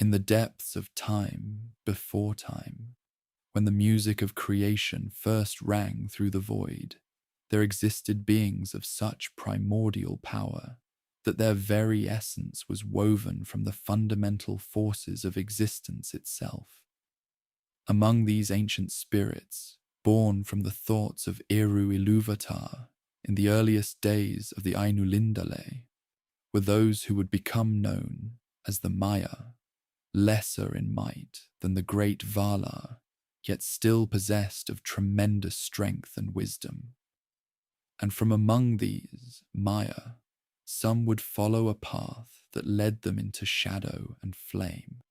In the depths of time before time, when the music of creation first rang through the void, there existed beings of such primordial power that their very essence was woven from the fundamental forces of existence itself. Among these ancient spirits, born from the thoughts of Eru Ilúvatar in the earliest days of the Ainulindale, were those who would become known as the Maya, lesser in might than the great Valar, yet still possessed of tremendous strength and wisdom. And from among these Maya, some would follow a path that led them into shadow and flame,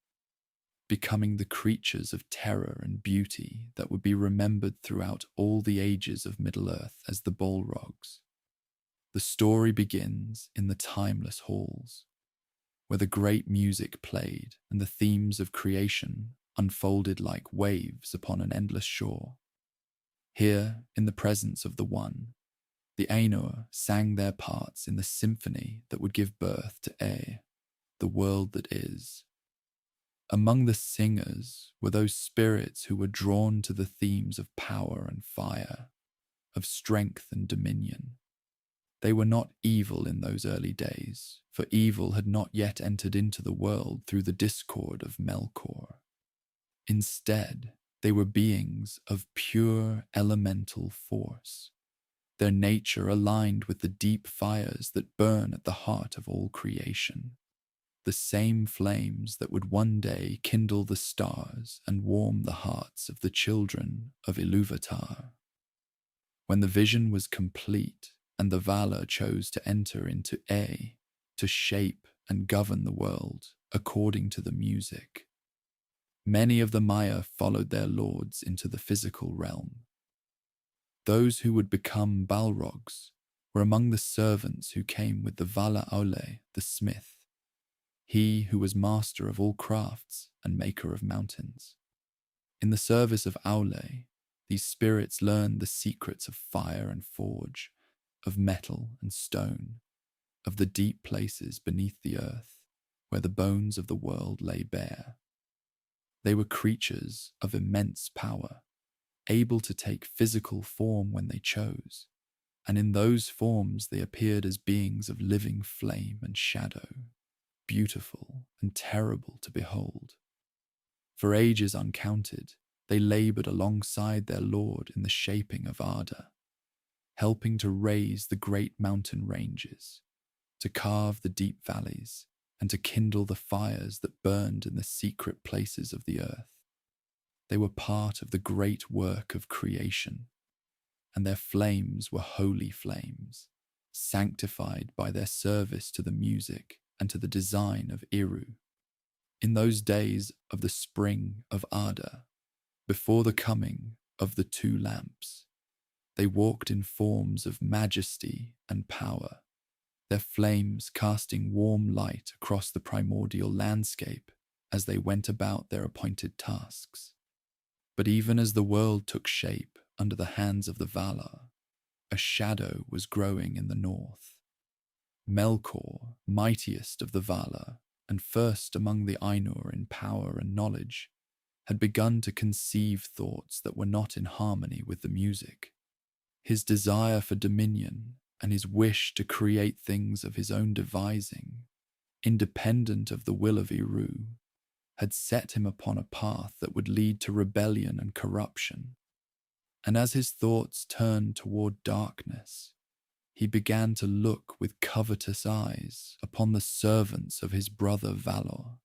becoming the creatures of terror and beauty that would be remembered throughout all the ages of Middle-earth as the Balrogs. The story begins in the timeless halls, where the great music played and the themes of creation unfolded like waves upon an endless shore. Here, in the presence of the One, the Ainur sang their parts in the symphony that would give birth to Ea, the world that is. Among the singers were those spirits who were drawn to the themes of power and fire, of strength and dominion. They were not evil in those early days, for evil had not yet entered into the world through the discord of Melkor. Instead, they were beings of pure elemental force, their nature aligned with the deep fires that burn at the heart of all creation, the same flames that would one day kindle the stars and warm the hearts of the children of Ilúvatar. When the vision was complete and the Valar chose to enter into Ea to shape and govern the world according to the music, many of the Maya followed their lords into the physical realm. Those who would become Balrogs were among the servants who came with the Vala Aule, the smith, he who was master of all crafts and maker of mountains. In the service of Aule, these spirits learned the secrets of fire and forge, of metal and stone, of the deep places beneath the earth where the bones of the world lay bare. They were creatures of immense power, able to take physical form when they chose, and in those forms they appeared as beings of living flame and shadow, beautiful and terrible to behold. For ages uncounted, they laboured alongside their lord in the shaping of Arda, helping to raise the great mountain ranges, to carve the deep valleys, and to kindle the fires that burned in the secret places of the earth. They were part of the great work of creation, and their flames were holy flames, sanctified by their service to the music and to the design of Eru. In those days of the spring of Arda, before the coming of the two lamps, they walked in forms of majesty and power, their flames casting warm light across the primordial landscape as they went about their appointed tasks. But even as the world took shape under the hands of the Valar, a shadow was growing in the north. Melkor, mightiest of the Valar, and first among the Ainur in power and knowledge, had begun to conceive thoughts that were not in harmony with the music. His desire for dominion and his wish to create things of his own devising, independent of the will of Eru, had set him upon a path that would lead to rebellion and corruption. And as his thoughts turned toward darkness, he began to look with covetous eyes upon the servants of his brother Valor,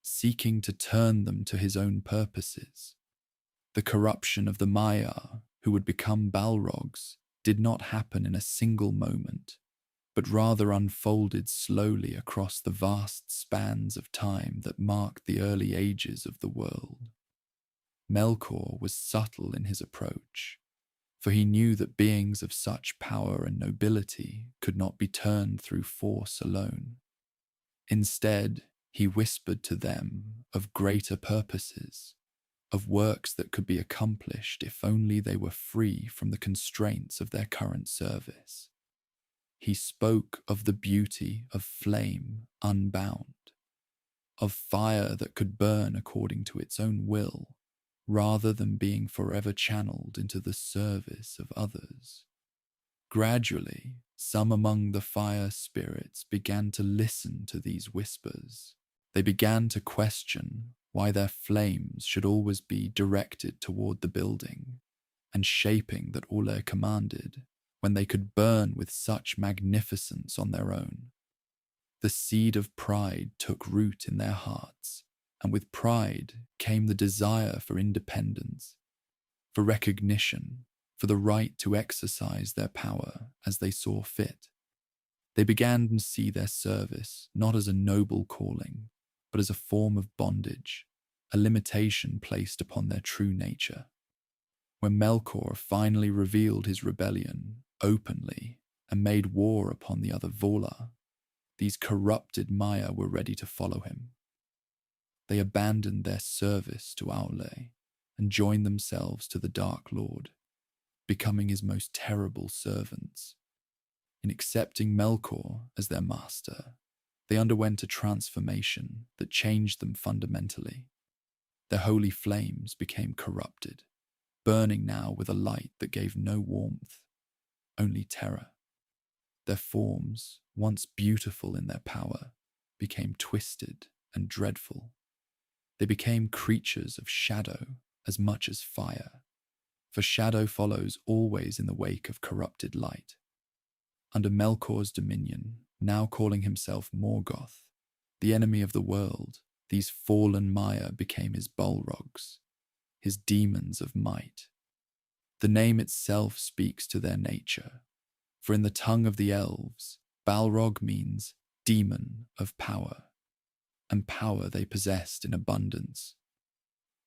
seeking to turn them to his own purposes. The corruption of the Maiar, who would become Balrogs, did not happen in a single moment, but rather unfolded slowly across the vast spans of time that marked the early ages of the world. Melkor was subtle in his approach, for he knew that beings of such power and nobility could not be turned through force alone. Instead, he whispered to them of greater purposes, of works that could be accomplished if only they were free from the constraints of their current service. He spoke of the beauty of flame unbound, of fire that could burn according to its own will, rather than being forever channeled into the service of others. Gradually, some among the fire spirits began to listen to these whispers. They began to question why their flames should always be directed toward the building and shaping that Ole commanded, when they could burn with such magnificence on their own. The seed of pride took root in their hearts, and with pride came the desire for independence, for recognition, for the right to exercise their power as they saw fit. They began to see their service not as a noble calling, but as a form of bondage, a limitation placed upon their true nature. When Melkor finally revealed his rebellion openly and made war upon the other Valar, these corrupted Maya were ready to follow him. They abandoned their service to Aule and joined themselves to the Dark Lord, becoming his most terrible servants. In accepting Melkor as their master, they underwent a transformation that changed them fundamentally. Their holy flames became corrupted, burning now with a light that gave no warmth, only terror. Their forms, once beautiful in their power, became twisted and dreadful. They became creatures of shadow as much as fire, for shadow follows always in the wake of corrupted light. Under Melkor's dominion, now calling himself Morgoth, the enemy of the world, these fallen Maya became his Balrogs, his demons of might. The name itself speaks to their nature, for in the tongue of the elves, Balrog means demon of power, and power they possessed in abundance.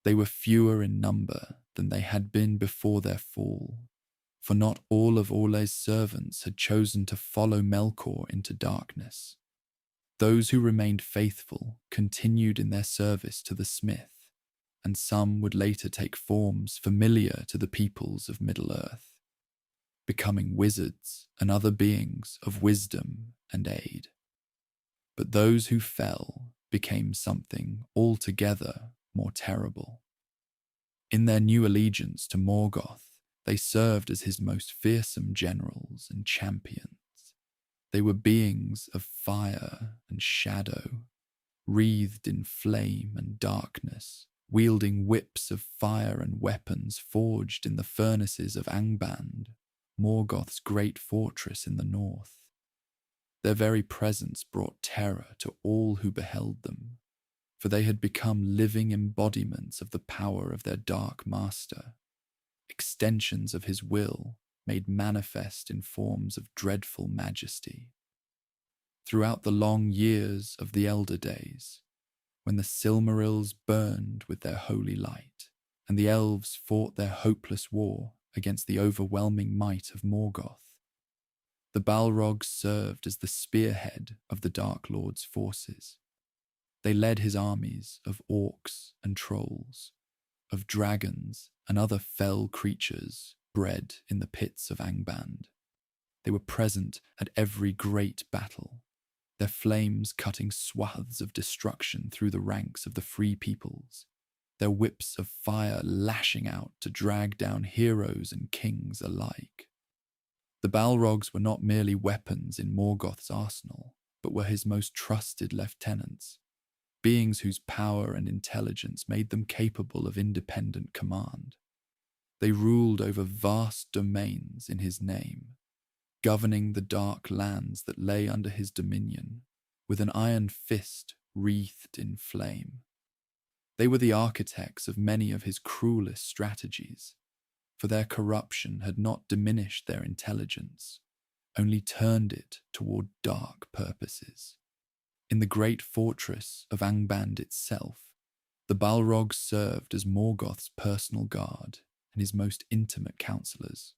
They were fewer in number than they had been before their fall, for not all of Orle's servants had chosen to follow Melkor into darkness. Those who remained faithful continued in their service to the smith, and some would later take forms familiar to the peoples of Middle-earth, becoming wizards and other beings of wisdom and aid. But those who fell became something altogether more terrible. In their new allegiance to Morgoth, they served as his most fearsome generals and champions. They were beings of fire and shadow, wreathed in flame and darkness, wielding whips of fire and weapons forged in the furnaces of Angband, Morgoth's great fortress in the north. Their very presence brought terror to all who beheld them, for they had become living embodiments of the power of their dark master, extensions of his will made manifest in forms of dreadful majesty. Throughout the long years of the Elder Days, when the Silmarils burned with their holy light, and the elves fought their hopeless war against the overwhelming might of Morgoth, the Balrogs served as the spearhead of the Dark Lord's forces. They led his armies of orcs and trolls, of dragons and other fell creatures bred in the pits of Angband. They were present at every great battle, their flames cutting swaths of destruction through the ranks of the free peoples, their whips of fire lashing out to drag down heroes and kings alike. The Balrogs were not merely weapons in Morgoth's arsenal, but were his most trusted lieutenants, beings whose power and intelligence made them capable of independent command. They ruled over vast domains in his name, governing the dark lands that lay under his dominion with an iron fist wreathed in flame. They were the architects of many of his cruelest strategies, for their corruption had not diminished their intelligence, only turned it toward dark purposes. In the great fortress of Angband itself, the Balrogs served as Morgoth's personal guard and his most intimate counselors.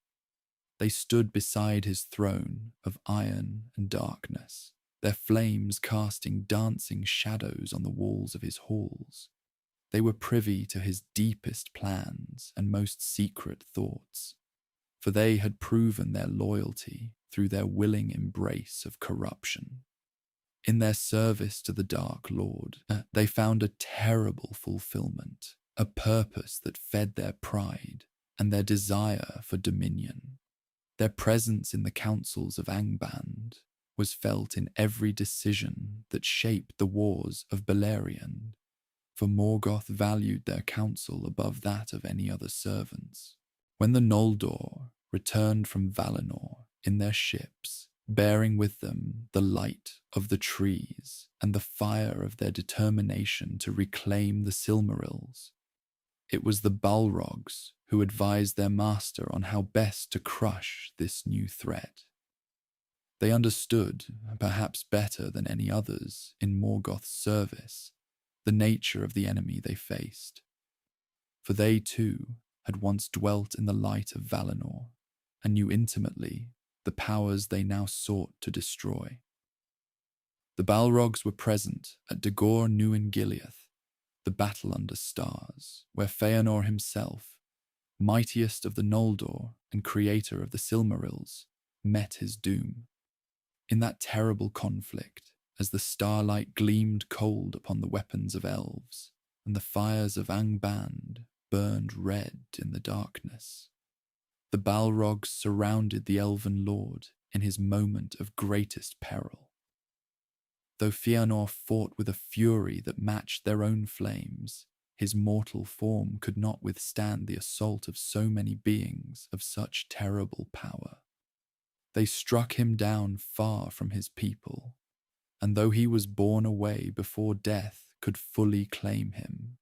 They stood beside his throne of iron and darkness, their flames casting dancing shadows on the walls of his halls. They were privy to his deepest plans and most secret thoughts, for they had proven their loyalty through their willing embrace of corruption. In their service to the Dark Lord, they found a terrible fulfillment, a purpose that fed their pride and their desire for dominion. Their presence in the councils of Angband was felt in every decision that shaped the wars of Beleriand, for Morgoth valued their counsel above that of any other servants. When the Noldor returned from Valinor in their ships, bearing with them the light of the trees and the fire of their determination to reclaim the Silmarils, it was the Balrogs who advised their master on how best to crush this new threat. They understood, perhaps better than any others in Morgoth's service, the nature of the enemy they faced. For they too had once dwelt in the light of Valinor and knew intimately the powers they now sought to destroy. The Balrogs were present at Dagor Nuin Gileath, the battle under stars, where Feanor himself, mightiest of the Noldor and creator of the Silmarils, met his doom. In that terrible conflict, as the starlight gleamed cold upon the weapons of elves, and the fires of Angband burned red in the darkness, the Balrogs surrounded the elven lord in his moment of greatest peril. Though Feanor fought with a fury that matched their own flames, his mortal form could not withstand the assault of so many beings of such terrible power. They struck him down far from his people, and though he was borne away before death could fully claim him,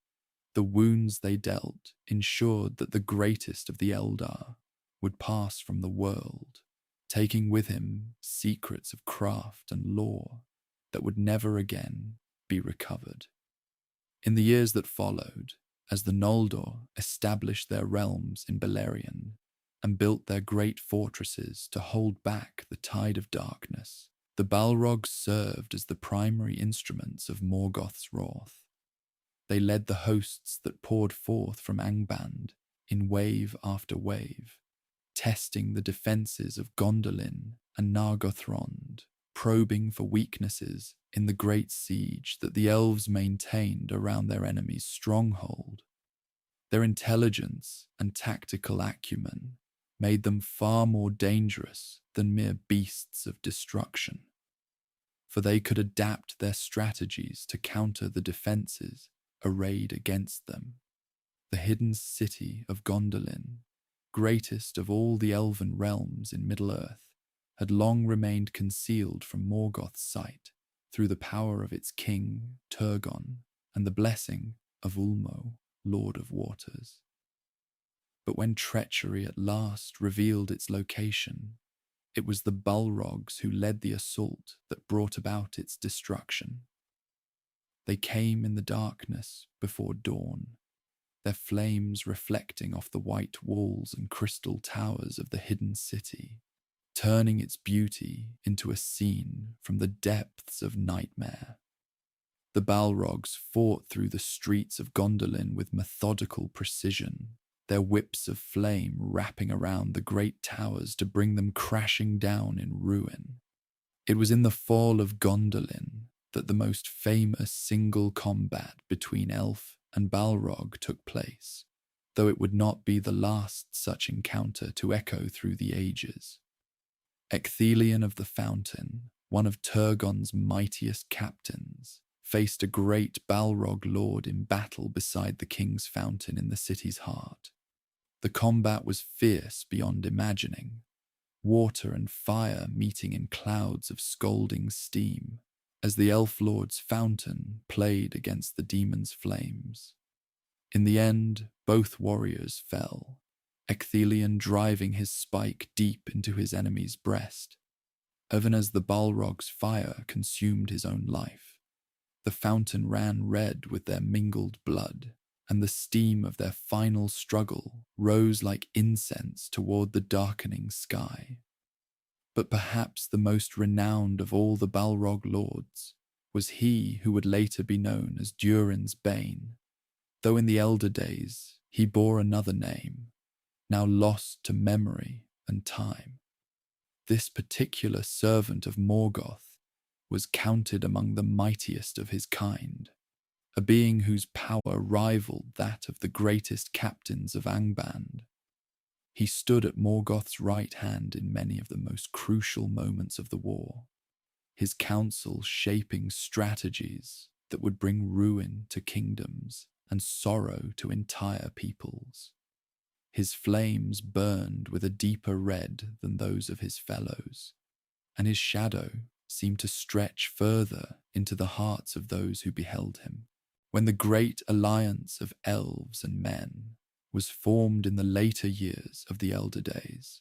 the wounds they dealt ensured that the greatest of the Eldar would pass from the world, taking with him secrets of craft and lore that would never again be recovered. In the years that followed, as the Noldor established their realms in Beleriand and built their great fortresses to hold back the tide of darkness, the Balrogs served as the primary instruments of Morgoth's wrath. They led the hosts that poured forth from Angband in wave after wave, testing the defences of Gondolin and Nargothrond, probing for weaknesses in the great siege that the elves maintained around their enemy's stronghold. Their intelligence and tactical acumen made them far more dangerous than mere beasts of destruction, for they could adapt their strategies to counter the defences arrayed against them. The hidden city of Gondolin, greatest of all the elven realms in Middle-earth, had long remained concealed from Morgoth's sight through the power of its king, Turgon, and the blessing of Ulmo, Lord of Waters. But when treachery at last revealed its location, it was the Balrogs who led the assault that brought about its destruction. They came in the darkness before dawn, their flames reflecting off the white walls and crystal towers of the hidden city, turning its beauty into a scene from the depths of nightmare. The Balrogs fought through the streets of Gondolin with methodical precision, their whips of flame wrapping around the great towers to bring them crashing down in ruin. It was in the fall of Gondolin that the most famous single combat between elf and Balrog took place, though it would not be the last such encounter to echo through the ages. Ecthelion of the Fountain, one of Turgon's mightiest captains, faced a great Balrog lord in battle beside the king's fountain in the city's heart. The combat was fierce beyond imagining, water and fire meeting in clouds of scalding steam, as the elf lord's fountain played against the demon's flames. In the end, both warriors fell, Ecthelion driving his spike deep into his enemy's breast. Even as the Balrog's fire consumed his own life, the fountain ran red with their mingled blood, and the steam of their final struggle rose like incense toward the darkening sky. But perhaps the most renowned of all the Balrog lords was he who would later be known as Durin's Bane, though in the elder days he bore another name, now lost to memory and time. This particular servant of Morgoth was counted among the mightiest of his kind, a being whose power rivaled that of the greatest captains of Angband. He stood at Morgoth's right hand in many of the most crucial moments of the war, his counsel shaping strategies that would bring ruin to kingdoms and sorrow to entire peoples. His flames burned with a deeper red than those of his fellows, and his shadow seemed to stretch further into the hearts of those who beheld him. When the great alliance of elves and men was formed in the later years of the Elder Days,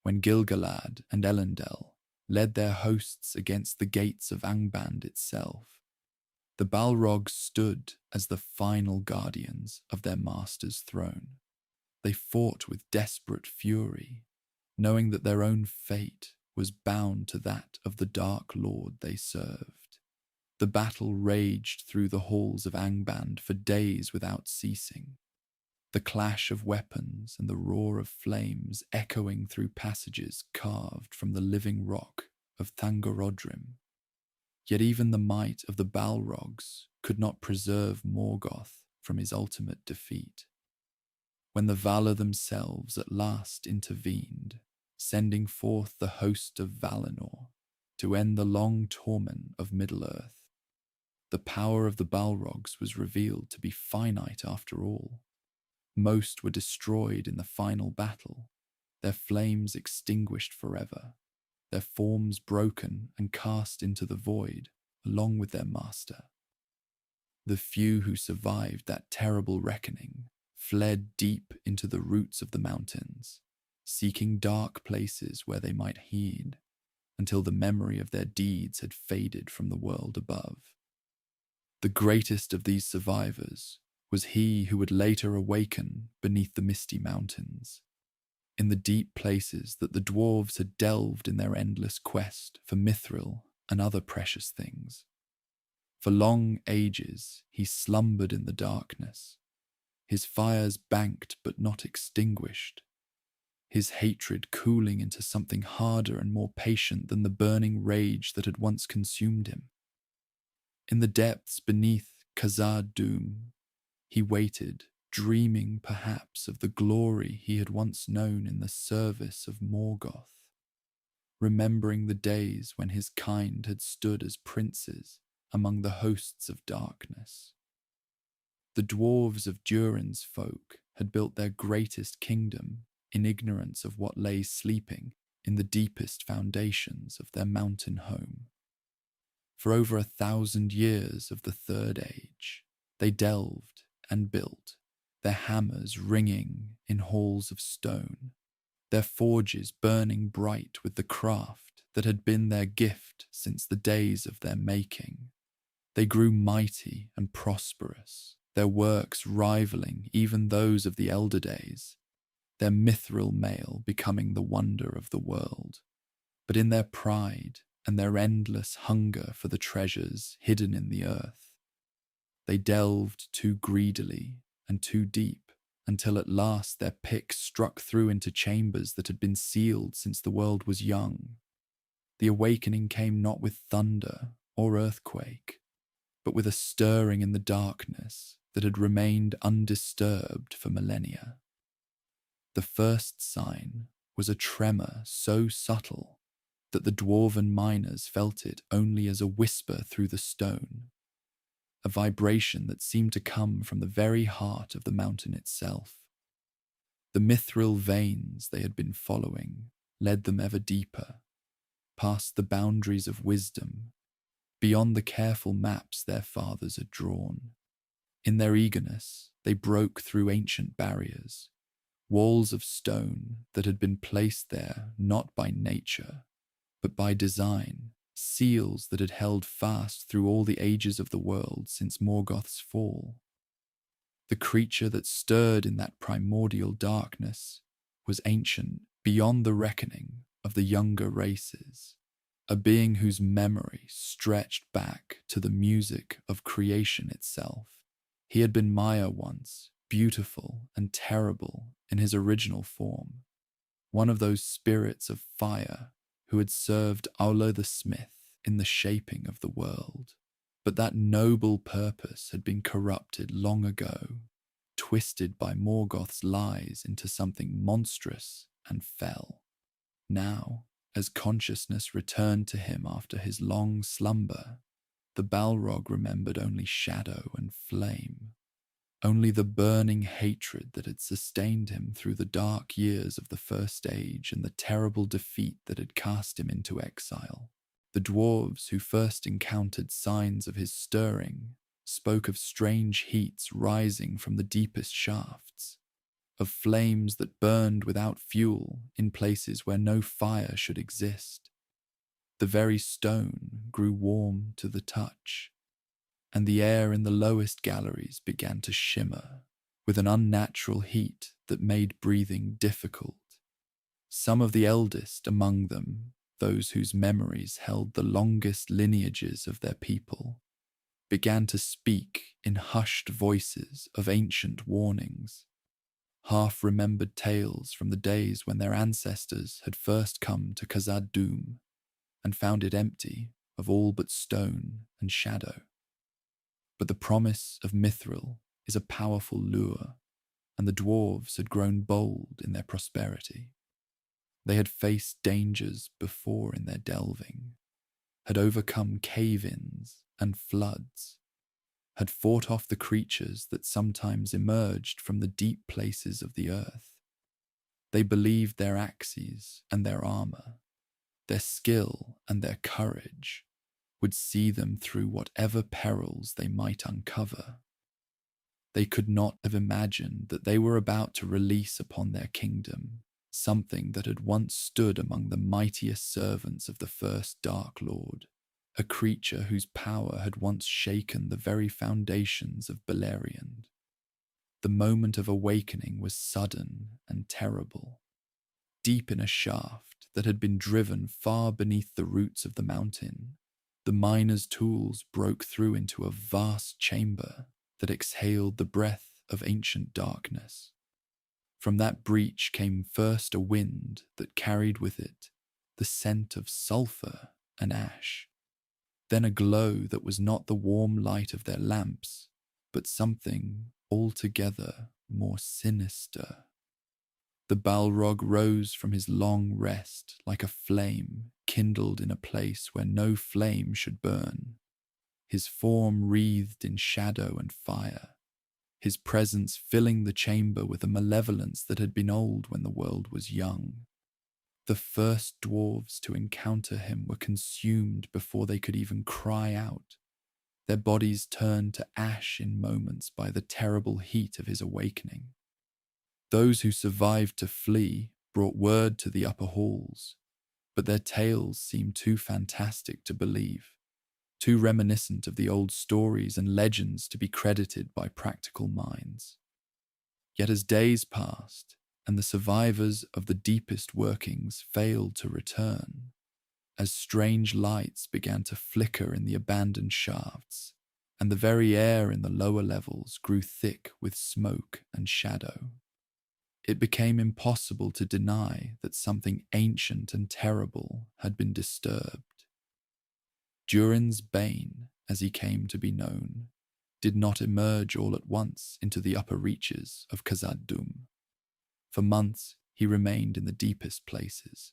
when Gil-galad and Elendil led their hosts against the gates of Angband itself, the Balrogs stood as the final guardians of their master's throne. They fought with desperate fury, knowing that their own fate was bound to that of the Dark Lord they served. The battle raged through the halls of Angband for days without ceasing, the clash of weapons and the roar of flames echoing through passages carved from the living rock of Thangorodrim. Yet even the might of the Balrogs could not preserve Morgoth from his ultimate defeat. When the Valar themselves at last intervened, sending forth the host of Valinor to end the long torment of Middle-earth, the power of the Balrogs was revealed to be finite after all. Most were destroyed in the final battle, their flames extinguished forever, their forms broken and cast into the void along with their master. The few who survived that terrible reckoning fled deep into the roots of the mountains, seeking dark places where they might hide, until the memory of their deeds had faded from the world above. The greatest of these survivors was he who would later awaken beneath the Misty Mountains, in the deep places that the dwarves had delved in their endless quest for mithril and other precious things. For long ages he slumbered in the darkness, his fires banked but not extinguished, his hatred cooling into something harder and more patient than the burning rage that had once consumed him. In the depths beneath Khazad-dûm, he waited, dreaming perhaps of the glory he had once known in the service of Morgoth, remembering the days when his kind had stood as princes among the hosts of darkness. The dwarves of Durin's folk had built their greatest kingdom in ignorance of what lay sleeping in the deepest foundations of their mountain home. For over 1,000 years of the Third Age, they delved and built, their hammers ringing in halls of stone, their forges burning bright with the craft that had been their gift since the days of their making. They grew mighty and prosperous, their works rivaling even those of the Elder Days, their mithril mail becoming the wonder of the world. But in their pride and their endless hunger for the treasures hidden in the earth, they delved too greedily and too deep until at last their picks struck through into chambers that had been sealed since the world was young. The awakening came not with thunder or earthquake, but with a stirring in the darkness that had remained undisturbed for millennia. The first sign was a tremor so subtle that the dwarven miners felt it only as a whisper through the stone, a vibration that seemed to come from the very heart of the mountain itself. The mithril veins they had been following led them ever deeper, past the boundaries of wisdom, beyond the careful maps their fathers had drawn. In their eagerness, they broke through ancient barriers, walls of stone that had been placed there not by nature, but by design, seals that had held fast through all the ages of the world since Morgoth's fall. The creature that stirred in that primordial darkness was ancient beyond the reckoning of the younger races, a being whose memory stretched back to the music of creation itself. He had been Maya once, beautiful and terrible in his original form, one of those spirits of fire who had served Aullo the Smith in the shaping of the world. But that noble purpose had been corrupted long ago, twisted by Morgoth's lies into something monstrous and fell. Now, as consciousness returned to him after his long slumber, the Balrog remembered only shadow and flame, only the burning hatred that had sustained him through the dark years of the First Age and the terrible defeat that had cast him into exile. The dwarves who first encountered signs of his stirring spoke of strange heats rising from the deepest shafts, of flames that burned without fuel in places where no fire should exist. The very stone grew warm to the touch, and the air in the lowest galleries began to shimmer with an unnatural heat that made breathing difficult. Some of the eldest among them, those whose memories held the longest lineages of their people, began to speak in hushed voices of ancient warnings, half-remembered tales from the days when their ancestors had first come to Khazad-dûm and found it empty of all but stone and shadow. But the promise of Mithril is a powerful lure, and the dwarves had grown bold in their prosperity. They had faced dangers before in their delving, had overcome cave-ins and floods, had fought off the creatures that sometimes emerged from the deep places of the earth. They believed their axes and their armor, their skill and their courage would see them through whatever perils they might uncover. They could not have imagined that they were about to release upon their kingdom something that had once stood among the mightiest servants of the first Dark Lord, a creature whose power had once shaken the very foundations of Beleriand. The moment of awakening was sudden and terrible. Deep in a shaft that had been driven far beneath the roots of the mountain, the miner's tools broke through into a vast chamber that exhaled the breath of ancient darkness. From that breach came first a wind that carried with it the scent of sulphur and ash, then a glow that was not the warm light of their lamps, but something altogether more sinister. The Balrog rose from his long rest like a flame kindled in a place where no flame should burn, his form wreathed in shadow and fire, his presence filling the chamber with a malevolence that had been old when the world was young. The first dwarves to encounter him were consumed before they could even cry out, their bodies turned to ash in moments by the terrible heat of his awakening. Those who survived to flee brought word to the upper halls, but their tales seemed too fantastic to believe, too reminiscent of the old stories and legends to be credited by practical minds. Yet as days passed, and the survivors of the deepest workings failed to return, as strange lights began to flicker in the abandoned shafts, and the very air in the lower levels grew thick with smoke and shadow, it became impossible to deny that something ancient and terrible had been disturbed. Durin's Bane, as he came to be known, did not emerge all at once into the upper reaches of Khazad-dûm. For months he remained in the deepest places,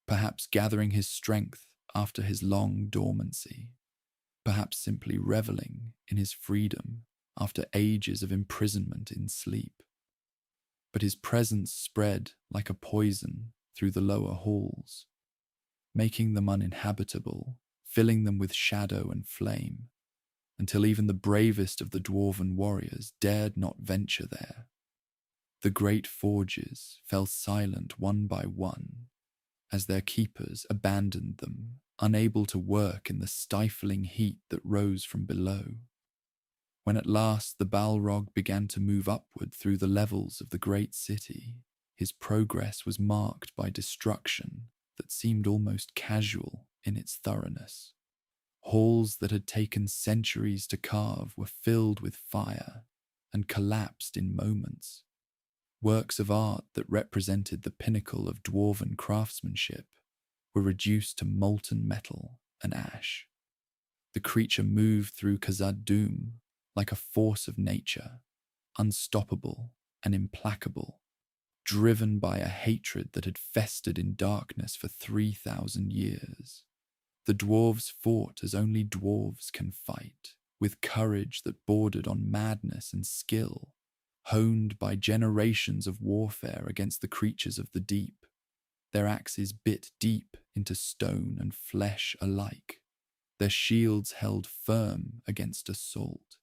perhaps gathering his strength after his long dormancy, perhaps simply reveling in his freedom after ages of imprisonment in sleep. But his presence spread like a poison through the lower halls, making them uninhabitable, filling them with shadow and flame, until even the bravest of the dwarven warriors dared not venture there. The great forges fell silent one by one, as their keepers abandoned them, unable to work in the stifling heat that rose from below. When at last the Balrog began to move upward through the levels of the great city, his progress was marked by destruction that seemed almost casual in its thoroughness. Halls that had taken centuries to carve were filled with fire and collapsed in moments. Works of art that represented the pinnacle of dwarven craftsmanship were reduced to molten metal and ash. The creature moved through Khazad-dûm like a force of nature, unstoppable and implacable, driven by a hatred that had festered in darkness for 3,000 years. The dwarves fought as only dwarves can fight, with courage that bordered on madness and skill, honed by generations of warfare against the creatures of the deep. Their axes bit deep into stone and flesh alike. Their shields held firm against assault.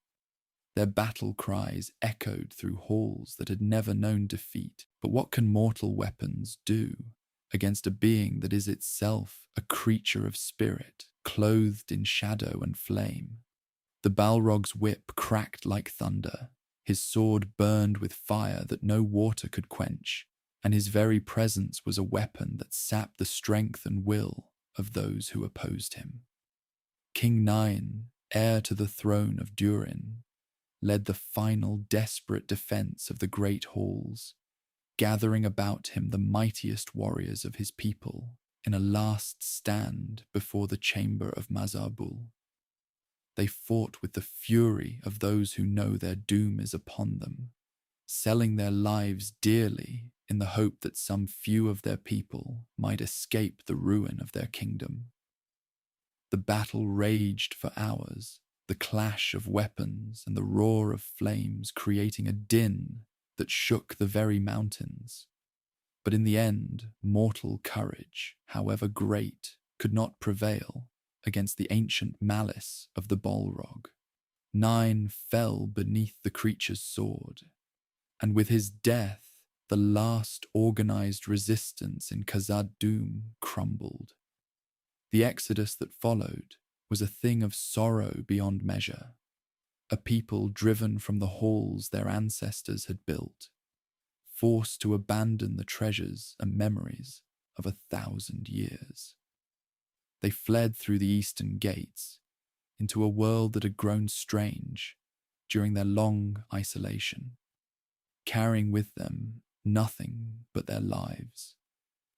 Their battle cries echoed through halls that had never known defeat. But what can mortal weapons do against a being that is itself a creature of spirit, clothed in shadow and flame? The Balrog's whip cracked like thunder. His sword burned with fire that no water could quench, and his very presence was a weapon that sapped the strength and will of those who opposed him. King Nine, heir to the throne of Durin, led the final desperate defense of the great halls, gathering about him the mightiest warriors of his people in a last stand before the chamber of Mazarbul. They fought with the fury of those who know their doom is upon them, selling their lives dearly in the hope that some few of their people might escape the ruin of their kingdom. The battle raged for hours, the clash of weapons and the roar of flames creating a din that shook the very mountains. But in the end, mortal courage, however great, could not prevail against the ancient malice of the Balrog. Nine fell beneath the creature's sword, and with his death, the last organized resistance in Khazad-dûm crumbled. The exodus that followed was a thing of sorrow beyond measure, a people driven from the halls their ancestors had built, forced to abandon the treasures and memories of 1,000 years. They fled through the eastern gates into a world that had grown strange during their long isolation, carrying with them nothing but their lives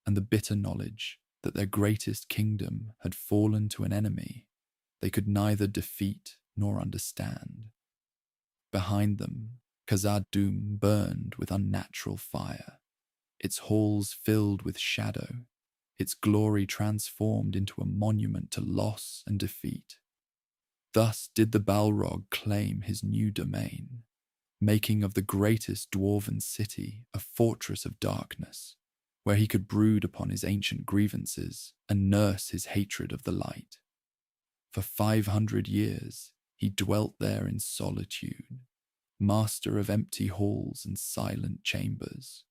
and the bitter knowledge that their greatest kingdom had fallen to an enemy they could neither defeat nor understand. Behind them, Khazad-dûm burned with unnatural fire, its halls filled with shadow, its glory transformed into a monument to loss and defeat. Thus did the Balrog claim his new domain, making of the greatest dwarven city a fortress of darkness, where he could brood upon his ancient grievances and nurse his hatred of the light. For 500 years he dwelt there in solitude, master of empty halls and silent chambers,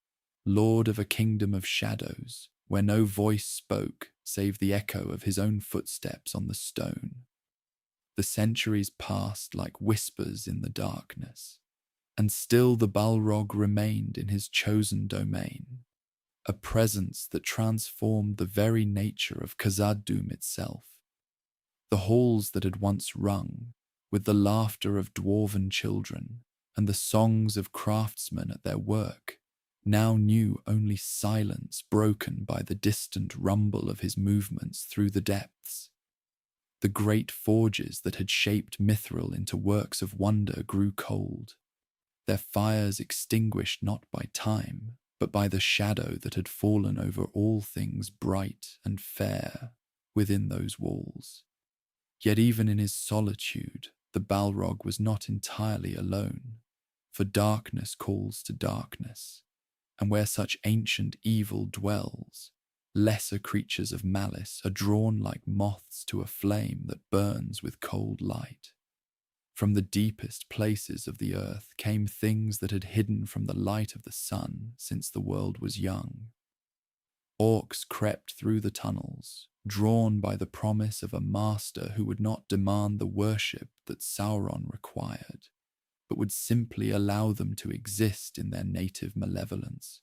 lord of a kingdom of shadows, where no voice spoke save the echo of his own footsteps on the stone. The centuries passed like whispers in the darkness, and still the Balrog remained in his chosen domain, a presence that transformed the very nature of Khazad-dûm itself. The halls that had once rung with the laughter of dwarven children and the songs of craftsmen at their work now knew only silence broken by the distant rumble of his movements through the depths. The great forges that had shaped Mithril into works of wonder grew cold, their fires extinguished not by time, but by the shadow that had fallen over all things bright and fair within those walls. Yet even in his solitude, the Balrog was not entirely alone, for darkness calls to darkness, and where such ancient evil dwells, lesser creatures of malice are drawn like moths to a flame that burns with cold light. From the deepest places of the earth came things that had hidden from the light of the sun since the world was young. Orcs crept through the tunnels, drawn by the promise of a master who would not demand the worship that Sauron required, but would simply allow them to exist in their native malevolence.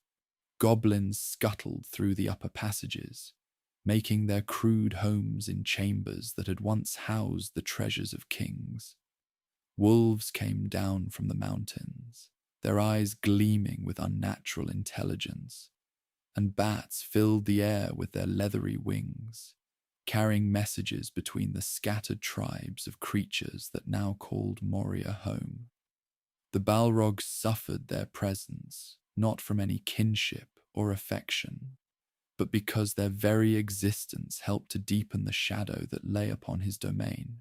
Goblins scuttled through the upper passages, making their crude homes in chambers that had once housed the treasures of kings. Wolves came down from the mountains, their eyes gleaming with unnatural intelligence, and bats filled the air with their leathery wings, carrying messages between the scattered tribes of creatures that now called Moria home. The Balrogs suffered their presence, not from any kinship or affection, but because their very existence helped to deepen the shadow that lay upon his domain,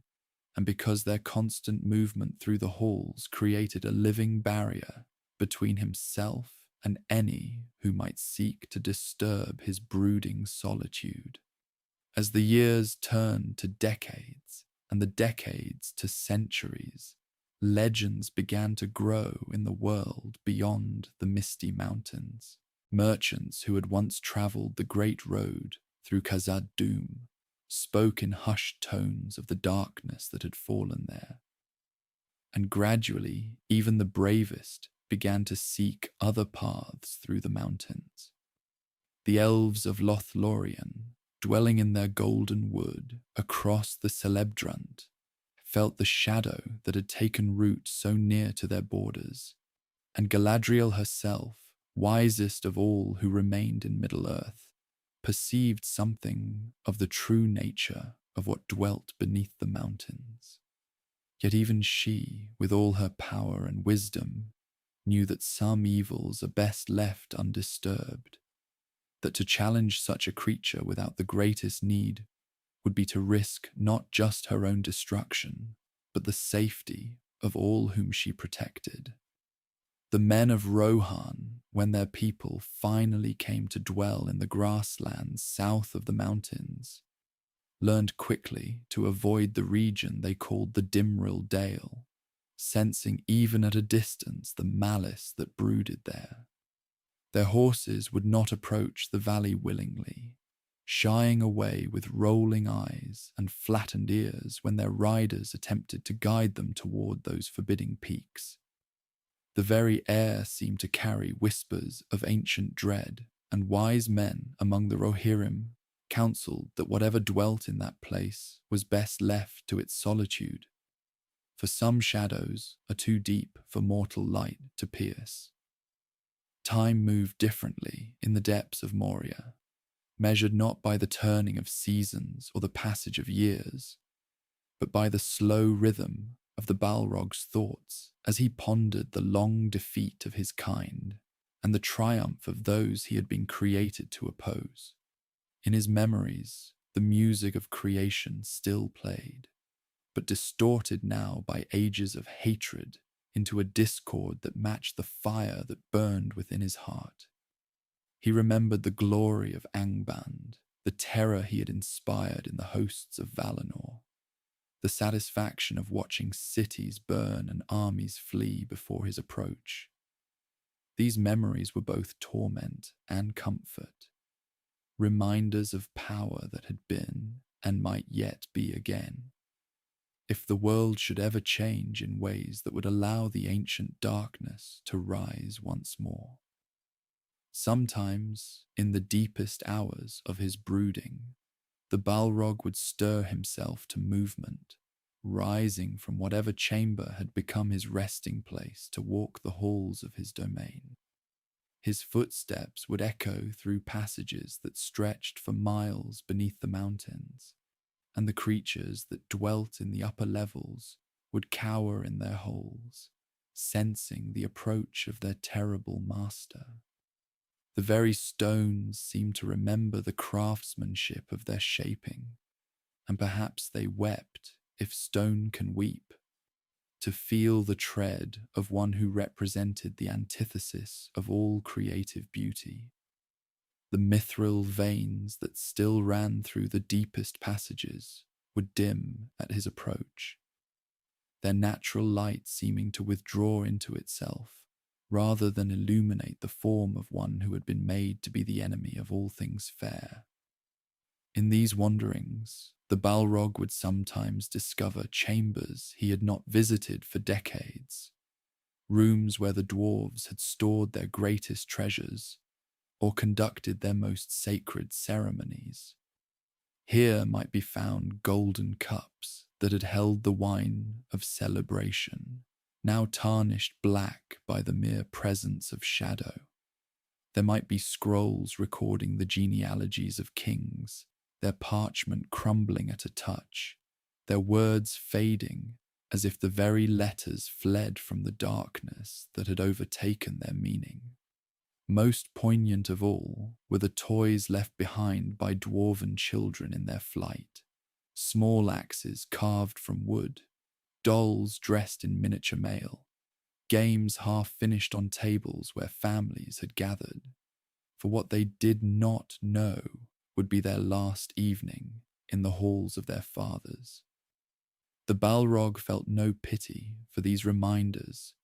and because their constant movement through the halls created a living barrier between himself and any who might seek to disturb his brooding solitude. As the years turned to decades, and the decades to centuries, legends began to grow in the world beyond the Misty Mountains. Merchants who had once travelled the great road through Khazad-dûm spoke in hushed tones of the darkness that had fallen there. And gradually, even the bravest began to seek other paths through the mountains. The elves of Lothlorien, dwelling in their golden wood across the Celebrant, felt the shadow that had taken root so near to their borders, and Galadriel herself, wisest of all who remained in Middle-earth, perceived something of the true nature of what dwelt beneath the mountains. Yet even she, with all her power and wisdom, knew that some evils are best left undisturbed, that to challenge such a creature without the greatest need would be to risk not just her own destruction, but the safety of all whom she protected. The men of Rohan, when their people finally came to dwell in the grasslands south of the mountains, learned quickly to avoid the region they called the Dimril Dale, sensing even at a distance the malice that brooded there. Their horses would not approach the valley willingly, shying away with rolling eyes and flattened ears when their riders attempted to guide them toward those forbidding peaks. The very air seemed to carry whispers of ancient dread, and wise men among the Rohirrim counselled that whatever dwelt in that place was best left to its solitude, for some shadows are too deep for mortal light to pierce. Time moved differently in the depths of Moria, measured not by the turning of seasons or the passage of years, but by the slow rhythm of the Balrog's thoughts as he pondered the long defeat of his kind and the triumph of those he had been created to oppose. In his memories, the music of creation still played, but distorted now by ages of hatred into a discord that matched the fire that burned within his heart. He remembered the glory of Angband, the terror he had inspired in the hosts of Valinor, the satisfaction of watching cities burn and armies flee before his approach. These memories were both torment and comfort, reminders of power that had been and might yet be again. If the world should ever change in ways that would allow the ancient darkness to rise once more. Sometimes, in the deepest hours of his brooding, the Balrog would stir himself to movement, rising from whatever chamber had become his resting place to walk the halls of his domain. His footsteps would echo through passages that stretched for miles beneath the mountains, and the creatures that dwelt in the upper levels would cower in their holes, sensing the approach of their terrible master. The very stones seemed to remember the craftsmanship of their shaping, and perhaps they wept, if stone can weep, to feel the tread of one who represented the antithesis of all creative beauty. The mithril veins that still ran through the deepest passages would dim at his approach, their natural light seeming to withdraw into itself, rather than illuminate the form of one who had been made to be the enemy of all things fair. In these wanderings, the Balrog would sometimes discover chambers he had not visited for decades, rooms where the dwarves had stored their greatest treasures or conducted their most sacred ceremonies. Here might be found golden cups that had held the wine of celebration, now tarnished black by the mere presence of shadow. There might be scrolls recording the genealogies of kings their parchment crumbling at a touch, their words fading as if the very letters fled from the darkness that had overtaken their meaning. Most poignant of all were the toys left behind by dwarven children in their flight. Small axes carved from wood, dolls dressed in miniature mail, games half finished on tables where families had gathered, for what they did not know would be their last evening in the halls of their fathers. The Balrog felt no pity for these reminders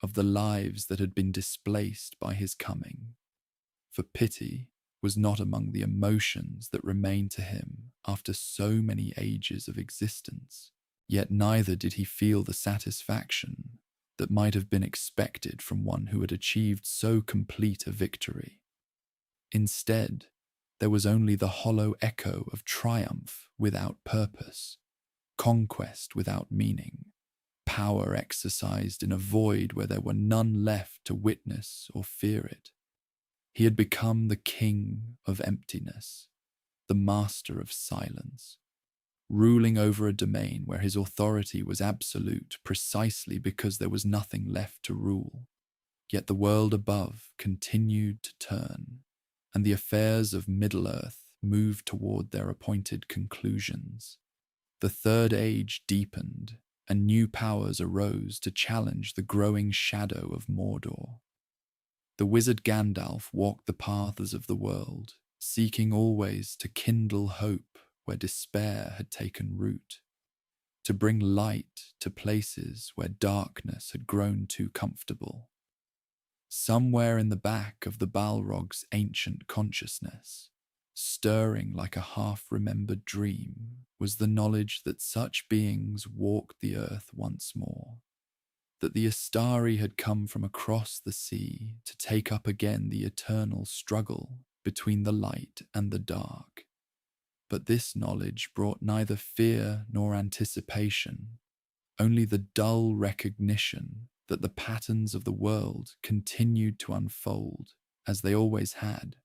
of the lives that had been displaced by his coming, for pity was not among the emotions that remained to him after so many ages of existence. Yet neither did he feel the satisfaction that might have been expected from one who had achieved so complete a victory. Instead, there was only the hollow echo of triumph without purpose, conquest without meaning, power exercised in a void where there were none left to witness or fear it. He had become the king of emptiness, the master of silence, ruling over a domain where his authority was absolute precisely because there was nothing left to rule. Yet the world above continued to turn, and the affairs of Middle-earth moved toward their appointed conclusions. The Third Age deepened, and new powers arose to challenge the growing shadow of Mordor. The wizard Gandalf walked the paths of the world, seeking always to kindle hope where despair had taken root, to bring light to places where darkness had grown too comfortable. Somewhere in the back of the Balrog's ancient consciousness, stirring like a half-remembered dream, was the knowledge that such beings walked the earth once more, that the Astari had come from across the sea to take up again the eternal struggle between the light and the dark. But this knowledge brought neither fear nor anticipation, only the dull recognition that the patterns of the world continued to unfold as they always had,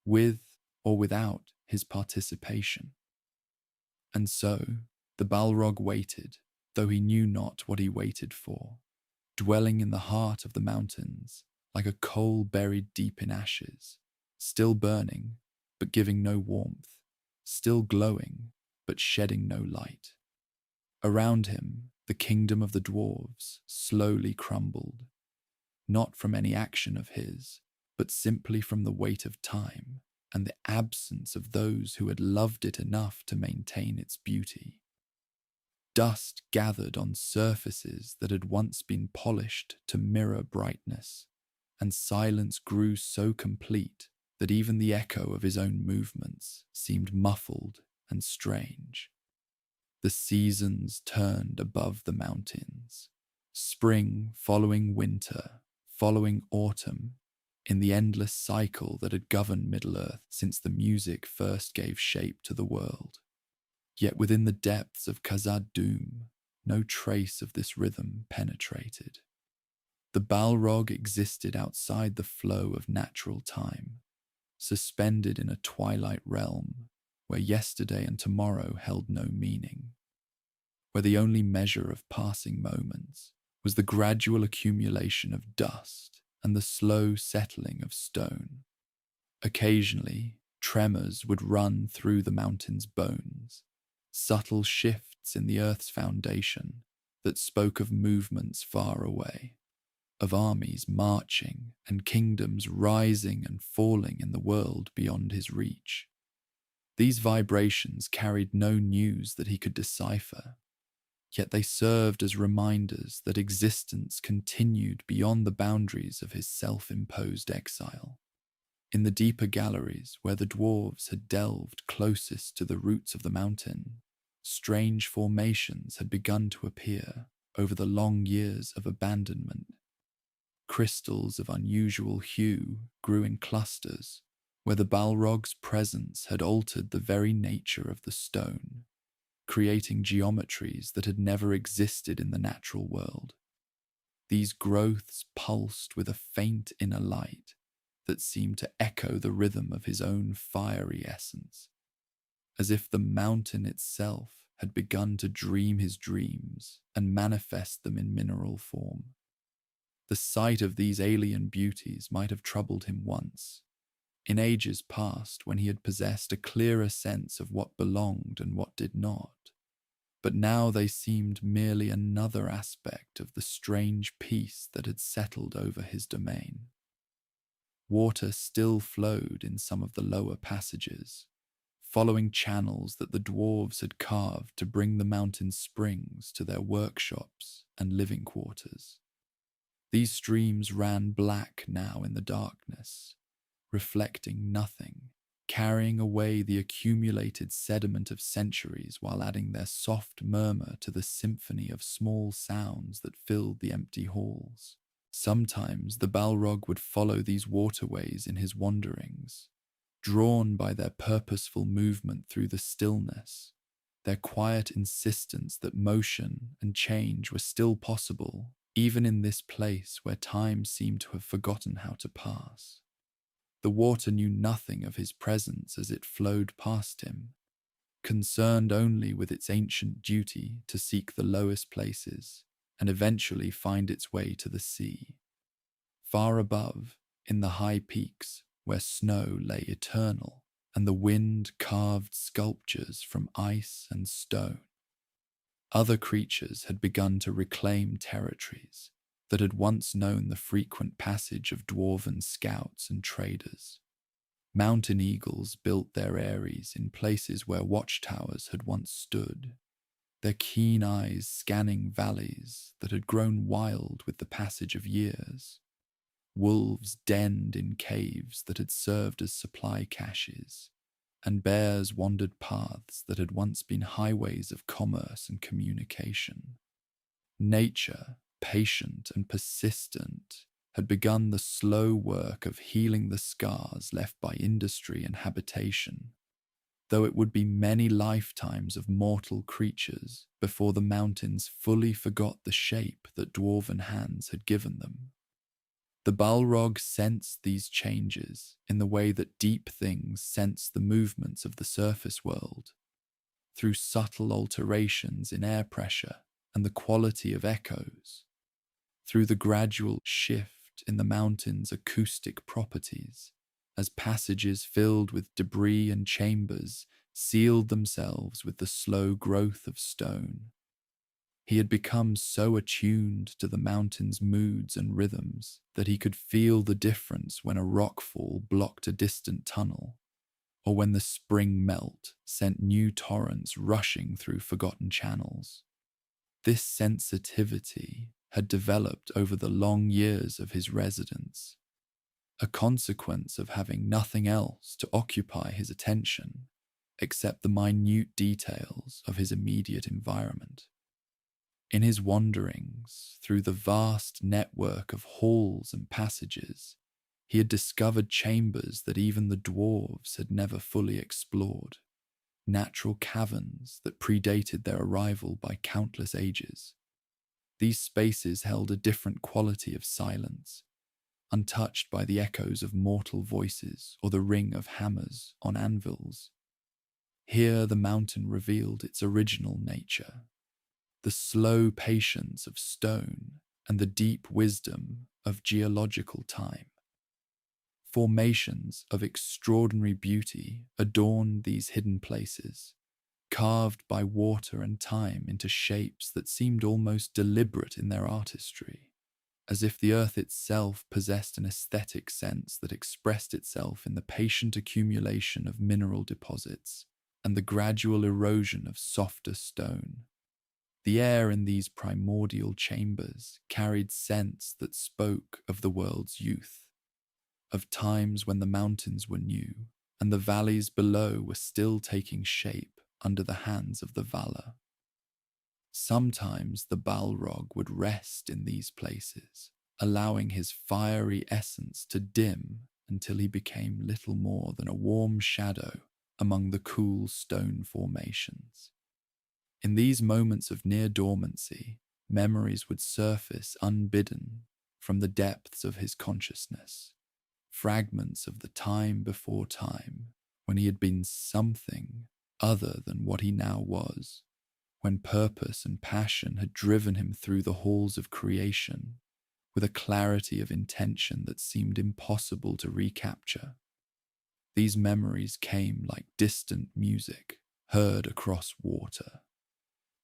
with or without his participation. And so the Balrog waited, though he knew not what he waited for, dwelling in the heart of the mountains like a coal buried deep in ashes, still burning but giving no warmth, still glowing but shedding no light. Around him, the kingdom of the dwarves slowly crumbled, not from any action of his, but simply from the weight of time and the absence of those who had loved it enough to maintain its beauty. Dust gathered on surfaces that had once been polished to mirror brightness, and silence grew so complete that even the echo of his own movements seemed muffled and strange. The seasons turned above the mountains, spring following winter, following autumn, in the endless cycle that had governed Middle-earth since the music first gave shape to the world. Yet within the depths of Khazad-dûm, no trace of this rhythm penetrated. The Balrog existed outside the flow of natural time, suspended in a twilight realm where yesterday and tomorrow held no meaning, where the only measure of passing moments was the gradual accumulation of dust and the slow settling of stone. Occasionally, tremors would run through the mountain's bones, subtle shifts in the earth's foundation that spoke of movements far away, of armies marching and kingdoms rising and falling in the world beyond his reach. These vibrations carried no news that he could decipher, yet they served as reminders that existence continued beyond the boundaries of his self-imposed exile. In the deeper galleries where the dwarves had delved closest to the roots of the mountain, strange formations had begun to appear over the long years of abandonment. Crystals of unusual hue grew in clusters, where the Balrog's presence had altered the very nature of the stone, creating geometries that had never existed in the natural world. These growths pulsed with a faint inner light that seemed to echo the rhythm of his own fiery essence. as if the mountain itself had begun to dream his dreams and manifest them in mineral form. The sight of these alien beauties might have troubled him once, in ages past when he had possessed a clearer sense of what belonged and what did not. But now they seemed merely another aspect of the strange peace that had settled over his domain. Water still flowed in some of the lower passages, following channels that the dwarves had carved to bring the mountain springs to their workshops and living quarters. These streams ran black now in the darkness, reflecting nothing, carrying away the accumulated sediment of centuries while adding their soft murmur to the symphony of small sounds that filled the empty halls. Sometimes the Balrog would follow these waterways in his wanderings, drawn by their purposeful movement through the stillness, their quiet insistence that motion and change were still possible, even in this place where time seemed to have forgotten how to pass. The water knew nothing of his presence as it flowed past him, concerned only with its ancient duty to seek the lowest places and eventually find its way to the sea. Far above, in the high peaks where snow lay eternal and the wind carved sculptures from ice and stone, other creatures had begun to reclaim territories that had once known the frequent passage of dwarven scouts and traders. Mountain eagles built their eyries in places where watchtowers had once stood, their keen eyes scanning valleys that had grown wild with the passage of years. Wolves denned in caves that had served as supply caches, and bears wandered paths that had once been highways of commerce and communication. Nature, patient and persistent, had begun the slow work of healing the scars left by industry and habitation, though it would be many lifetimes of mortal creatures before the mountains fully forgot the shape that dwarven hands had given them. The Balrog sensed these changes in the way that deep things sense the movements of the surface world, through subtle alterations in air pressure and the quality of echoes, through the gradual shift in the mountain's acoustic properties, as passages filled with debris and chambers sealed themselves with the slow growth of stone. He had become so attuned to the mountain's moods and rhythms that he could feel the difference when a rockfall blocked a distant tunnel, or when the spring melt sent new torrents rushing through forgotten channels. This sensitivity had developed over the long years of his residence, a consequence of having nothing else to occupy his attention except the minute details of his immediate environment. In his wanderings through the vast network of halls and passages, he had discovered chambers that even the dwarves had never fully explored, natural caverns that predated their arrival by countless ages. These spaces held a different quality of silence, untouched by the echoes of mortal voices or the ring of hammers on anvils. Here the mountain revealed its original nature, the slow patience of stone and the deep wisdom of geological time. Formations of extraordinary beauty adorned these hidden places, carved by water and time into shapes that seemed almost deliberate in their artistry, as if the earth itself possessed an aesthetic sense that expressed itself in the patient accumulation of mineral deposits and the gradual erosion of softer stone. The air in these primordial chambers carried scents that spoke of the world's youth, of times when the mountains were new and the valleys below were still taking shape under the hands of the Valar. Sometimes the Balrog would rest in these places, allowing his fiery essence to dim until he became little more than a warm shadow among the cool stone formations. In these moments of near dormancy, memories would surface unbidden from the depths of his consciousness, fragments of the time before time, when he had been something other than what he now was, when purpose and passion had driven him through the halls of creation with a clarity of intention that seemed impossible to recapture. These memories came like distant music heard across water,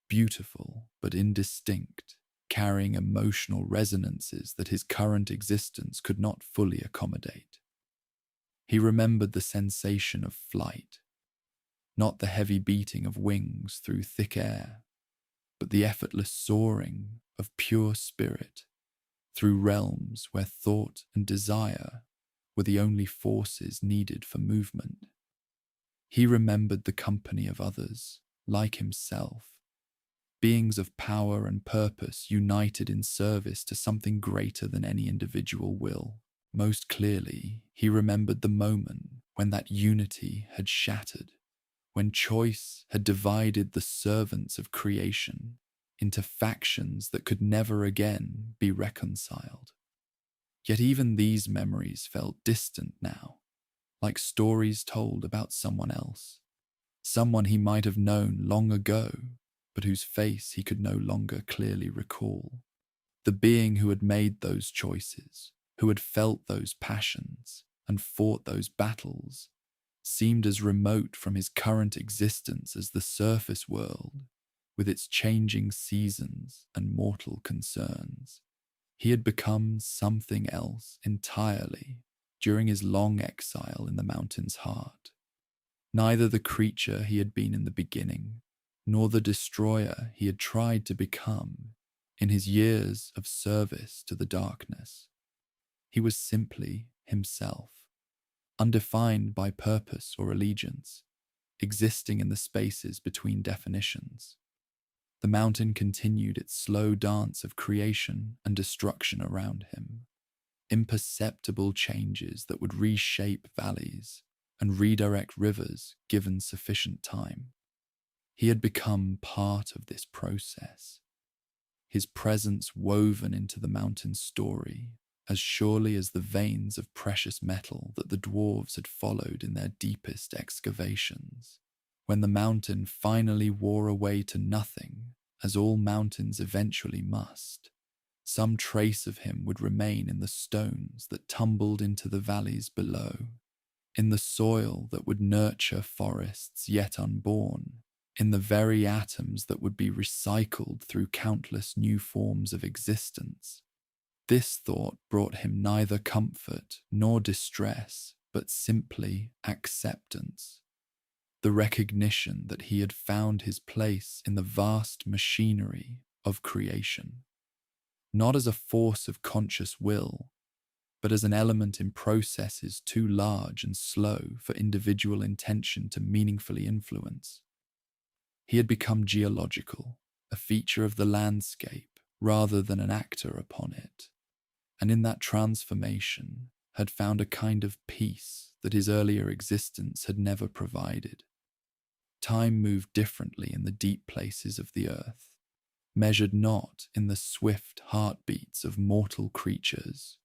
beautiful but indistinct, carrying emotional resonances that his current existence could not fully accommodate. He remembered the sensation of flight, not the heavy beating of wings through thick air, but the effortless soaring of pure spirit through realms where thought and desire were the only forces needed for movement. He remembered the company of others, like himself, beings of power and purpose united in service to something greater than any individual will. Most clearly, he remembered the moment when that unity had shattered, when choice had divided the servants of creation into factions that could never again be reconciled. Yet even these memories felt distant now, like stories told about someone else, someone he might have known long ago, but whose face he could no longer clearly recall. The being who had made those choices, who had felt those passions and fought those battles, seemed as remote from his current existence as the surface world, with its changing seasons and mortal concerns. He had become something else entirely during his long exile in the mountain's heart. Neither the creature he had been in the beginning, nor the destroyer he had tried to become in his years of service to the darkness. He was simply himself, undefined by purpose or allegiance, existing in the spaces between definitions. The mountain continued its slow dance of creation and destruction around him, imperceptible changes that would reshape valleys and redirect rivers given sufficient time. He had become part of this process, his presence woven into the mountain's story as surely as the veins of precious metal that the dwarves had followed in their deepest excavations. When the mountain finally wore away to nothing, as all mountains eventually must, some trace of him would remain in the stones that tumbled into the valleys below, in the soil that would nurture forests yet unborn, in the very atoms that would be recycled through countless new forms of existence. This thought brought him neither comfort nor distress, but simply acceptance. The recognition that he had found his place in the vast machinery of creation, not as a force of conscious will, but as an element in processes too large and slow for individual intention to meaningfully influence. He had become geological, a feature of the landscape rather than an actor upon it, and in that transformation had found a kind of peace that his earlier existence had never provided. Time moved differently in the deep places of the earth, measured not in the swift heartbeats of mortal creatures,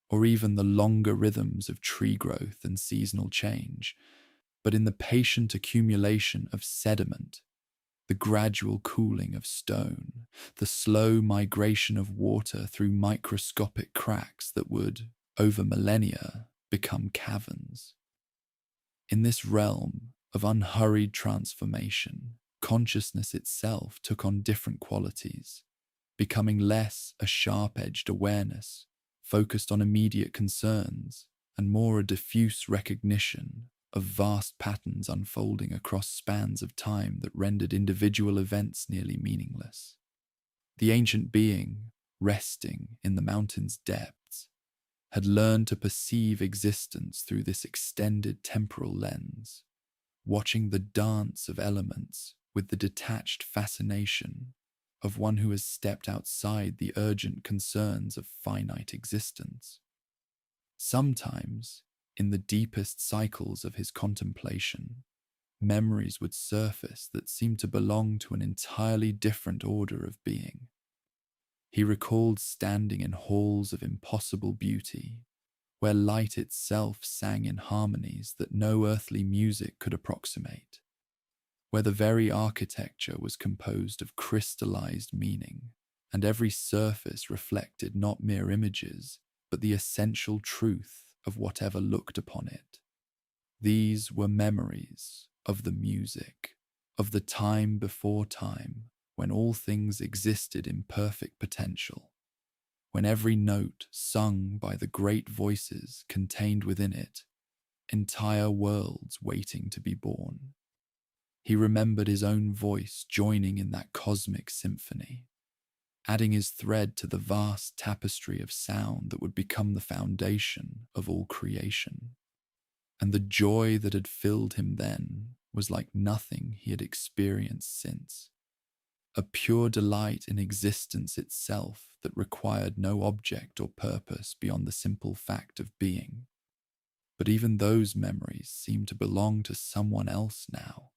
or even the longer rhythms of tree growth and seasonal change, but in the patient accumulation of sediment, the gradual cooling of stone, the slow migration of water through microscopic cracks that would, over millennia, become caverns. In this realm of unhurried transformation, consciousness itself took on different qualities, becoming less a sharp-edged awareness focused on immediate concerns and more a diffuse recognition of vast patterns unfolding across spans of time that rendered individual events nearly meaningless. The ancient being, resting in the mountain's depths, had learned to perceive existence through this extended temporal lens, watching the dance of elements with the detached fascination of one who has stepped outside the urgent concerns of finite existence. Sometimes, in the deepest cycles of his contemplation, memories would surface that seemed to belong to an entirely different order of being. He recalled standing in halls of impossible beauty, where light itself sang in harmonies that no earthly music could approximate. where the very architecture was composed of crystallized meaning, and every surface reflected not mere images, but the essential truth of whatever looked upon it. These were memories of the music, of the time before time, when all things existed in perfect potential, when every note sung by the great voices contained within it entire worlds waiting to be born. He remembered his own voice joining in that cosmic symphony, adding his thread to the vast tapestry of sound that would become the foundation of all creation. And the joy that had filled him then was like nothing he had experienced since. A pure delight in existence itself that required no object or purpose beyond the simple fact of being. But even those memories seemed to belong to someone else now,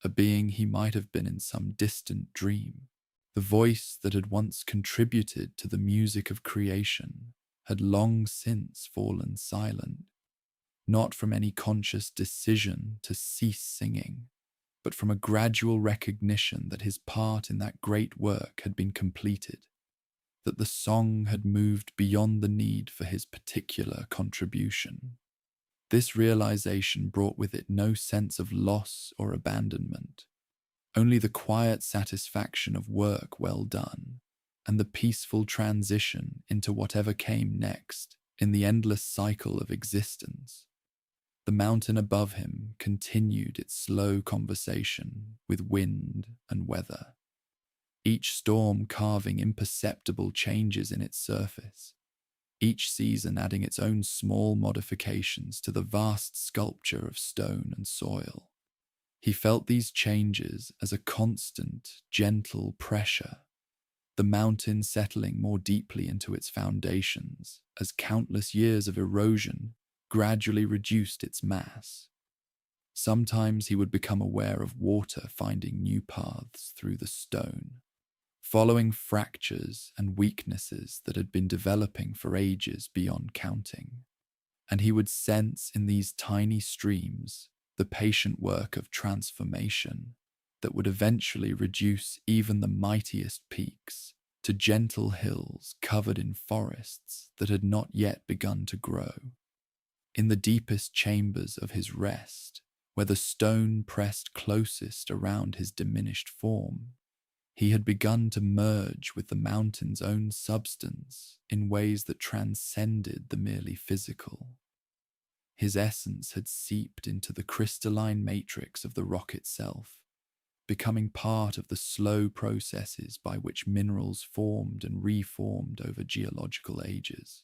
a being he might have been in some distant dream. The voice that had once contributed to the music of creation had long since fallen silent, not from any conscious decision to cease singing, but from a gradual recognition that his part in that great work had been completed, that the song had moved beyond the need for his particular contribution. This realization brought with it no sense of loss or abandonment, only the quiet satisfaction of work well done, and the peaceful transition into whatever came next in the endless cycle of existence. The mountain above him continued its slow conversation with wind and weather, each storm carving imperceptible changes in its surface, each season adding its own small modifications to the vast sculpture of stone and soil. He felt these changes as a constant, gentle pressure, the mountain settling more deeply into its foundations as countless years of erosion gradually reduced its mass. Sometimes he would become aware of water finding new paths through the stone, following fractures and weaknesses that had been developing for ages beyond counting. And he would sense in these tiny streams the patient work of transformation that would eventually reduce even the mightiest peaks to gentle hills covered in forests that had not yet begun to grow. In the deepest chambers of his rest, where the stone pressed closest around his diminished form, he had begun to merge with the mountain's own substance in ways that transcended the merely physical. His essence had seeped into the crystalline matrix of the rock itself, becoming part of the slow processes by which minerals formed and reformed over geological ages.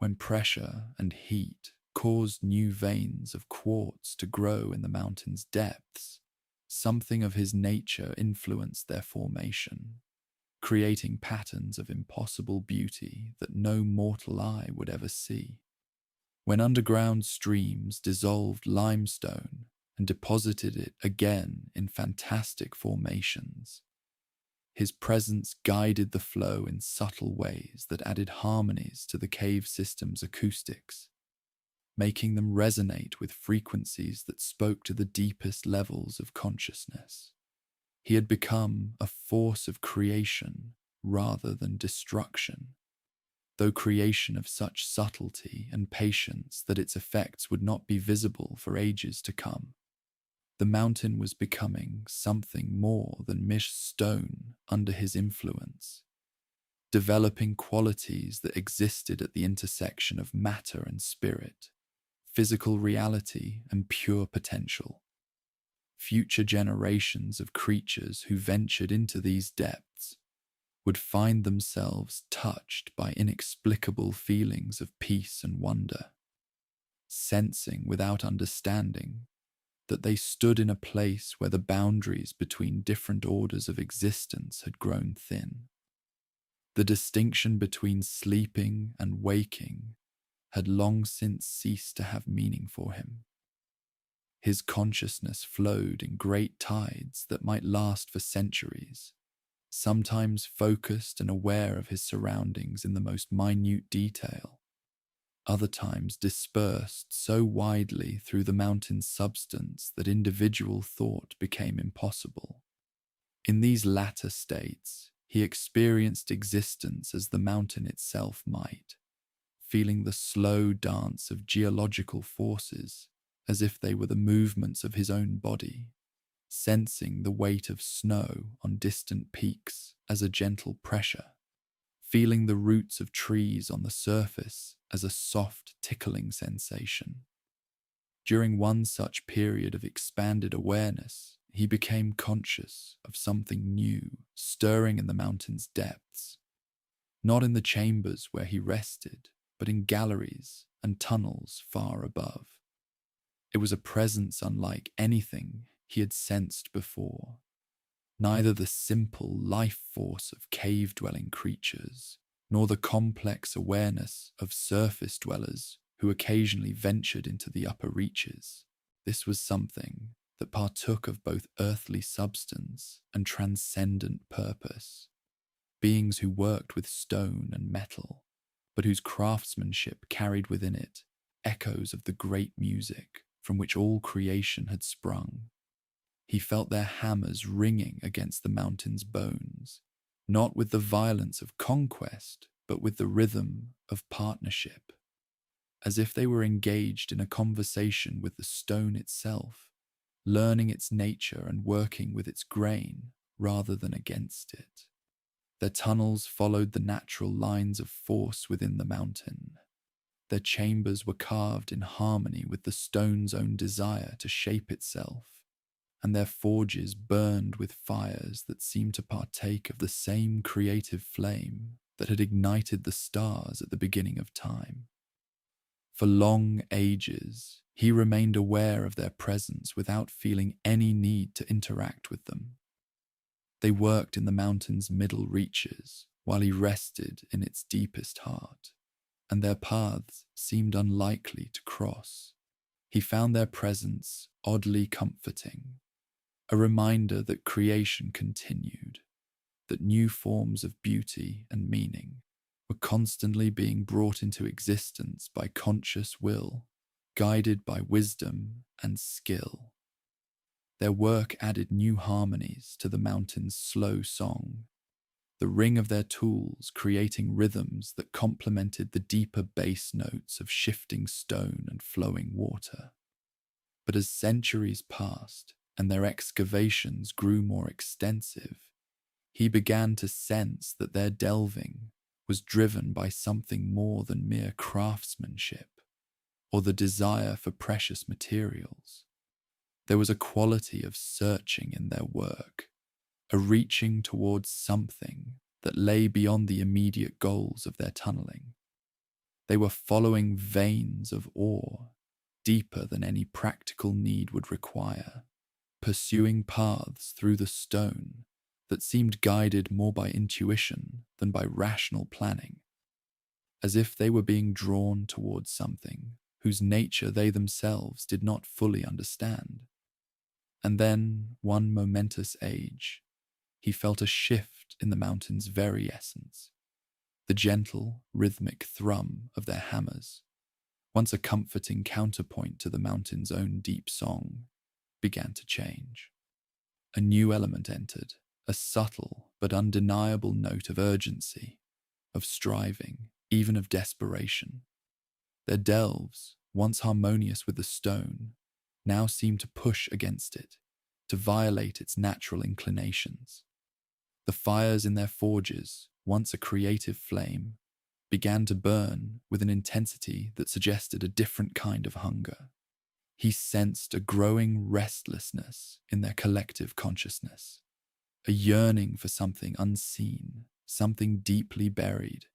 When pressure and heat caused new veins of quartz to grow in the mountain's depths, something of his nature influenced their formation, creating patterns of impossible beauty that no mortal eye would ever see. When underground streams dissolved limestone and deposited it again in fantastic formations, his presence guided the flow in subtle ways that added harmonies to the cave system's acoustics, making them resonate with frequencies that spoke to the deepest levels of consciousness. He had become a force of creation rather than destruction, though creation of such subtlety and patience that its effects would not be visible for ages to come. The mountain was becoming something more than mere stone under his influence, developing qualities that existed at the intersection of matter and spirit, physical reality and pure potential. Future generations of creatures who ventured into these depths would find themselves touched by inexplicable feelings of peace and wonder, sensing without understanding that they stood in a place where the boundaries between different orders of existence had grown thin. The distinction between sleeping and waking had long since ceased to have meaning for him. His consciousness flowed in great tides that might last for centuries, sometimes focused and aware of his surroundings in the most minute detail, other times dispersed so widely through the mountain's substance that individual thought became impossible. In these latter states, he experienced existence as the mountain itself might, feeling the slow dance of geological forces as if they were the movements of his own body, sensing the weight of snow on distant peaks as a gentle pressure, feeling the roots of trees on the surface as a soft tickling sensation. During one such period of expanded awareness, he became conscious of something new stirring in the mountain's depths, not in the chambers where he rested, but in galleries and tunnels far above. It was a presence unlike anything he had sensed before. Neither the simple life force of cave-dwelling creatures, nor the complex awareness of surface dwellers who occasionally ventured into the upper reaches. This was something that partook of both earthly substance and transcendent purpose. Beings who worked with stone and metal, but whose craftsmanship carried within it echoes of the great music from which all creation had sprung. He felt their hammers ringing against the mountain's bones, not with the violence of conquest, but with the rhythm of partnership, as if they were engaged in a conversation with the stone itself, learning its nature and working with its grain rather than against it. Their tunnels followed the natural lines of force within the mountain. Their chambers were carved in harmony with the stone's own desire to shape itself, and their forges burned with fires that seemed to partake of the same creative flame that had ignited the stars at the beginning of time. For long ages, he remained aware of their presence without feeling any need to interact with them. They worked in the mountain's middle reaches while he rested in its deepest heart, and their paths seemed unlikely to cross. He found their presence oddly comforting, a reminder that creation continued, that new forms of beauty and meaning were constantly being brought into existence by conscious will, guided by wisdom and skill. Their work added new harmonies to the mountain's slow song, the ring of their tools creating rhythms that complemented the deeper bass notes of shifting stone and flowing water. But as centuries passed and their excavations grew more extensive, he began to sense that their delving was driven by something more than mere craftsmanship or the desire for precious materials. There was a quality of searching in their work, a reaching towards something that lay beyond the immediate goals of their tunneling. They were following veins of ore deeper than any practical need would require, pursuing paths through the stone that seemed guided more by intuition than by rational planning, as if they were being drawn towards something whose nature they themselves did not fully understand. And then, one momentous age, he felt a shift in the mountain's very essence. The gentle, rhythmic thrum of their hammers, once a comforting counterpoint to the mountain's own deep song, began to change. A new element entered, a subtle but undeniable note of urgency, of striving, even of desperation. Their delves, once harmonious with the stone, now seemed to push against it, to violate its natural inclinations. The fires in their forges, once a creative flame, began to burn with an intensity that suggested a different kind of hunger. He sensed a growing restlessness in their collective consciousness, a yearning for something unseen, something deeply buried.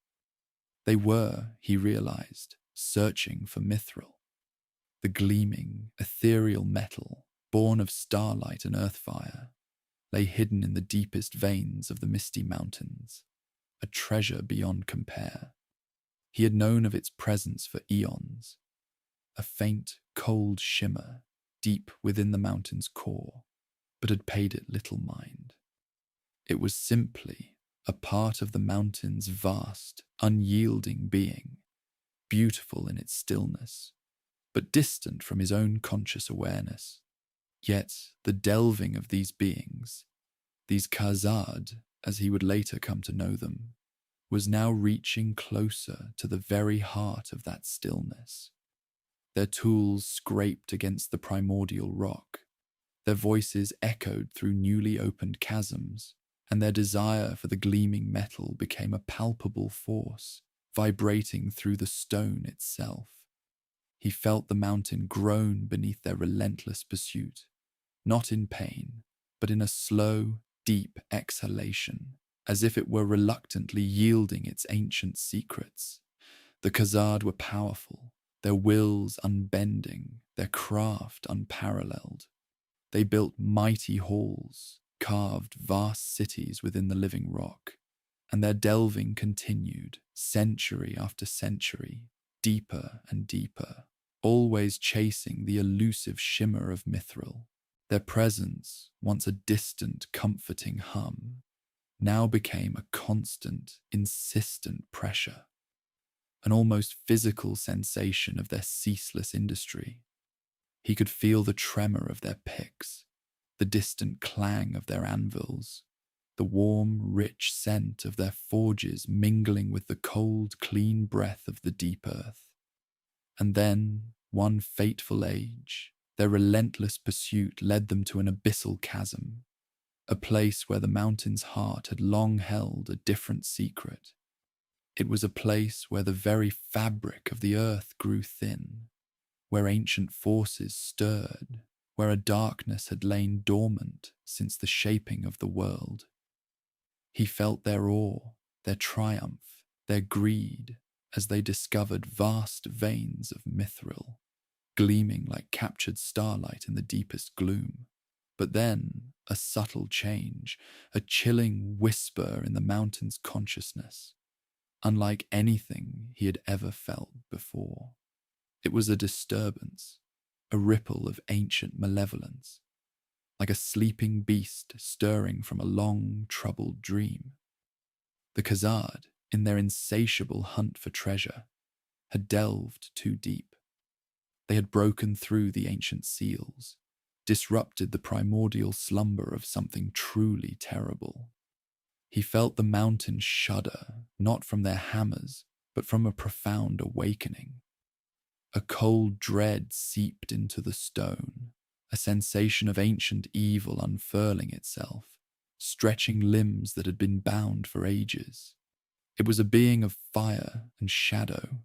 They were, he realized, searching for mithril, the gleaming, ethereal metal born of starlight and earthfire, lay hidden in the deepest veins of the Misty Mountains, a treasure beyond compare. He had known of its presence for eons, a faint, cold shimmer deep within the mountain's core, but had paid it little mind. It was simply a part of the mountain's vast, unyielding being, beautiful in its stillness, but distant from his own conscious awareness. Yet the delving of these beings, these Khazad, as he would later come to know them, was now reaching closer to the very heart of that stillness. Their tools scraped against the primordial rock, their voices echoed through newly opened chasms, and their desire for the gleaming metal became a palpable force, vibrating through the stone itself. He felt the mountain groan beneath their relentless pursuit, not in pain, but in a slow, deep exhalation, as if it were reluctantly yielding its ancient secrets. The Khazad were powerful, their wills unbending, their craft unparalleled. They built mighty halls, carved vast cities within the living rock, and their delving continued, century after century, deeper and deeper, always chasing the elusive shimmer of mithril. Their presence, once a distant, comforting hum, now became a constant, insistent pressure, an almost physical sensation of their ceaseless industry. He could feel the tremor of their picks, the distant clang of their anvils, the warm, rich scent of their forges mingling with the cold, clean breath of the deep earth. And then, one fateful age, their relentless pursuit led them to an abyssal chasm, a place where the mountain's heart had long held a different secret. It was a place where the very fabric of the earth grew thin, where ancient forces stirred, where a darkness had lain dormant since the shaping of the world. He felt their awe, their triumph, their greed, as they discovered vast veins of mithril, gleaming like captured starlight in the deepest gloom. But then, a subtle change, a chilling whisper in the mountain's consciousness, unlike anything he had ever felt before. It was a disturbance, a ripple of ancient malevolence, like a sleeping beast stirring from a long, troubled dream. The Khazad, in their insatiable hunt for treasure, had delved too deep. They had broken through the ancient seals, disrupted the primordial slumber of something truly terrible. He felt the mountains shudder, not from their hammers, but from a profound awakening. A cold dread seeped into the stone, a sensation of ancient evil unfurling itself, stretching limbs that had been bound for ages. It was a being of fire and shadow,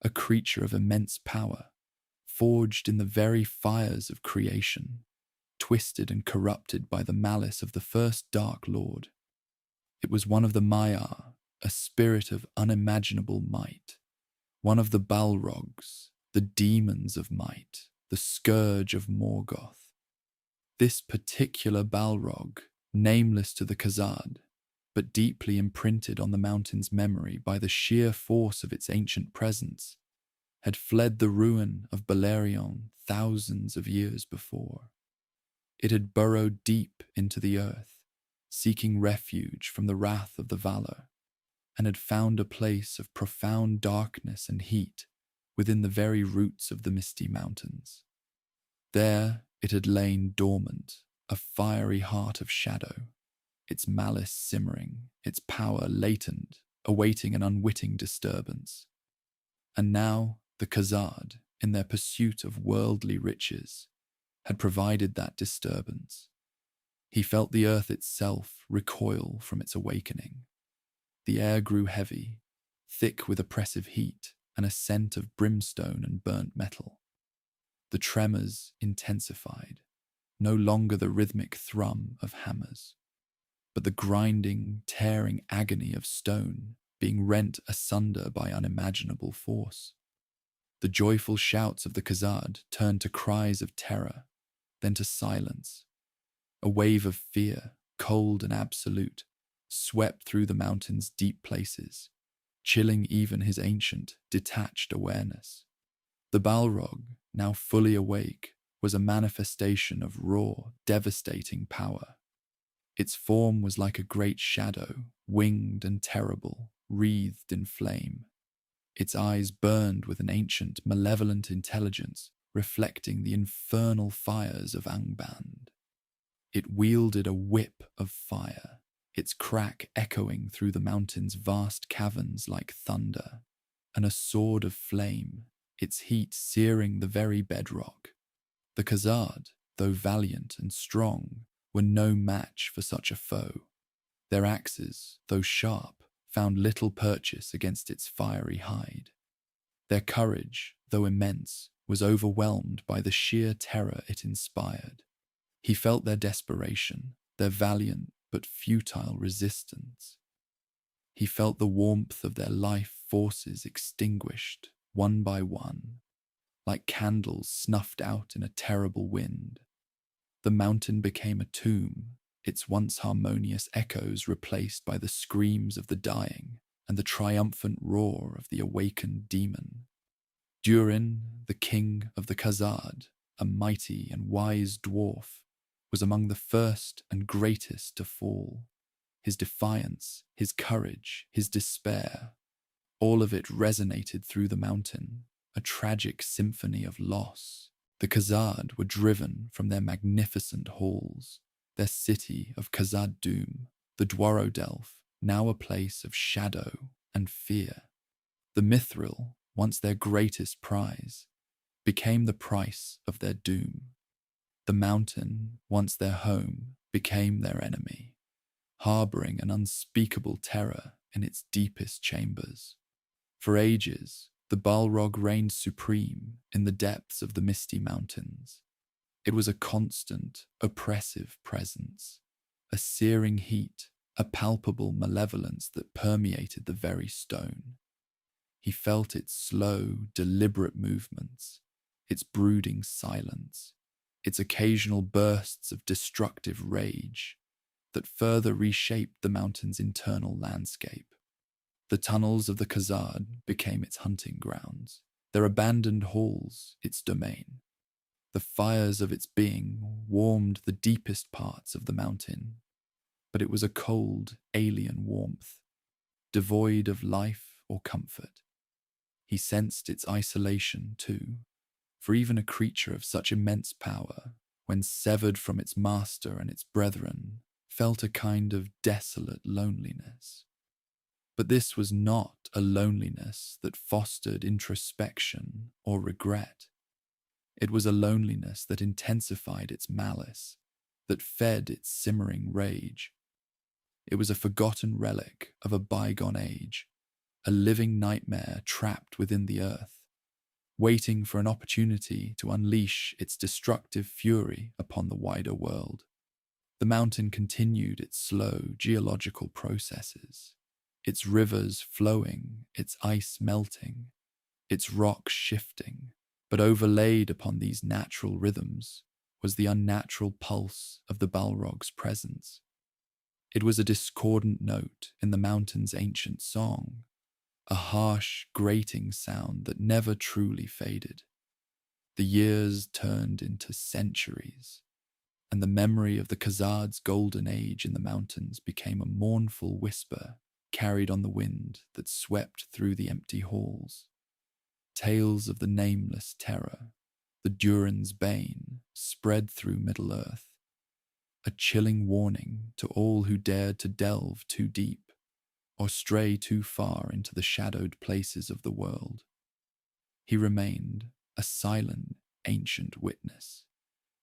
a creature of immense power, forged in the very fires of creation, twisted and corrupted by the malice of the first Dark Lord. It was one of the Maiar, a spirit of unimaginable might, one of the Balrogs, the demons of might, the scourge of Morgoth. This particular Balrog, nameless to the Khazad, but deeply imprinted on the mountain's memory by the sheer force of its ancient presence, had fled the ruin of Beleriand thousands of years before. It had burrowed deep into the earth, seeking refuge from the wrath of the Valar, and had found a place of profound darkness and heat within the very roots of the Misty Mountains. There it had lain dormant, a fiery heart of shadow, its malice simmering, its power latent, awaiting an unwitting disturbance. And now the Khazad, in their pursuit of worldly riches, had provided that disturbance. He felt the earth itself recoil from its awakening. The air grew heavy, thick with oppressive heat and a scent of brimstone and burnt metal. The tremors intensified, no longer the rhythmic thrum of hammers, but the grinding, tearing agony of stone being rent asunder by unimaginable force. The joyful shouts of the Khazad turned to cries of terror, then to silence. A wave of fear, cold and absolute, swept through the mountain's deep places, chilling even his ancient, detached awareness. The Balrog, now fully awake, was a manifestation of raw, devastating power. Its form was like a great shadow, winged and terrible, wreathed in flame. Its eyes burned with an ancient, malevolent intelligence, reflecting the infernal fires of Angband. It wielded a whip of fire, its crack echoing through the mountain's vast caverns like thunder, and a sword of flame, its heat searing the very bedrock. The Khazad, though valiant and strong, were no match for such a foe. Their axes, though sharp, found little purchase against its fiery hide. Their courage, though immense, was overwhelmed by the sheer terror it inspired. He felt their desperation, their valiant but futile resistance. He felt the warmth of their life forces extinguished, one by one, like candles snuffed out in a terrible wind. The mountain became a tomb, its once harmonious echoes replaced by the screams of the dying and the triumphant roar of the awakened demon. Durin, the king of the Khazad, a mighty and wise dwarf, was among the first and greatest to fall. His defiance, his courage, his despair, all of it resonated through the mountain, a tragic symphony of loss. The Khazad were driven from their magnificent halls, their city of Khazad-dûm, the Dwarodelf, now a place of shadow and fear. The Mithril, once their greatest prize, became the price of their doom. The mountain, once their home, became their enemy, harboring an unspeakable terror in its deepest chambers. For ages, the Balrog reigned supreme in the depths of the Misty Mountains. It was a constant, oppressive presence, a searing heat, a palpable malevolence that permeated the very stone. He felt its slow, deliberate movements, its brooding silence, its occasional bursts of destructive rage that further reshaped the mountain's internal landscape. The tunnels of the Khazad became its hunting grounds, their abandoned halls its domain. The fires of its being warmed the deepest parts of the mountain, but it was a cold, alien warmth, devoid of life or comfort. He sensed its isolation too, for even a creature of such immense power, when severed from its master and its brethren, felt a kind of desolate loneliness. But this was not a loneliness that fostered introspection or regret. It was a loneliness that intensified its malice, that fed its simmering rage. It was a forgotten relic of a bygone age, a living nightmare trapped within the earth, waiting for an opportunity to unleash its destructive fury upon the wider world. The mountain continued its slow geological processes, its rivers flowing, its ice melting, its rocks shifting, but overlaid upon these natural rhythms was the unnatural pulse of the Balrog's presence. It was a discordant note in the mountain's ancient song, a harsh, grating sound that never truly faded. The years turned into centuries, and the memory of the Khazad's golden age in the mountains became a mournful whisper carried on the wind that swept through the empty halls. Tales of the nameless terror, the Durin's bane, spread through Middle-earth, a chilling warning to all who dared to delve too deep or stray too far into the shadowed places of the world. He remained a silent, ancient witness,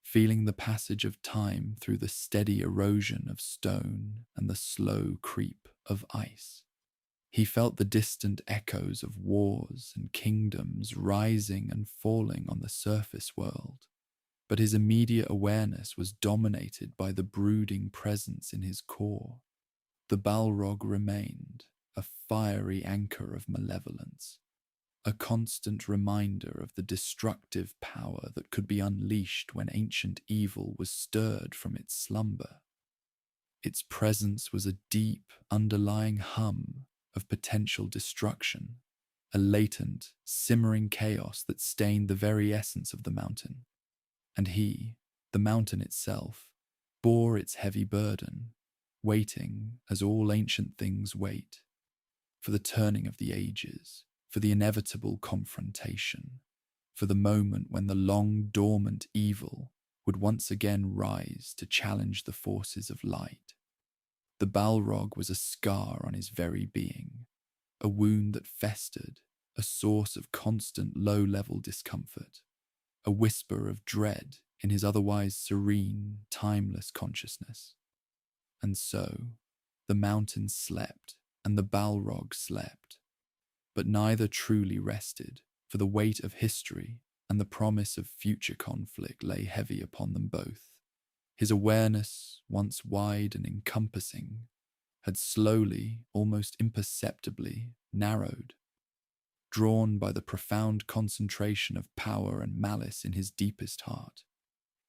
feeling the passage of time through the steady erosion of stone and the slow creep of ice. He felt the distant echoes of wars and kingdoms rising and falling on the surface world, but his immediate awareness was dominated by the brooding presence in his core. The Balrog remained, a fiery anchor of malevolence, a constant reminder of the destructive power that could be unleashed when ancient evil was stirred from its slumber. Its presence was a deep, underlying hum of potential destruction, a latent, simmering chaos that stained the very essence of the mountain. And he, the mountain itself, bore its heavy burden, waiting as all ancient things wait, for the turning of the ages, for the inevitable confrontation, for the moment when the long-dormant evil would once again rise to challenge the forces of light. The Balrog was a scar on his very being, a wound that festered, a source of constant low-level discomfort, a whisper of dread in his otherwise serene, timeless consciousness. And so, the mountain slept and the Balrog slept, but neither truly rested, for the weight of history and the promise of future conflict lay heavy upon them both. His awareness, once wide and encompassing, had slowly, almost imperceptibly, narrowed, drawn by the profound concentration of power and malice in his deepest heart.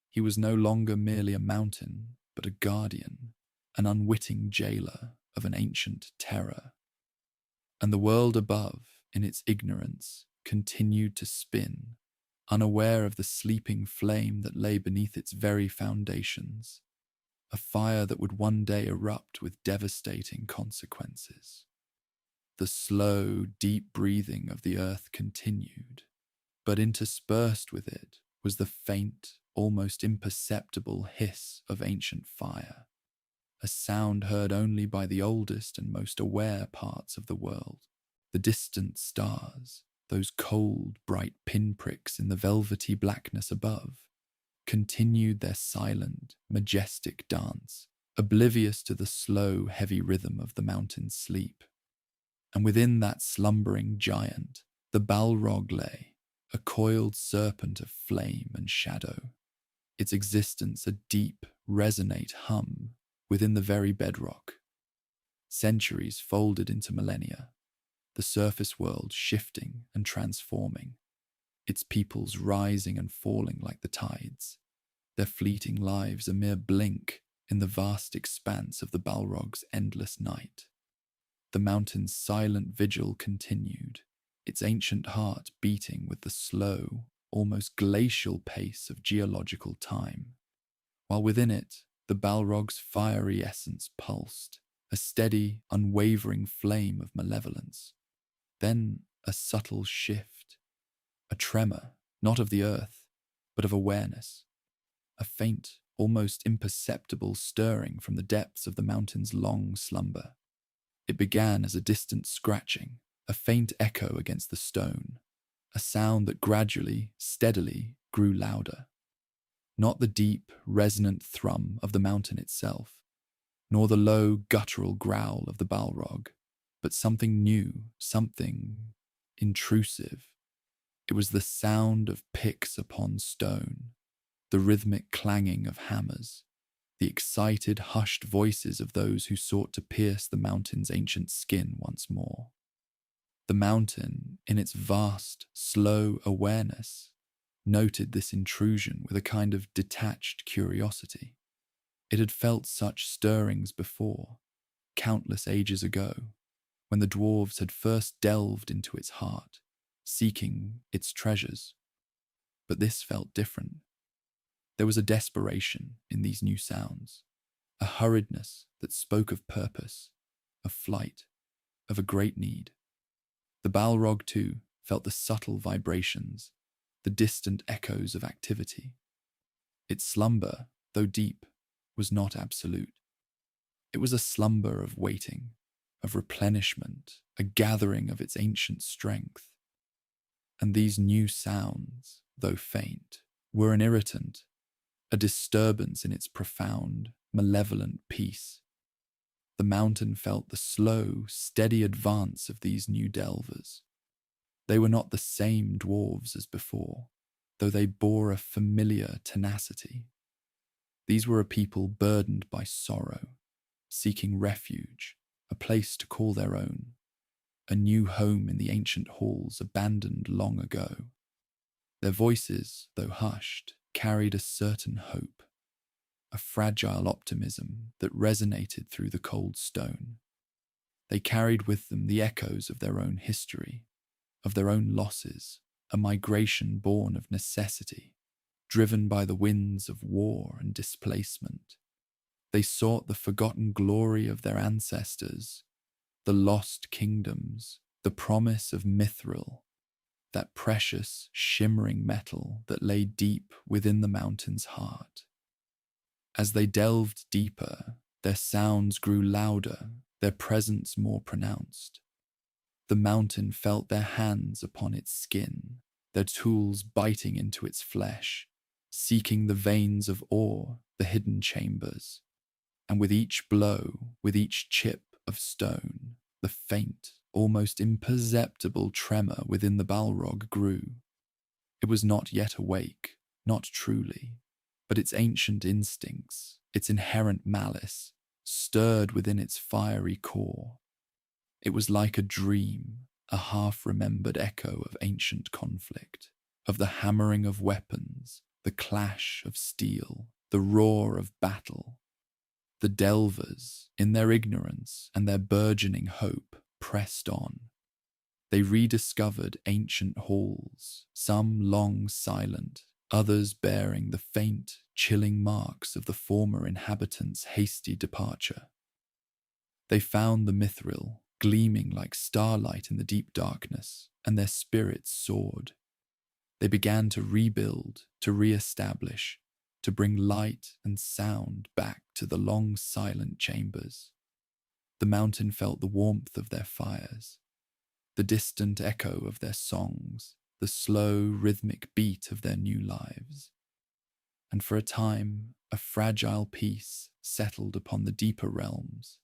He was no longer merely a mountain, but a guardian, an unwitting jailer of an ancient terror. And the world above, in its ignorance, continued to spin, unaware of the sleeping flame that lay beneath its very foundations, a fire that would one day erupt with devastating consequences. The slow, deep breathing of the earth continued, but interspersed with it was the faint, almost imperceptible hiss of ancient fire, a sound heard only by the oldest and most aware parts of the world. The distant stars, those cold, bright pinpricks in the velvety blackness above, continued their silent, majestic dance, oblivious to the slow, heavy rhythm of the mountain's sleep. And within that slumbering giant, the Balrog lay, a coiled serpent of flame and shadow, its existence a deep, resonate hum within the very bedrock. Centuries folded into millennia, the surface world shifting and transforming, its peoples rising and falling like the tides, their fleeting lives a mere blink in the vast expanse of the Balrog's endless night. The mountain's silent vigil continued, its ancient heart beating with the slow, almost glacial pace of geological time, while within it the Balrog's fiery essence pulsed, a steady, unwavering flame of malevolence. Then a subtle shift, a tremor, not of the earth, but of awareness, a faint, almost imperceptible stirring from the depths of the mountain's long slumber. It began as a distant scratching, a faint echo against the stone, a sound that gradually, steadily grew louder. Not the deep, resonant thrum of the mountain itself, nor the low, guttural growl of the Balrog, but something new, something intrusive. It was the sound of picks upon stone, the rhythmic clanging of hammers, the excited, hushed voices of those who sought to pierce the mountain's ancient skin once more. The mountain, in its vast, slow awareness, noted this intrusion with a kind of detached curiosity. It had felt such stirrings before, countless ages ago, when the dwarves had first delved into its heart, seeking its treasures. But this felt different. There was a desperation in these new sounds, a hurriedness that spoke of purpose, of flight, of a great need. The Balrog, too, felt the subtle vibrations, the distant echoes of activity. Its slumber, though deep, was not absolute. It was a slumber of waiting, of replenishment, a gathering of its ancient strength. And these new sounds, though faint, were an irritant, a disturbance in its profound, malevolent peace. The mountain felt the slow, steady advance of these new delvers. They were not the same dwarves as before, though they bore a familiar tenacity. These were a people burdened by sorrow, seeking refuge, a place to call their own, a new home in the ancient halls abandoned long ago. Their voices, though hushed, carried a certain hope, a fragile optimism that resonated through the cold stone. They carried with them the echoes of their own history, of their own losses, a migration born of necessity, driven by the winds of war and displacement. They sought the forgotten glory of their ancestors, the lost kingdoms, the promise of mithril, that precious, shimmering metal that lay deep within the mountain's heart. As they delved deeper, their sounds grew louder, their presence more pronounced. The mountain felt their hands upon its skin, their tools biting into its flesh, seeking the veins of ore, the hidden chambers. And with each blow, with each chip of stone, the faint, almost imperceptible tremor within the Balrog grew. It was not yet awake, not truly, but its ancient instincts, its inherent malice, stirred within its fiery core. It was like a dream, a half-remembered echo of ancient conflict, of the hammering of weapons, the clash of steel, the roar of battle. The delvers, in their ignorance and their burgeoning hope, pressed on. They rediscovered ancient halls, some long silent, others bearing the faint, chilling marks of the former inhabitants' hasty departure. They found the mithril gleaming like starlight in the deep darkness, and their spirits soared. They began to rebuild, to re-establish, to bring light and sound back to the long silent chambers. The mountain felt the warmth of their fires, the distant echo of their songs, the slow rhythmic beat of their new lives. And for a time, a fragile peace settled upon the deeper realms,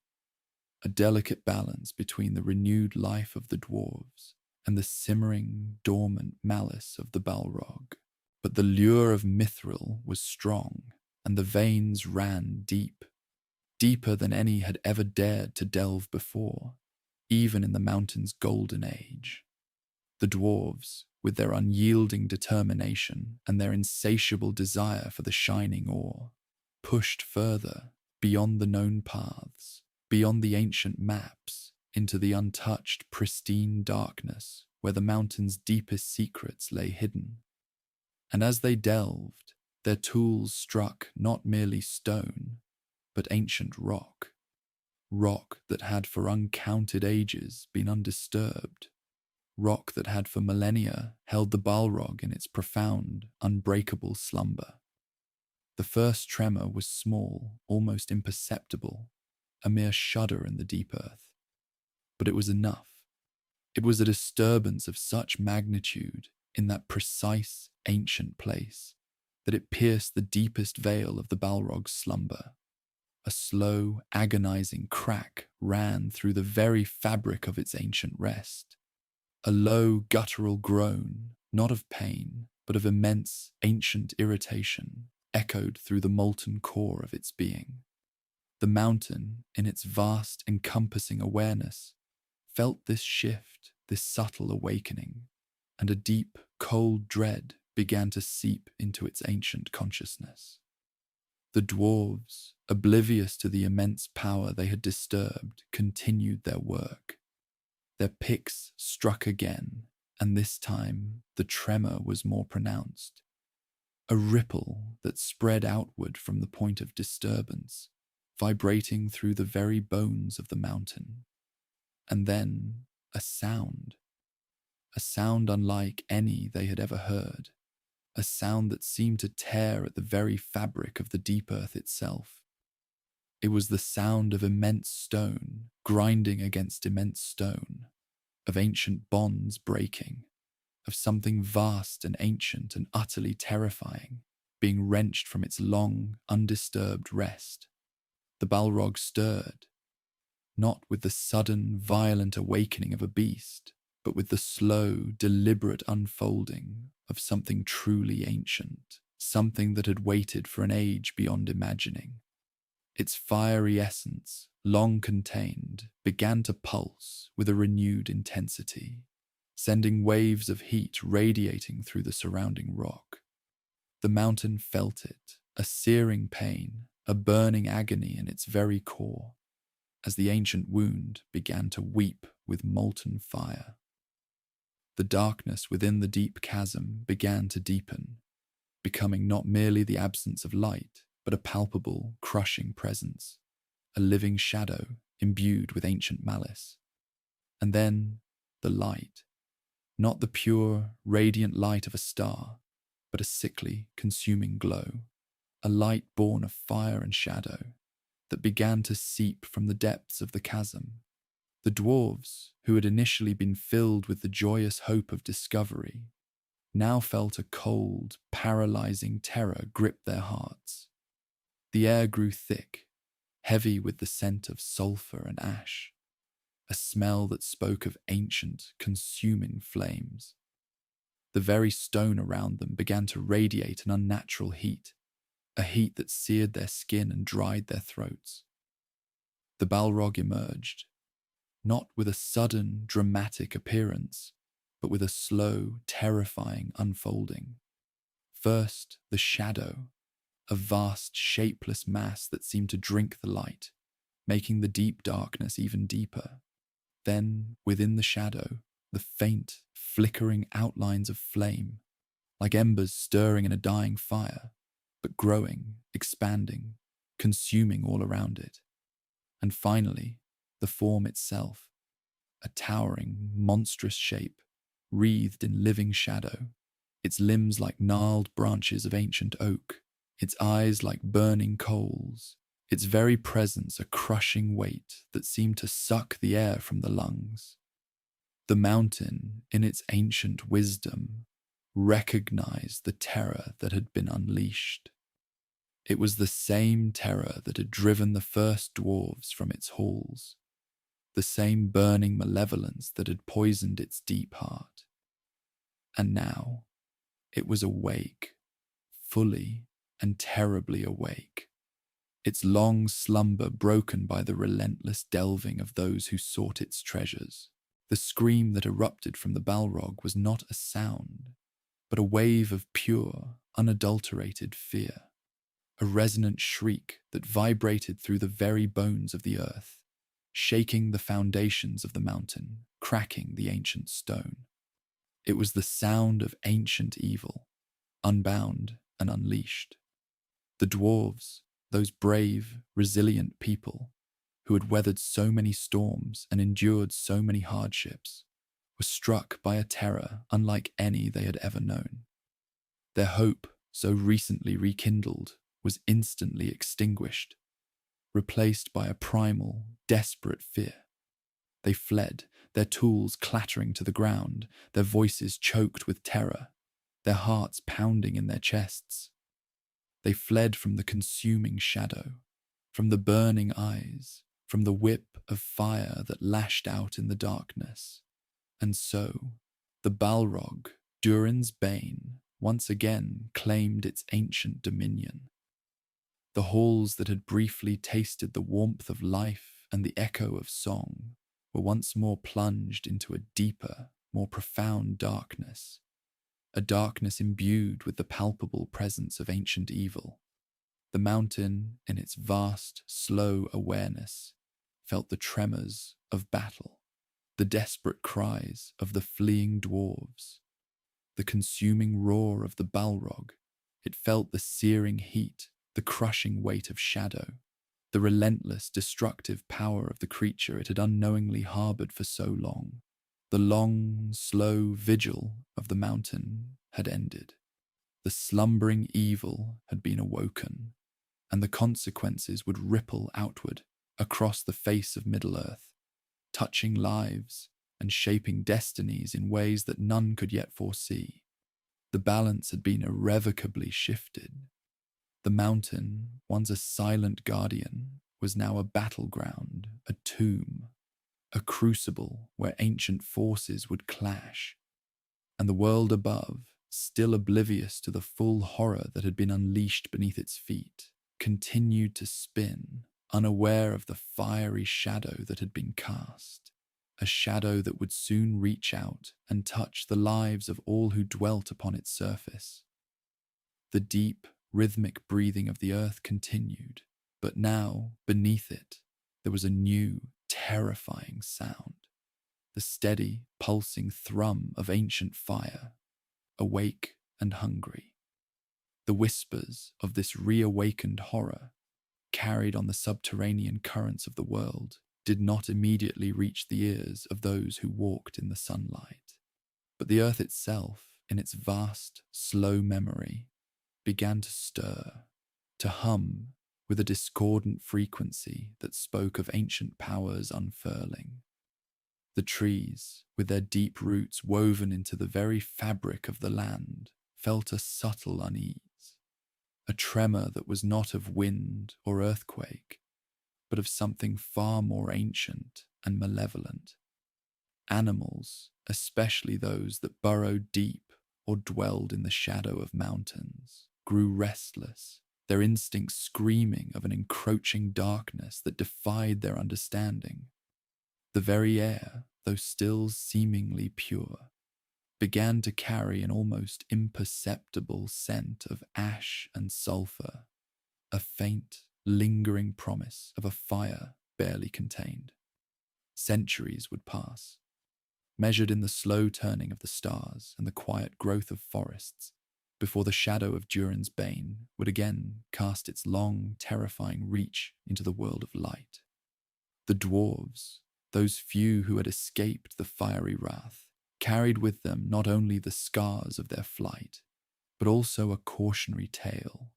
a delicate balance between the renewed life of the dwarves and the simmering, dormant malice of the Balrog. But the lure of mithril was strong, and the veins ran deep, deeper than any had ever dared to delve before, even in the mountain's golden age. The dwarves, with their unyielding determination and their insatiable desire for the shining ore, pushed further, beyond the known paths, beyond the ancient maps, into the untouched, pristine darkness where the mountain's deepest secrets lay hidden. And as they delved, their tools struck not merely stone, but ancient rock, rock that had for uncounted ages been undisturbed, rock that had for millennia held the Balrog in its profound, unbreakable slumber. The first tremor was small, almost imperceptible, a mere shudder in the deep earth. But it was enough. It was a disturbance of such magnitude in that precise, ancient place that it pierced the deepest veil of the Balrog's slumber. A slow, agonizing crack ran through the very fabric of its ancient rest. A low, guttural groan, not of pain, but of immense, ancient irritation, echoed through the molten core of its being. The mountain, in its vast, encompassing awareness, felt this shift, this subtle awakening, and a deep, cold dread began to seep into its ancient consciousness. The dwarves, oblivious to the immense power they had disturbed, continued their work. Their picks struck again, and this time the tremor was more pronounced. A ripple that spread outward from the point of disturbance, vibrating through the very bones of the mountain. And then a sound unlike any they had ever heard, a sound that seemed to tear at the very fabric of the deep earth itself. It was the sound of immense stone grinding against immense stone, of ancient bonds breaking, of something vast and ancient and utterly terrifying being wrenched from its long, undisturbed rest. The Balrog stirred, not with the sudden, violent awakening of a beast, but with the slow, deliberate unfolding of something truly ancient, something that had waited for an age beyond imagining. Its fiery essence, long contained, began to pulse with a renewed intensity, sending waves of heat radiating through the surrounding rock. The mountain felt it, a searing pain, a burning agony in its very core, as the ancient wound began to weep with molten fire. The darkness within the deep chasm began to deepen, becoming not merely the absence of light, but a palpable, crushing presence, a living shadow imbued with ancient malice. And then the light, not the pure, radiant light of a star, but a sickly, consuming glow, a light born of fire and shadow that began to seep from the depths of the chasm. The dwarves, who had initially been filled with the joyous hope of discovery, now felt a cold, paralyzing terror grip their hearts. The air grew thick, heavy with the scent of sulphur and ash, a smell that spoke of ancient, consuming flames. The very stone around them began to radiate an unnatural heat, a heat that seared their skin and dried their throats. The Balrog emerged, not with a sudden, dramatic appearance, but with a slow, terrifying unfolding. First, the shadow, a vast, shapeless mass that seemed to drink the light, making the deep darkness even deeper. Then, within the shadow, the faint, flickering outlines of flame, like embers stirring in a dying fire, but growing, expanding, consuming all around it. And finally, the form itself, a towering, monstrous shape, wreathed in living shadow, its limbs like gnarled branches of ancient oak, its eyes like burning coals, its very presence a crushing weight that seemed to suck the air from the lungs. The mountain, in its ancient wisdom, recognized the terror that had been unleashed. It was the same terror that had driven the first dwarves from its halls, the same burning malevolence that had poisoned its deep heart. And now, it was awake, fully and terribly awake, its long slumber broken by the relentless delving of those who sought its treasures. The scream that erupted from the Balrog was not a sound, but a wave of pure, unadulterated fear, a resonant shriek that vibrated through the very bones of the earth, shaking the foundations of the mountain, cracking the ancient stone. It was the sound of ancient evil, unbound and unleashed. The dwarves, those brave, resilient people who had weathered so many storms and endured so many hardships, were struck by a terror unlike any they had ever known. Their hope, so recently rekindled, was instantly extinguished, replaced by a primal, desperate fear. They fled, their tools clattering to the ground, their voices choked with terror, their hearts pounding in their chests. They fled from the consuming shadow, from the burning eyes, from the whip of fire that lashed out in the darkness. And so, the Balrog, Durin's bane, once again claimed its ancient dominion. The halls that had briefly tasted the warmth of life and the echo of song were once more plunged into a deeper, more profound darkness, a darkness imbued with the palpable presence of ancient evil. The mountain, in its vast, slow awareness, felt the tremors of battle, the desperate cries of the fleeing dwarves, the consuming roar of the Balrog. It felt the searing heat, the crushing weight of shadow, the relentless, destructive power of the creature it had unknowingly harbored for so long. The long, slow vigil of the mountain had ended. The slumbering evil had been awoken, and the consequences would ripple outward across the face of Middle-earth, touching lives and shaping destinies in ways that none could yet foresee. The balance had been irrevocably shifted. The mountain, once a silent guardian, was now a battleground, a tomb, a crucible where ancient forces would clash, and the world above, still oblivious to the full horror that had been unleashed beneath its feet, continued to spin, unaware of the fiery shadow that had been cast, a shadow that would soon reach out and touch the lives of all who dwelt upon its surface. The deep, rhythmic breathing of the earth continued, but now, beneath it, there was a new, terrifying sound, the steady, pulsing thrum of ancient fire, awake and hungry. The whispers of this reawakened horror, carried on the subterranean currents of the world, did not immediately reach the ears of those who walked in the sunlight. But the earth itself, in its vast, slow memory, began to stir, to hum with a discordant frequency that spoke of ancient powers unfurling. The trees, with their deep roots woven into the very fabric of the land, felt a subtle unease, a tremor that was not of wind or earthquake, but of something far more ancient and malevolent. Animals, especially those that burrowed deep or dwelled in the shadow of mountains, grew restless, their instincts screaming of an encroaching darkness that defied their understanding. The very air, though still seemingly pure, began to carry an almost imperceptible scent of ash and sulphur, a faint, lingering promise of a fire barely contained. Centuries would pass, measured in the slow turning of the stars and the quiet growth of forests, before the shadow of Durin's Bane would again cast its long, terrifying reach into the world of light. The dwarves, those few who had escaped the fiery wrath, carried with them not only the scars of their flight, but also a cautionary tale,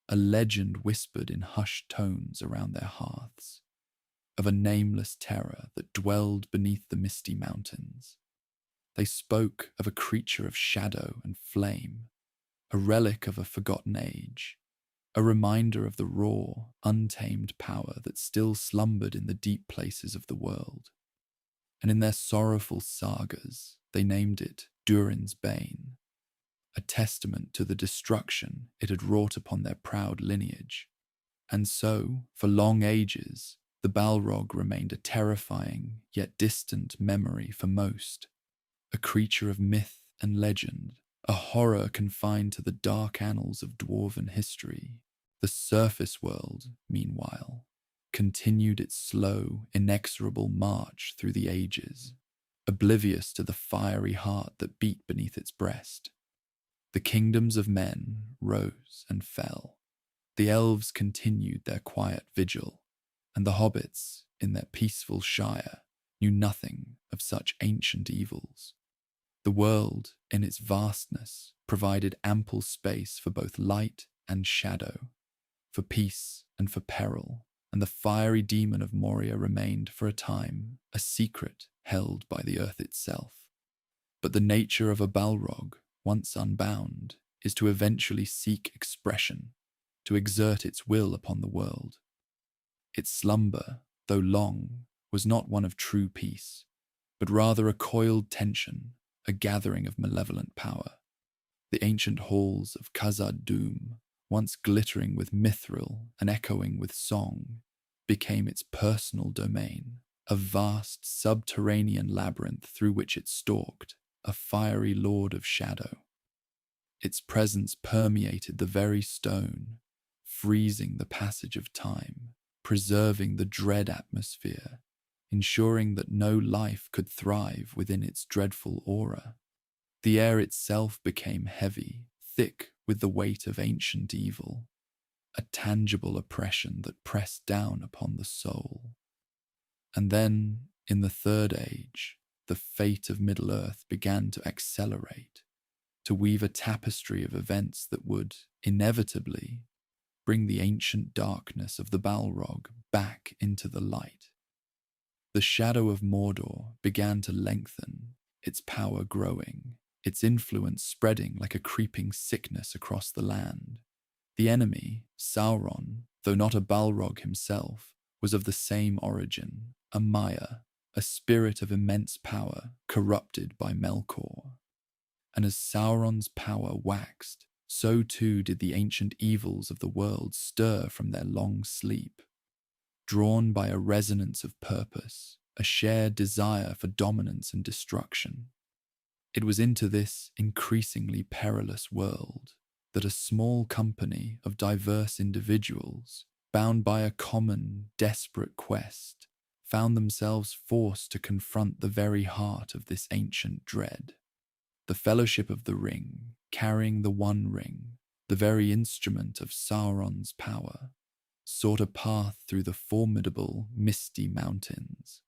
a legend whispered in hushed tones around their hearths, of a nameless terror that dwelled beneath the Misty Mountains. They spoke of a creature of shadow and flame, a relic of a forgotten age, a reminder of the raw, untamed power that still slumbered in the deep places of the world. And in their sorrowful sagas, they named it Durin's Bane, a testament to the destruction it had wrought upon their proud lineage. And so, for long ages, the Balrog remained a terrifying yet distant memory for most, a creature of myth and legend, a horror confined to the dark annals of dwarven history. The surface world, meanwhile, continued its slow, inexorable march through the ages, oblivious to the fiery heart that beat beneath its breast. The kingdoms of men rose and fell. The elves continued their quiet vigil, and the hobbits, in their peaceful shire, knew nothing of such ancient evils. The world, in its vastness, provided ample space for both light and shadow, for peace and for peril, and the fiery demon of Moria remained for a time a secret held by the earth itself. But the nature of a Balrog, once unbound, is to eventually seek expression, to exert its will upon the world. Its slumber, though long, was not one of true peace, but rather a coiled tension, a gathering of malevolent power. The ancient halls of Khazad-dûm, once glittering with mithril and echoing with song, became its personal domain, a vast subterranean labyrinth through which it stalked, a fiery lord of shadow. Its presence permeated the very stone, freezing the passage of time, preserving the dread atmosphere, ensuring that no life could thrive within its dreadful aura. The air itself became heavy, thick with the weight of ancient evil, a tangible oppression that pressed down upon the soul. And then, in the Third Age, the fate of Middle-earth began to accelerate, to weave a tapestry of events that would, inevitably, bring the ancient darkness of the Balrog back into the light. The shadow of Mordor began to lengthen, its power growing, its influence spreading like a creeping sickness across the land. The enemy, Sauron, though not a Balrog himself, was of the same origin, a Maya, a spirit of immense power corrupted by Melkor. And as Sauron's power waxed, so too did the ancient evils of the world stir from their long sleep. Drawn by a resonance of purpose, a shared desire for dominance and destruction, it was into this increasingly perilous world that a small company of diverse individuals, bound by a common, desperate quest, found themselves forced to confront the very heart of this ancient dread. The Fellowship of the Ring, carrying the One Ring, the very instrument of Sauron's power, sought a path through the formidable Misty Mountains.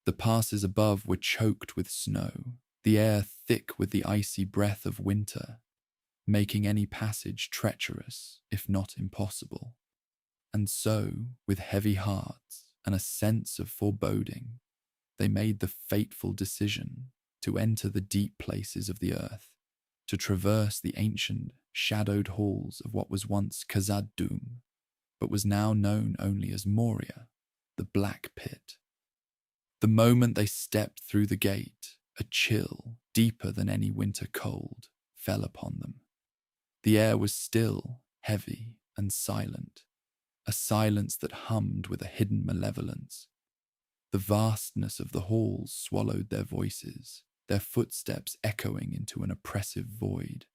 The passes above were choked with snow, the air thick with the icy breath of winter, making any passage treacherous, if not impossible. And so, with heavy hearts and a sense of foreboding, they made the fateful decision to enter the deep places of the earth, to traverse the ancient, shadowed halls of what was once Khazad-dûm, but was now known only as Moria, the Black Pit. The moment they stepped through the gate, a chill, deeper than any winter cold, fell upon them. The air was still, heavy, and silent, a silence that hummed with a hidden malevolence. The vastness of the halls swallowed their voices, their footsteps echoing into an oppressive void.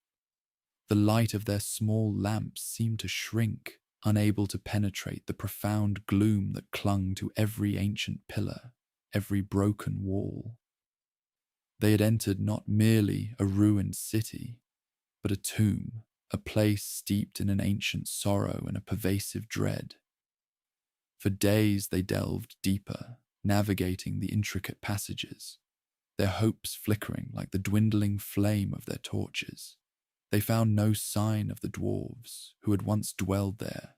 The light of their small lamps seemed to shrink, unable to penetrate the profound gloom that clung to every ancient pillar, every broken wall. They had entered not merely a ruined city, but a tomb, a place steeped in an ancient sorrow and a pervasive dread. For days they delved deeper, navigating the intricate passages, their hopes flickering like the dwindling flame of their torches. They found no sign of the dwarves who had once dwelled there,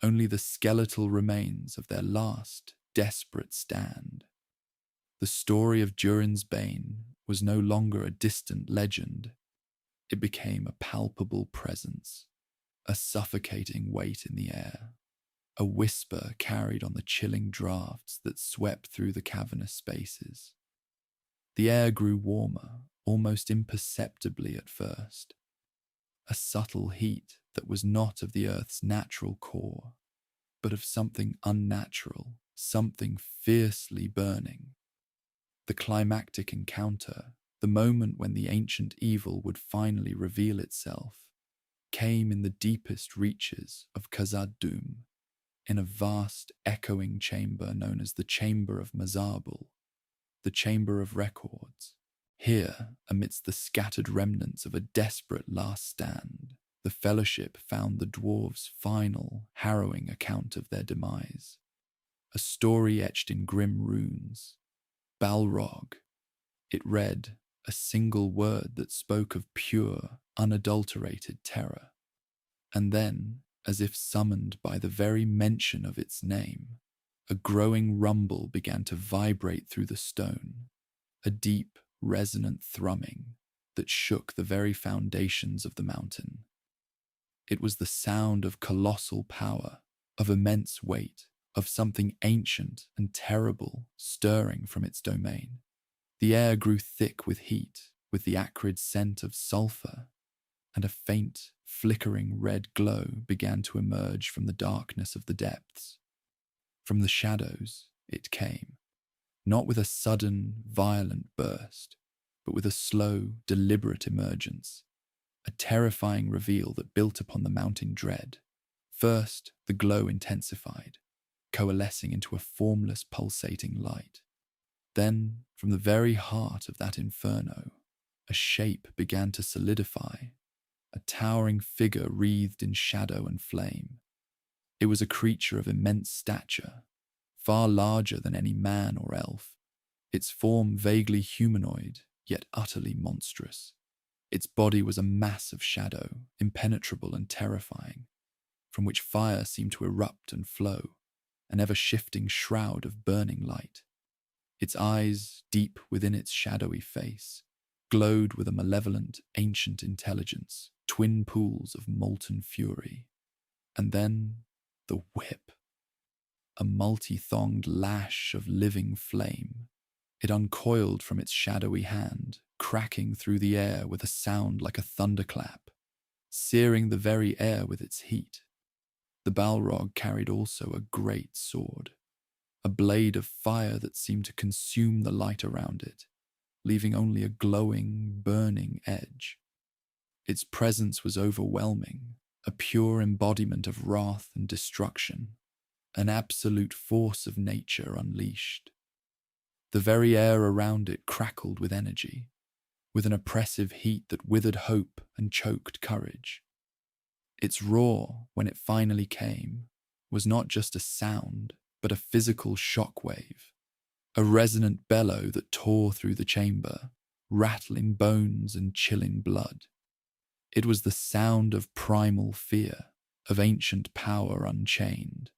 only the skeletal remains of their last, desperate stand. The story of Durin's Bane was no longer a distant legend. It became a palpable presence, a suffocating weight in the air, a whisper carried on the chilling draughts that swept through the cavernous spaces. The air grew warmer, almost imperceptibly at first, a subtle heat that was not of the earth's natural core, but of something unnatural, something fiercely burning. The climactic encounter, the moment when the ancient evil would finally reveal itself, came in the deepest reaches of Khazad-dûm, in a vast, echoing chamber known as the Chamber of Mazarbul, the Chamber of Records. Here, amidst the scattered remnants of a desperate last stand, the Fellowship found the dwarves' final, harrowing account of their demise. A story etched in grim runes. Balrog. It read, a single word that spoke of pure, unadulterated terror. And then, as if summoned by the very mention of its name, a growing rumble began to vibrate through the stone, a deep, resonant thrumming that shook the very foundations of the mountain. It was the sound of colossal power, of immense weight, of something ancient and terrible stirring from its domain. The air grew thick with heat, with the acrid scent of sulphur, and a faint, flickering red glow began to emerge from the darkness of the depths. From the shadows it came, not with a sudden, violent burst, but with a slow, deliberate emergence, a terrifying reveal that built upon the mounting dread. First, the glow intensified, coalescing into a formless, pulsating light. Then, from the very heart of that inferno, a shape began to solidify, a towering figure wreathed in shadow and flame. It was a creature of immense stature, far larger than any man or elf, its form vaguely humanoid, yet utterly monstrous. Its body was a mass of shadow, impenetrable and terrifying, from which fire seemed to erupt and flow, an ever-shifting shroud of burning light. Its eyes, deep within its shadowy face, glowed with a malevolent, ancient intelligence, twin pools of molten fury. And then, the whip. A multi-thonged lash of living flame. It uncoiled from its shadowy hand, cracking through the air with a sound like a thunderclap, searing the very air with its heat. The Balrog carried also a great sword, a blade of fire that seemed to consume the light around it, leaving only a glowing, burning edge. Its presence was overwhelming, a pure embodiment of wrath and destruction, an absolute force of nature unleashed. The very air around it crackled with energy, with an oppressive heat that withered hope and choked courage. Its roar, when it finally came, was not just a sound, but a physical shockwave, a resonant bellow that tore through the chamber, rattling bones and chilling blood. It was the sound of primal fear, of ancient power unchained,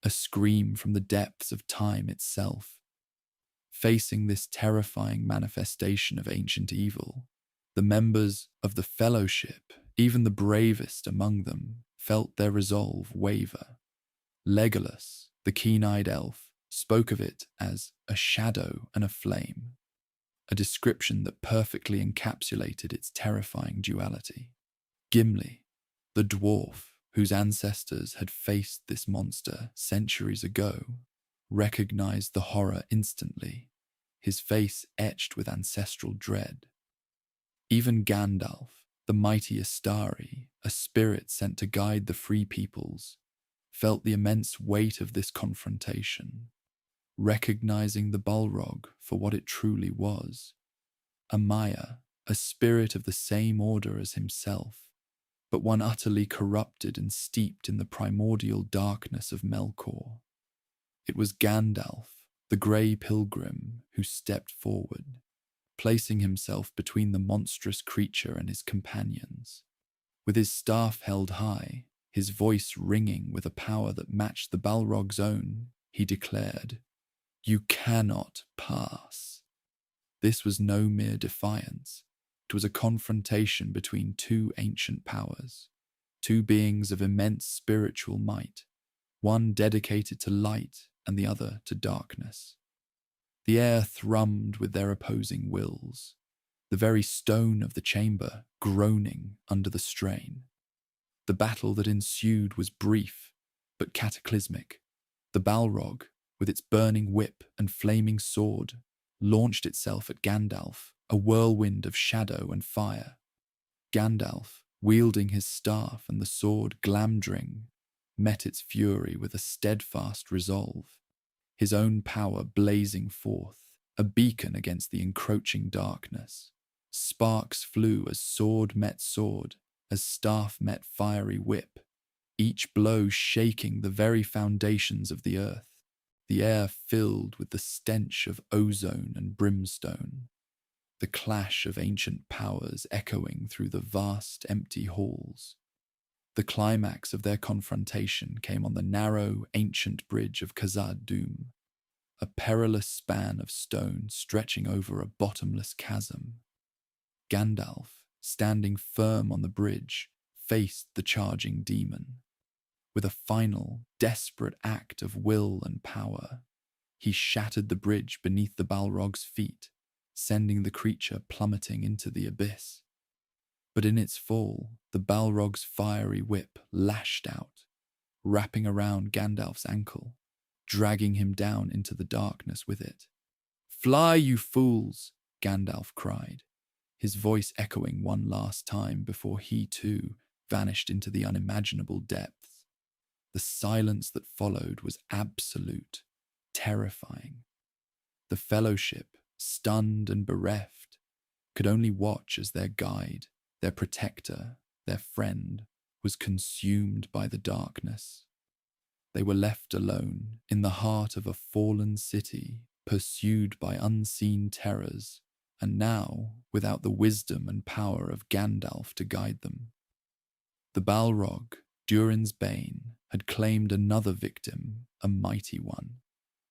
a scream from the depths of time itself. Facing this terrifying manifestation of ancient evil, the members of the Fellowship, even the bravest among them, felt their resolve waver. Legolas, the keen-eyed elf, spoke of it as a shadow and a flame, a description that perfectly encapsulated its terrifying duality. Gimli, the dwarf whose ancestors had faced this monster centuries ago, recognized the horror instantly, his face etched with ancestral dread. Even Gandalf, the mighty Astari, a spirit sent to guide the free peoples, felt the immense weight of this confrontation, recognizing the Balrog for what it truly was, a Maya, a spirit of the same order as himself, but one utterly corrupted and steeped in the primordial darkness of Melkor. It was Gandalf, the grey pilgrim, who stepped forward, placing himself between the monstrous creature and his companions. With his staff held high, his voice ringing with a power that matched the Balrog's own, he declared, "You cannot pass." This was no mere defiance. It was a confrontation between two ancient powers, two beings of immense spiritual might, one dedicated to light and the other to darkness. The air thrummed with their opposing wills, the very stone of the chamber groaning under the strain. The battle that ensued was brief, but cataclysmic. The Balrog, with its burning whip and flaming sword, launched itself at Gandalf, a whirlwind of shadow and fire. Gandalf, wielding his staff and the sword Glamdring, met its fury with a steadfast resolve, his own power blazing forth, a beacon against the encroaching darkness. Sparks flew as sword met sword, as staff met fiery whip, each blow shaking the very foundations of the earth, the air filled with the stench of ozone and brimstone, the clash of ancient powers echoing through the vast empty halls. The climax of their confrontation came on the narrow, ancient bridge of Khazad-dûm, a perilous span of stone stretching over a bottomless chasm. Gandalf, standing firm on the bridge, faced the charging demon. With a final, desperate act of will and power, he shattered the bridge beneath the Balrog's feet, sending the creature plummeting into the abyss. But in its fall, the Balrog's fiery whip lashed out, wrapping around Gandalf's ankle, dragging him down into the darkness with it. "Fly, you fools!" Gandalf cried, his voice echoing one last time before he, too, vanished into the unimaginable depths. The silence that followed was absolute, terrifying. The Fellowship, stunned and bereft, could only watch as their guide, their protector, their friend, was consumed by the darkness. They were left alone in the heart of a fallen city, pursued by unseen terrors, and now without the wisdom and power of Gandalf to guide them. The Balrog, Durin's bane, had claimed another victim, a mighty one,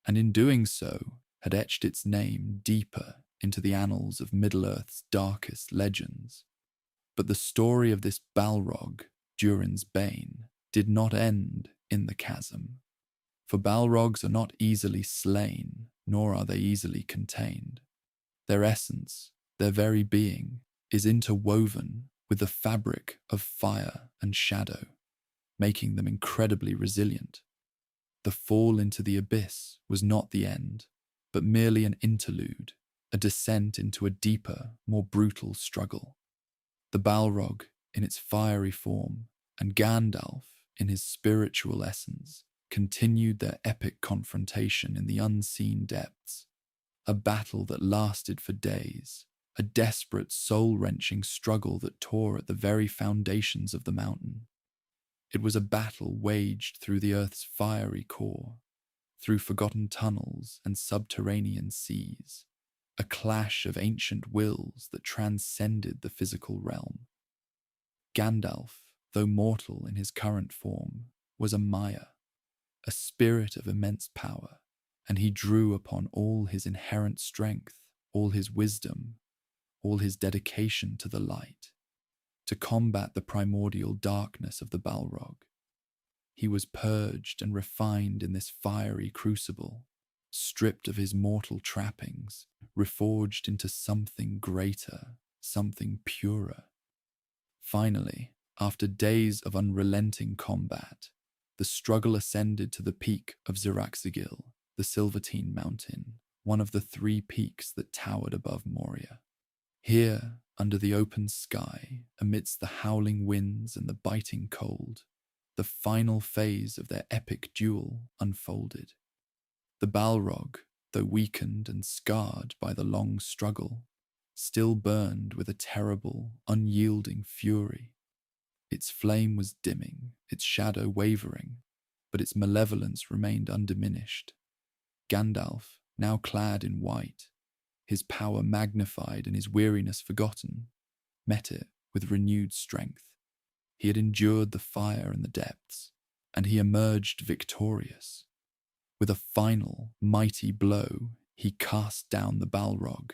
and in doing so had etched its name deeper into the annals of Middle-earth's darkest legends. But the story of this Balrog, Durin's bane, did not end in the chasm. For Balrogs are not easily slain, nor are they easily contained. Their essence, their very being, is interwoven with the fabric of fire and shadow, making them incredibly resilient. The fall into the abyss was not the end, but merely an interlude, a descent into a deeper, more brutal struggle. The Balrog, in its fiery form, and Gandalf, in his spiritual essence, continued their epic confrontation in the unseen depths, a battle that lasted for days, a desperate, soul-wrenching struggle that tore at the very foundations of the mountain. It was a battle waged through the earth's fiery core, through forgotten tunnels and subterranean seas, a clash of ancient wills that transcended the physical realm. Gandalf, though mortal in his current form, was a Maya, a spirit of immense power, and he drew upon all his inherent strength, all his wisdom, all his dedication to the light, to combat the primordial darkness of the Balrog. He was purged and refined in this fiery crucible, stripped of his mortal trappings, reforged into something greater, something purer. Finally, after days of unrelenting combat, the struggle ascended to the peak of Ziraxigil, the Silvertine Mountain, one of the 3 peaks that towered above Moria. Here, under the open sky, amidst the howling winds and the biting cold, the final phase of their epic duel unfolded. The Balrog, though weakened and scarred by the long struggle, still burned with a terrible, unyielding fury. Its flame was dimming, its shadow wavering, but its malevolence remained undiminished. Gandalf, now clad in white, his power magnified and his weariness forgotten, met it with renewed strength. He had endured the fire and the depths, and he emerged victorious. With a final, mighty blow, he cast down the Balrog,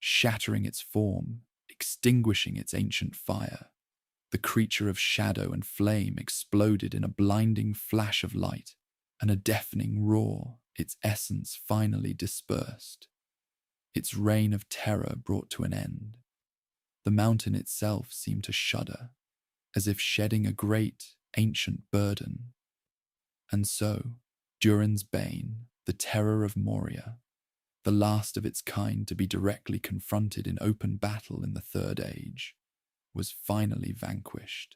shattering its form, extinguishing its ancient fire. The creature of shadow and flame exploded in a blinding flash of light, and a deafening roar, its essence finally dispersed. Its reign of terror brought to an end. The mountain itself seemed to shudder, as if shedding a great, ancient burden. And so, Durin's Bane, the terror of Moria, the last of its kind to be directly confronted in open battle in the Third Age, was finally vanquished.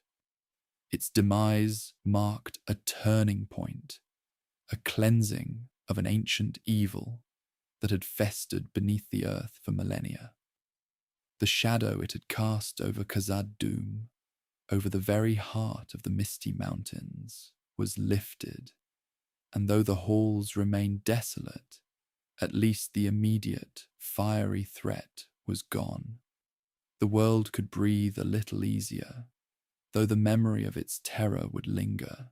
Its demise marked a turning point, a cleansing of an ancient evil that had festered beneath the earth for millennia. The shadow it had cast over Khazad-dûm, over the very heart of the Misty Mountains, was lifted, and though the halls remained desolate, at least the immediate, fiery threat was gone. The world could breathe a little easier, though the memory of its terror would linger,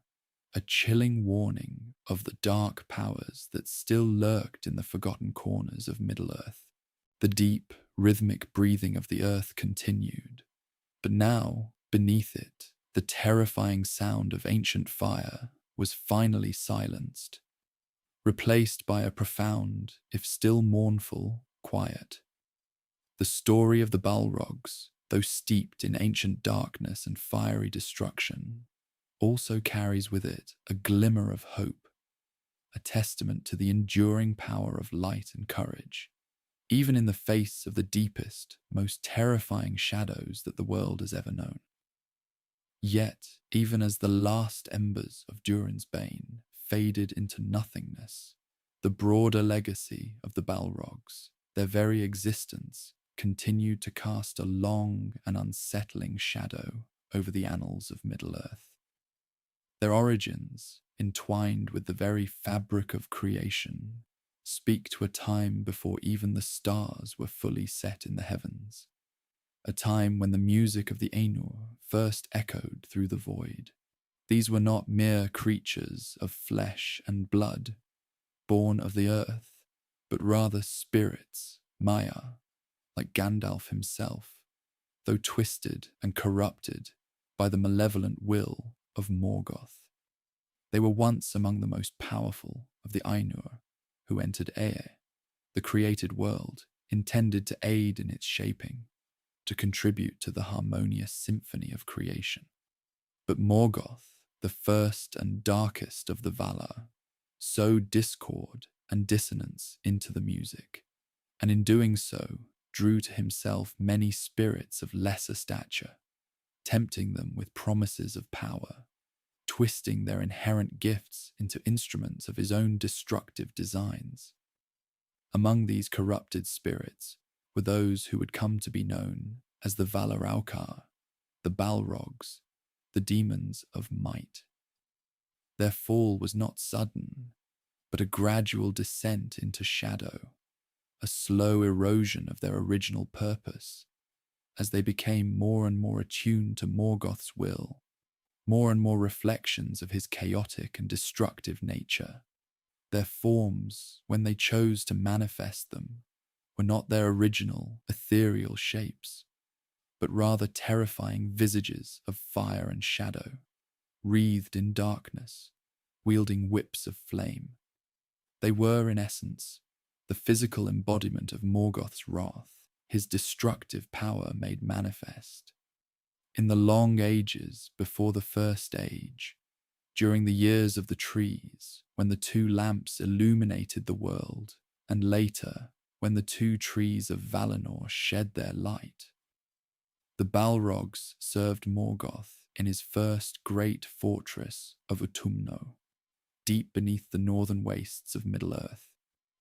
a chilling warning of the dark powers that still lurked in the forgotten corners of Middle-earth. The deep, rhythmic breathing of the earth continued, but now, beneath it, the terrifying sound of ancient fire was finally silenced, replaced by a profound, if still mournful, quiet. The story of the Balrogs, though steeped in ancient darkness and fiery destruction, also carries with it a glimmer of hope, a testament to the enduring power of light and courage, even in the face of the deepest, most terrifying shadows that the world has ever known. Yet, even as the last embers of Durin's Bane faded into nothingness, the broader legacy of the Balrogs, their very existence, continued to cast a long and unsettling shadow over the annals of Middle-earth. Their origins, entwined with the very fabric of creation, speak to a time before even the stars were fully set in the heavens, a time when the music of the Ainur first echoed through the void. These were not mere creatures of flesh and blood, born of the earth, but rather spirits, Maya, like Gandalf himself, though twisted and corrupted by the malevolent will of Morgoth. They were once among the most powerful of the Ainur, who entered Ea, the created world, intended to aid in its shaping, to contribute to the harmonious symphony of creation. But Morgoth, the first and darkest of the Valar, sowed discord and dissonance into the music, and in doing so drew to himself many spirits of lesser stature, tempting them with promises of power, twisting their inherent gifts into instruments of his own destructive designs. Among these corrupted spirits were those who would come to be known as the Valar Aukar, the Balrogs, the demons of might. Their fall was not sudden, but a gradual descent into shadow, a slow erosion of their original purpose, as they became more and more attuned to Morgoth's will, more and more reflections of his chaotic and destructive nature. Their forms, when they chose to manifest them, were not their original, ethereal shapes, but rather terrifying visages of fire and shadow, wreathed in darkness, wielding whips of flame. They were, in essence, the physical embodiment of Morgoth's wrath, his destructive power made manifest. In the long ages before the First Age, during the years of the trees, when the two lamps illuminated the world, and later, when the two trees of Valinor shed their light, the Balrogs served Morgoth in his first great fortress of Utumno, deep beneath the northern wastes of Middle-earth.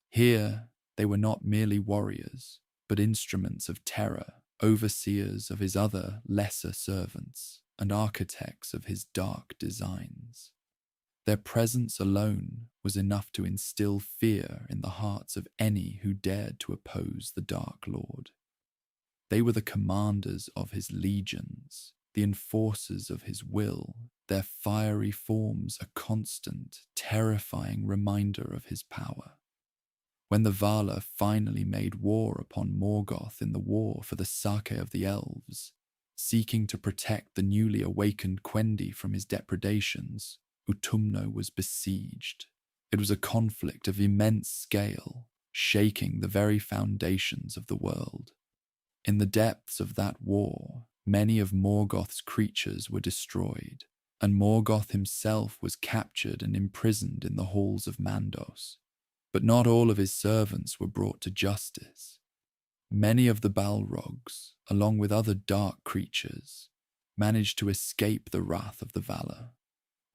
Here, they were not merely warriors, but instruments of terror, overseers of his other lesser servants, and architects of his dark designs. Their presence alone was enough to instill fear in the hearts of any who dared to oppose the Dark Lord. They were the commanders of his legions, the enforcers of his will, their fiery forms a constant, terrifying reminder of his power. When the Valar finally made war upon Morgoth in the war for the Sake of the Elves, seeking to protect the newly awakened Quendi from his depredations, Utumno was besieged. It was a conflict of immense scale, shaking the very foundations of the world. In the depths of that war, many of Morgoth's creatures were destroyed, and Morgoth himself was captured and imprisoned in the halls of Mandos. But not all of his servants were brought to justice. Many of the Balrogs, along with other dark creatures, managed to escape the wrath of the Valar,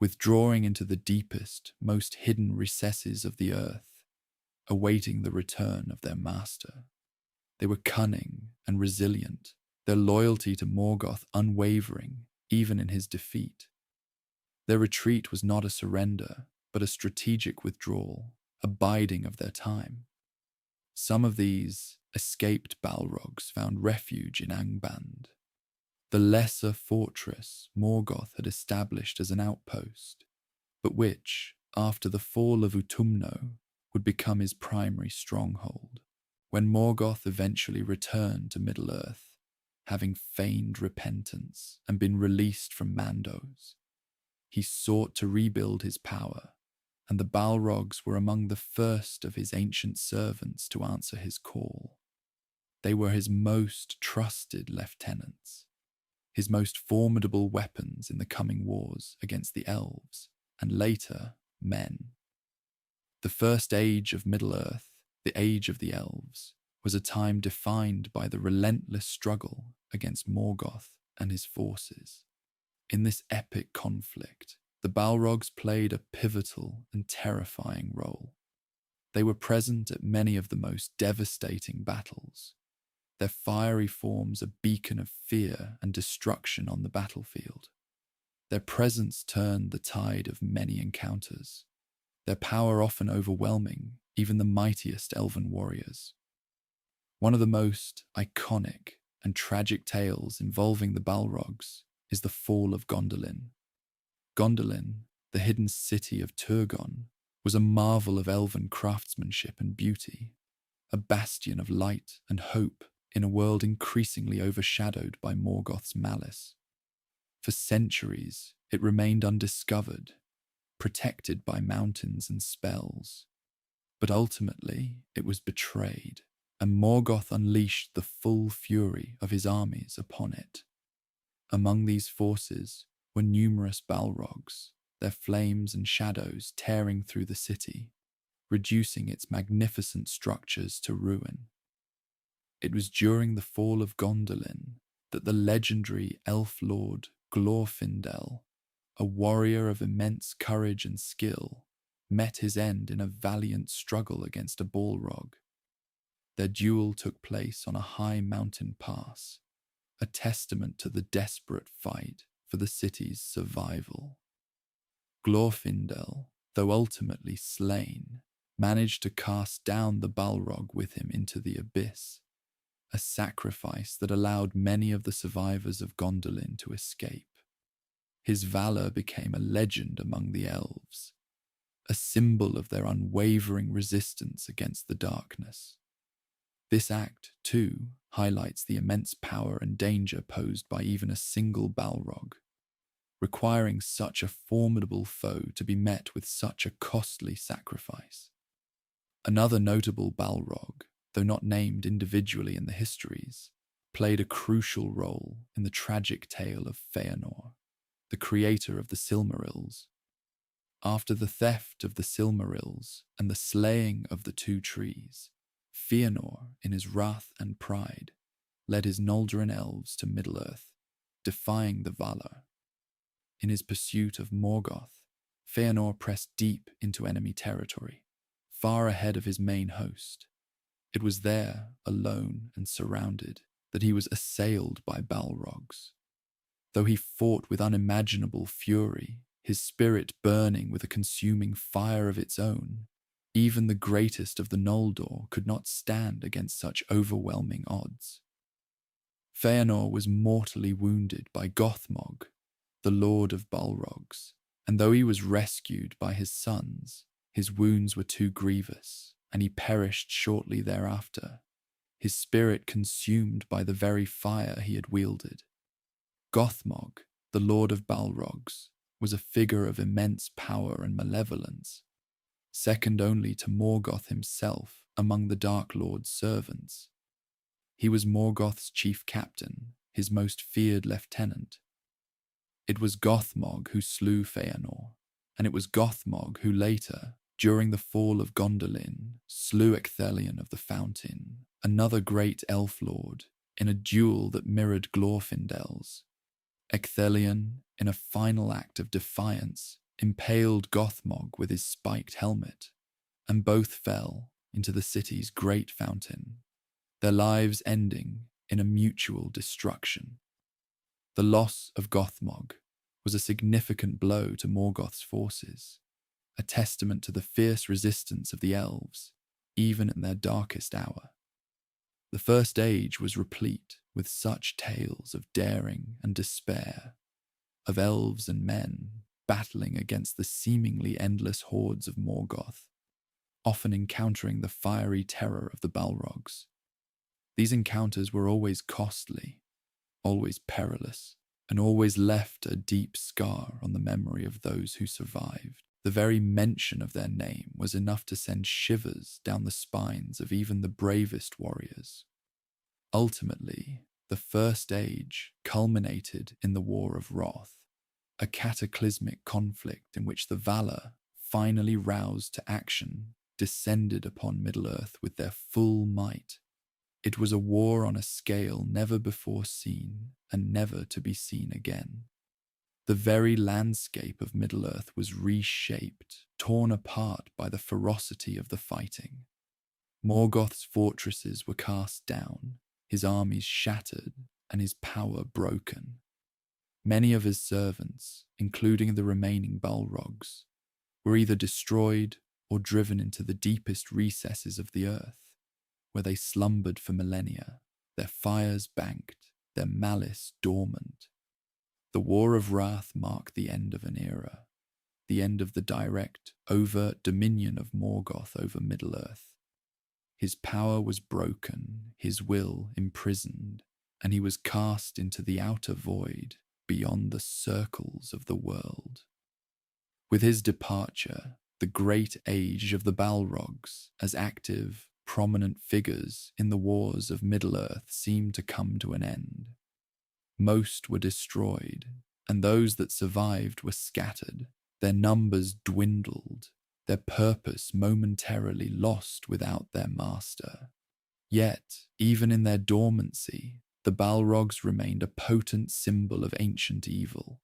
withdrawing into the deepest, most hidden recesses of the earth, awaiting the return of their master. They were cunning and resilient, their loyalty to Morgoth unwavering, even in his defeat. Their retreat was not a surrender, but a strategic withdrawal, a biding of their time. Some of these escaped Balrogs found refuge in Angband, the lesser fortress Morgoth had established as an outpost, but which, after the fall of Utumno, would become his primary stronghold. When Morgoth eventually returned to Middle-earth, having feigned repentance and been released from Mandos, he sought to rebuild his power, and the Balrogs were among the first of his ancient servants to answer his call. They were his most trusted lieutenants, his most formidable weapons in the coming wars against the elves, and later, men. The first age of Middle-earth, the age of the elves, was a time defined by the relentless struggle against Morgoth and his forces. In this epic conflict, the Balrogs played a pivotal and terrifying role. They were present at many of the most devastating battles, their fiery forms a beacon of fear and destruction on the battlefield. Their presence turned the tide of many encounters, their power often overwhelming even the mightiest elven warriors. One of the most iconic and tragic tales involving the Balrogs is the fall of Gondolin. Gondolin, the hidden city of Turgon, was a marvel of elven craftsmanship and beauty, a bastion of light and hope in a world increasingly overshadowed by Morgoth's malice. For centuries, it remained undiscovered, protected by mountains and spells. But ultimately, it was betrayed, and Morgoth unleashed the full fury of his armies upon it. Among these forces were numerous Balrogs, their flames and shadows tearing through the city, reducing its magnificent structures to ruin. It was during the fall of Gondolin that the legendary elf lord Glorfindel, a warrior of immense courage and skill, met his end in a valiant struggle against a Balrog. Their duel took place on a high mountain pass, a testament to the desperate fight for the city's survival. Glorfindel, though ultimately slain, managed to cast down the Balrog with him into the abyss, a sacrifice that allowed many of the survivors of Gondolin to escape. His valor became a legend among the elves, a symbol of their unwavering resistance against the darkness. This act, too, highlights the immense power and danger posed by even a single Balrog, requiring such a formidable foe to be met with such a costly sacrifice. Another notable Balrog, though not named individually in the histories, played a crucial role in the tragic tale of Feanor, the creator of the Silmarils. After the theft of the Silmarils and the slaying of the two trees, Feanor, in his wrath and pride, led his Noldorin elves to Middle-earth, defying the Valar. In his pursuit of Morgoth, Feanor pressed deep into enemy territory, far ahead of his main host. It was there, alone and surrounded, that he was assailed by Balrogs. Though he fought with unimaginable fury, his spirit burning with a consuming fire of its own, even the greatest of the Noldor could not stand against such overwhelming odds. Feanor was mortally wounded by Gothmog, the Lord of Balrogs, and though he was rescued by his sons, his wounds were too grievous, and he perished shortly thereafter, his spirit consumed by the very fire he had wielded. Gothmog, the Lord of Balrogs, was a figure of immense power and malevolence, second only to Morgoth himself among the Dark Lord's servants. He was Morgoth's chief captain, his most feared lieutenant. It was Gothmog who slew Feanor, and it was Gothmog who later, during the fall of Gondolin, slew Ecthelion of the Fountain, another great elf lord, in a duel that mirrored Glorfindel's. Ecthelion, in a final act of defiance, impaled Gothmog with his spiked helmet, and both fell into the city's great fountain, their lives ending in a mutual destruction. The loss of Gothmog was a significant blow to Morgoth's forces, a testament to the fierce resistance of the elves, even in their darkest hour. The First Age was replete with such tales of daring and despair, of elves and men battling against the seemingly endless hordes of Morgoth, often encountering the fiery terror of the Balrogs. These encounters were always costly, always perilous, and always left a deep scar on the memory of those who survived. The very mention of their name was enough to send shivers down the spines of even the bravest warriors. Ultimately, the First Age culminated in the War of Wrath, a cataclysmic conflict in which the Valar, finally roused to action, descended upon Middle-earth with their full might. It was a war on a scale never before seen and never to be seen again. The very landscape of Middle-earth was reshaped, torn apart by the ferocity of the fighting. Morgoth's fortresses were cast down, his armies shattered, and his power broken. Many of his servants, including the remaining Balrogs, were either destroyed or driven into the deepest recesses of the earth, where they slumbered for millennia, their fires banked, their malice dormant. The War of Wrath marked the end of an era, the end of the direct, overt dominion of Morgoth over Middle-earth. His power was broken, his will imprisoned, and he was cast into the outer void beyond the circles of the world. With his departure, the great age of the Balrogs, as active, prominent figures in the wars of Middle-earth, seemed to come to an end. Most were destroyed, and those that survived were scattered, their numbers dwindled, their purpose momentarily lost without their master. Yet, even in their dormancy, the Balrogs remained a potent symbol of ancient evil,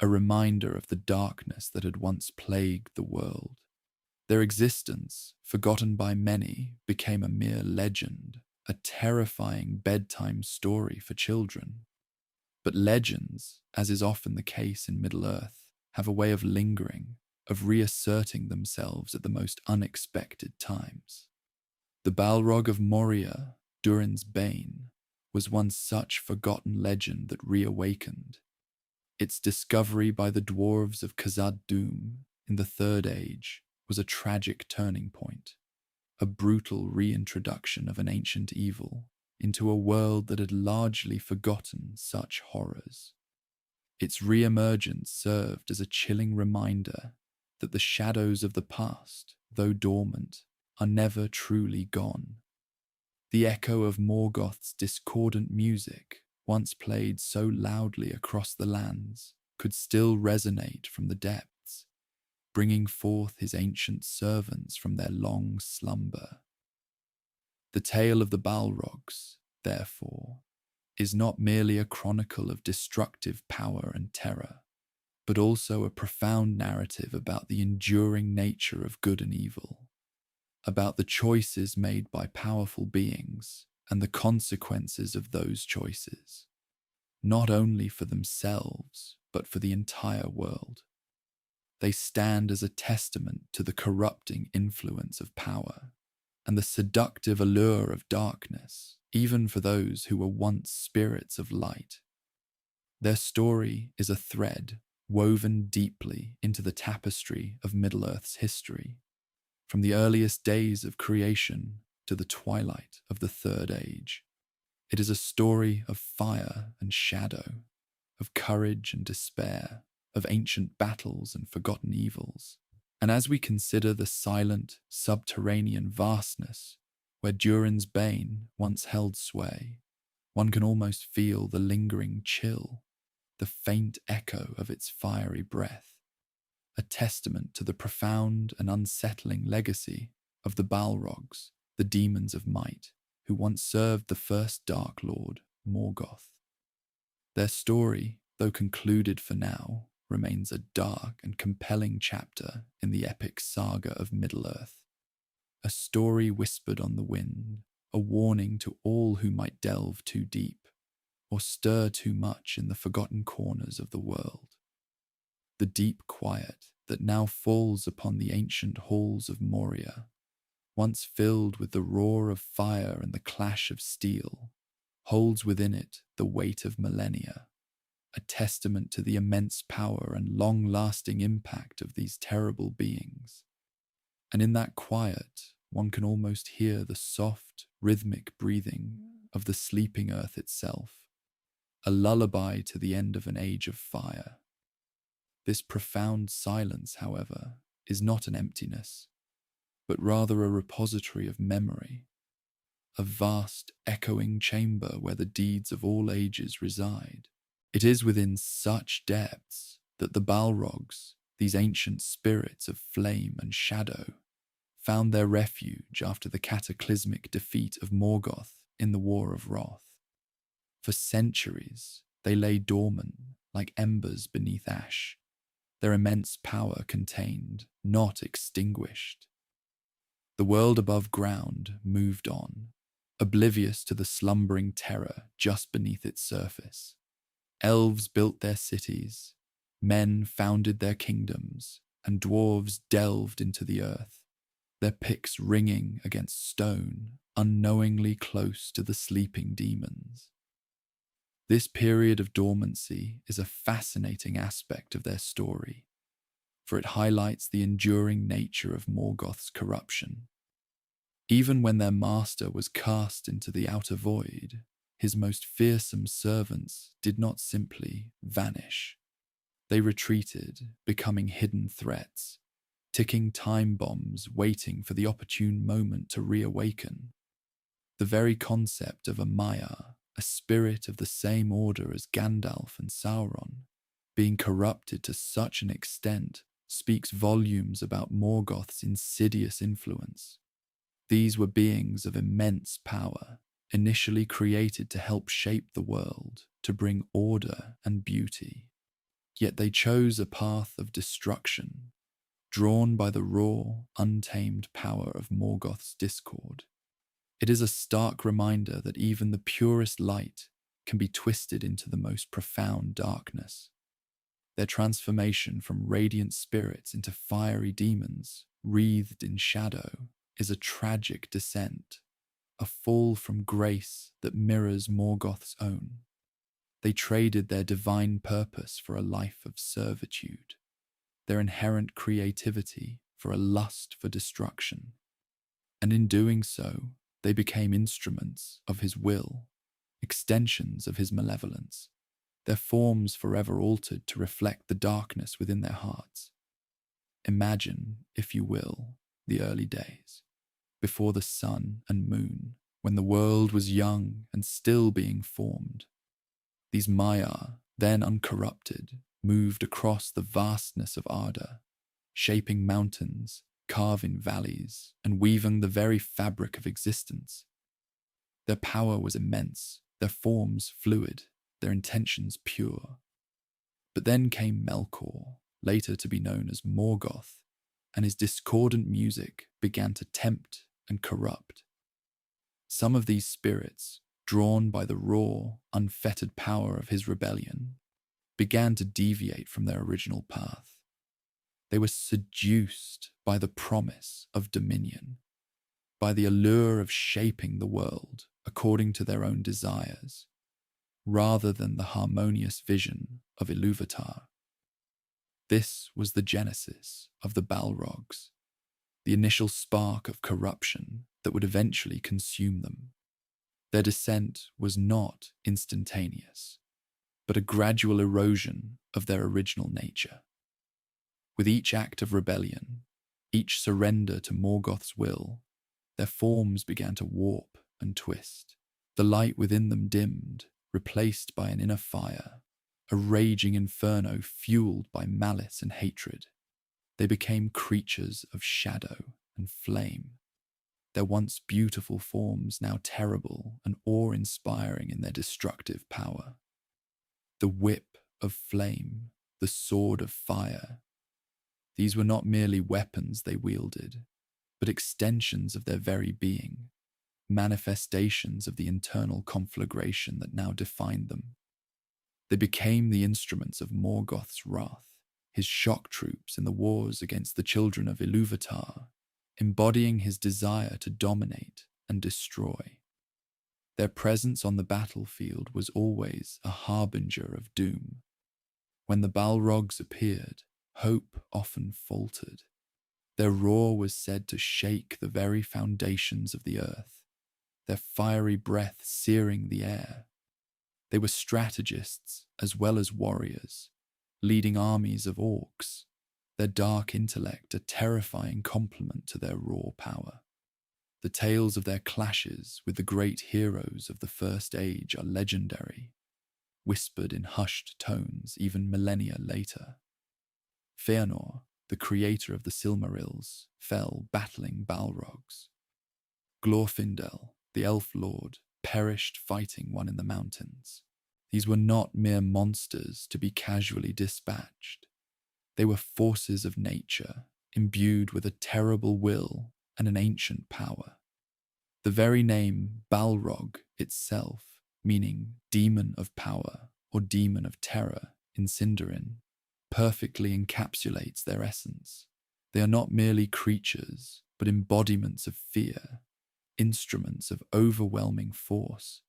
a reminder of the darkness that had once plagued the world. Their existence, forgotten by many, became a mere legend, a terrifying bedtime story for children. But legends, as is often the case in Middle-earth, have a way of lingering, of reasserting themselves at the most unexpected times. The Balrog of Moria, Durin's bane, was once such forgotten legend that reawakened. Its discovery by the dwarves of Khazad-dûm in the Third Age was a tragic turning point, a brutal reintroduction of an ancient evil into a world that had largely forgotten such horrors. Its re-emergence served as a chilling reminder that the shadows of the past, though dormant, are never truly gone. The echo of Morgoth's discordant music, once played so loudly across the lands, could still resonate from the depths, bringing forth his ancient servants from their long slumber. The tale of the Balrogs, therefore, is not merely a chronicle of destructive power and terror, but also a profound narrative about the enduring nature of good and evil, about the choices made by powerful beings and the consequences of those choices, not only for themselves, but for the entire world. They stand as a testament to the corrupting influence of power and the seductive allure of darkness, even for those who were once spirits of light. Their story is a thread woven deeply into the tapestry of Middle-earth's history, from the earliest days of creation to the twilight of the Third Age. It is a story of fire and shadow, of courage and despair, of ancient battles and forgotten evils. And as we consider the silent, subterranean vastness where Durin's bane once held sway, one can almost feel the lingering chill, the faint echo of its fiery breath, a testament to the profound and unsettling legacy of the Balrogs, the demons of might, who once served the first Dark Lord, Morgoth. Their story, though concluded for now, remains a dark and compelling chapter in the epic saga of Middle-earth, a story whispered on the wind, a warning to all who might delve too deep or stir too much in the forgotten corners of the world. The deep quiet that now falls upon the ancient halls of Moria, once filled with the roar of fire and the clash of steel, holds within it the weight of millennia, a testament to the immense power and long-lasting impact of these terrible beings. And in that quiet, one can almost hear the soft, rhythmic breathing of the sleeping earth itself, a lullaby to the end of an age of fire. This profound silence, however, is not an emptiness, but rather a repository of memory, a vast, echoing chamber where the deeds of all ages reside. It is within such depths that the Balrogs, these ancient spirits of flame and shadow, found their refuge after the cataclysmic defeat of Morgoth in the War of Wrath. For centuries, they lay dormant like embers beneath ash, their immense power contained, not extinguished. The world above ground moved on, oblivious to the slumbering terror just beneath its surface. Elves built their cities, men founded their kingdoms, and dwarves delved into the earth, their picks ringing against stone, unknowingly close to the sleeping demons. This period of dormancy is a fascinating aspect of their story, for it highlights the enduring nature of Morgoth's corruption. Even when their master was cast into the outer void, his most fearsome servants did not simply vanish. They retreated, becoming hidden threats, ticking time bombs waiting for the opportune moment to reawaken. The very concept of a Maya, a spirit of the same order as Gandalf and Sauron, being corrupted to such an extent speaks volumes about Morgoth's insidious influence. These were beings of immense power, initially created to help shape the world, to bring order and beauty. Yet they chose a path of destruction, drawn by the raw, untamed power of Morgoth's discord. It is a stark reminder that even the purest light can be twisted into the most profound darkness. Their transformation from radiant spirits into fiery demons, wreathed in shadow, is a tragic descent, a fall from grace that mirrors Morgoth's own. They traded their divine purpose for a life of servitude, their inherent creativity for a lust for destruction. And in doing so, they became instruments of his will, extensions of his malevolence, their forms forever altered to reflect the darkness within their hearts. Imagine, if you will, the early days, before the sun and moon, when the world was young and still being formed. These Maiar, then uncorrupted, moved across the vastness of Arda, shaping mountains, carving valleys, and weaving the very fabric of existence. Their power was immense, their forms fluid, their intentions pure. But then came Melkor, later to be known as Morgoth, and his discordant music began to tempt and corrupt. Some of these spirits, drawn by the raw, unfettered power of his rebellion, began to deviate from their original path. They were seduced by the promise of dominion, by the allure of shaping the world according to their own desires, rather than the harmonious vision of Ilúvatar. This was the genesis of the Balrogs, the initial spark of corruption that would eventually consume them. Their descent was not instantaneous, but a gradual erosion of their original nature. With each act of rebellion, each surrender to Morgoth's will, their forms began to warp and twist. The light within them dimmed, replaced by an inner fire, a raging inferno fueled by malice and hatred. They became creatures of shadow and flame, their once beautiful forms now terrible and awe-inspiring in their destructive power. The whip of flame, the sword of fire, these were not merely weapons they wielded, but extensions of their very being, manifestations of the internal conflagration that now defined them. They became the instruments of Morgoth's wrath, his shock troops in the wars against the children of Ilúvatar, embodying his desire to dominate and destroy. Their presence on the battlefield was always a harbinger of doom. When the Balrogs appeared, hope often faltered. Their roar was said to shake the very foundations of the earth, their fiery breath searing the air. They were strategists as well as warriors, leading armies of orcs, their dark intellect a terrifying complement to their raw power. The tales of their clashes with the great heroes of the First Age are legendary, whispered in hushed tones even millennia later. Fëanor, the creator of the Silmarils, fell battling Balrogs. Glorfindel, the elf lord, perished fighting one in the mountains. These were not mere monsters to be casually dispatched. They were forces of nature, imbued with a terrible will and an ancient power. The very name Balrog itself, meaning demon of power or demon of terror in Sindarin, perfectly encapsulates their essence. They are not merely creatures, but embodiments of fear, instruments of overwhelming force.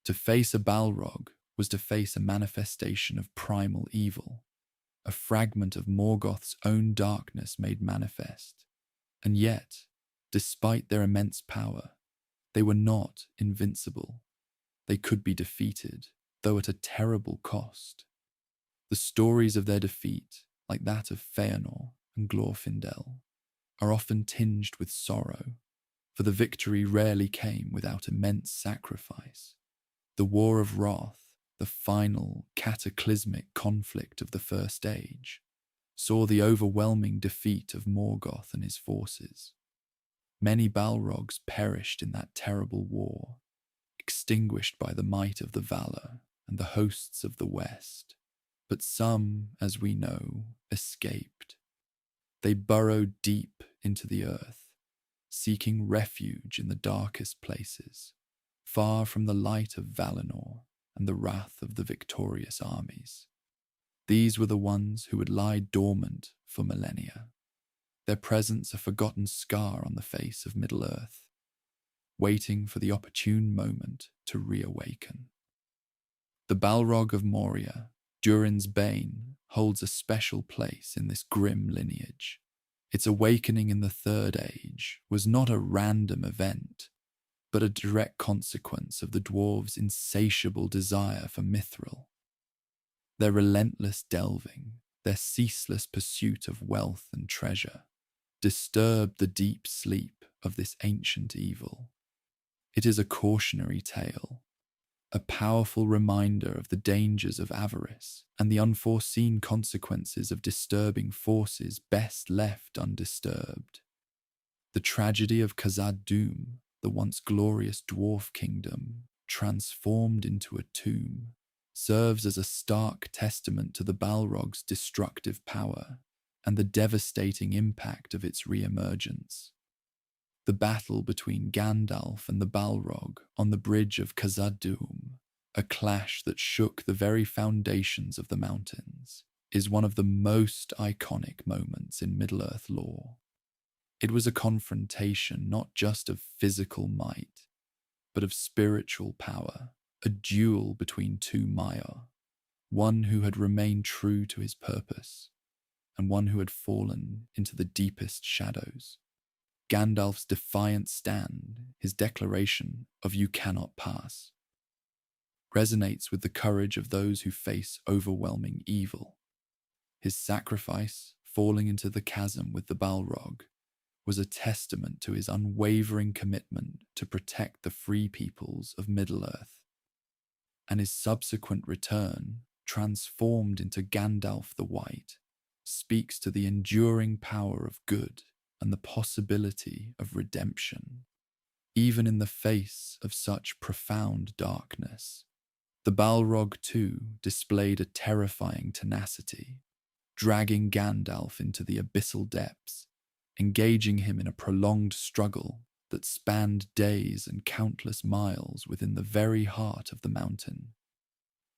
To face a Balrog was to face a manifestation of primal evil, a fragment of Morgoth's own darkness made manifest. And yet, despite their immense power, they were not invincible. They could be defeated, though at a terrible cost. The stories of their defeat, like that of Fëanor and Glorfindel, are often tinged with sorrow, for the victory rarely came without immense sacrifice. The War of Wrath, the final cataclysmic conflict of the First Age, saw the overwhelming defeat of Morgoth and his forces. Many Balrogs perished in that terrible war, extinguished by the might of the Valar and the hosts of the West. But some, as we know, escaped. They burrowed deep into the earth, seeking refuge in the darkest places, far from the light of Valinor and the wrath of the victorious armies. These were the ones who would lie dormant for millennia, their presence a forgotten scar on the face of Middle-earth, waiting for the opportune moment to reawaken. The Balrog of Moria, Durin's bane, holds a special place in this grim lineage. Its awakening in the Third Age was not a random event, but a direct consequence of the dwarves' insatiable desire for mithril. Their relentless delving, their ceaseless pursuit of wealth and treasure, disturbed the deep sleep of this ancient evil. It is a cautionary tale, a powerful reminder of the dangers of avarice and the unforeseen consequences of disturbing forces best left undisturbed. The tragedy of Khazad-dûm, the once glorious dwarf kingdom, transformed into a tomb, serves as a stark testament to the Balrog's destructive power and the devastating impact of its re-emergence. The battle between Gandalf and the Balrog on the bridge of Khazad-dûm, a clash that shook the very foundations of the mountains, is one of the most iconic moments in Middle-earth lore. It was a confrontation not just of physical might, but of spiritual power, a duel between two Maiar, one who had remained true to his purpose, and one who had fallen into the deepest shadows. Gandalf's defiant stand, his declaration of "you cannot pass," resonates with the courage of those who face overwhelming evil. His sacrifice, falling into the chasm with the Balrog, was a testament to his unwavering commitment to protect the free peoples of Middle-earth. And his subsequent return, transformed into Gandalf the White, speaks to the enduring power of good and the possibility of redemption, even in the face of such profound darkness. The Balrog, too, displayed a terrifying tenacity, dragging Gandalf into the abyssal depths, engaging him in a prolonged struggle that spanned days and countless miles within the very heart of the mountain.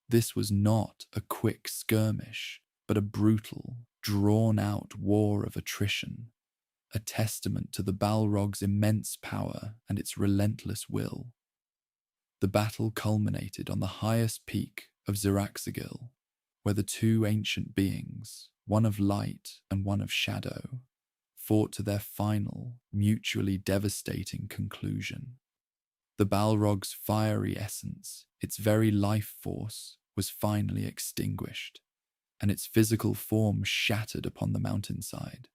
This was not a quick skirmish, but a brutal, drawn-out war of attrition, a testament to the Balrog's immense power and its relentless will. The battle culminated on the highest peak of Ziraxigil, where the two ancient beings, one of light and one of shadow, fought to their final, mutually devastating conclusion. The Balrog's fiery essence, its very life force, was finally extinguished, and its physical form shattered upon the mountainside,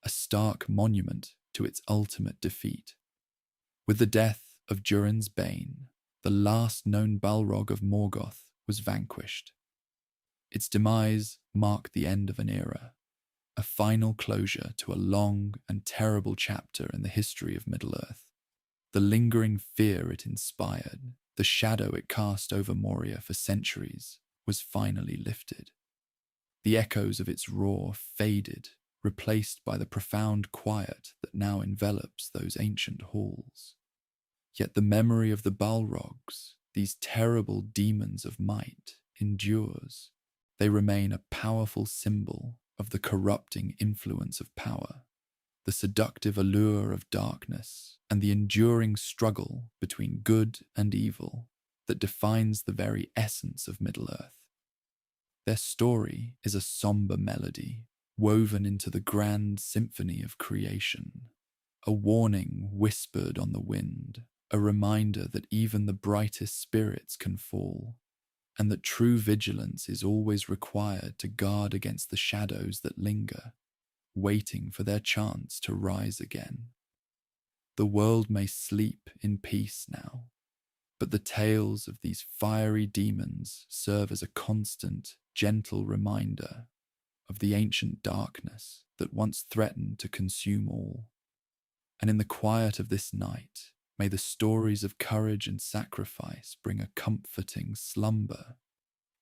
a stark monument to its ultimate defeat. With the death of Durin's bane, the last known Balrog of Morgoth was vanquished. Its demise marked the end of an era, a final closure to a long and terrible chapter in the history of Middle-earth. The lingering fear it inspired, the shadow it cast over Moria for centuries, was finally lifted. The echoes of its roar faded, replaced by the profound quiet that now envelops those ancient halls. Yet the memory of the Balrogs, these terrible demons of might, endures. They remain a powerful symbol of the corrupting influence of power, the seductive allure of darkness, and the enduring struggle between good and evil that defines the very essence of Middle-earth. Their story is a somber melody, woven into the grand symphony of creation, a warning whispered on the wind, a reminder that even the brightest spirits can fall, and that true vigilance is always required to guard against the shadows that linger, waiting for their chance to rise again. The world may sleep in peace now, but the tales of these fiery demons serve as a constant, gentle reminder of the ancient darkness that once threatened to consume all. And in the quiet of this night, may the stories of courage and sacrifice bring a comforting slumber,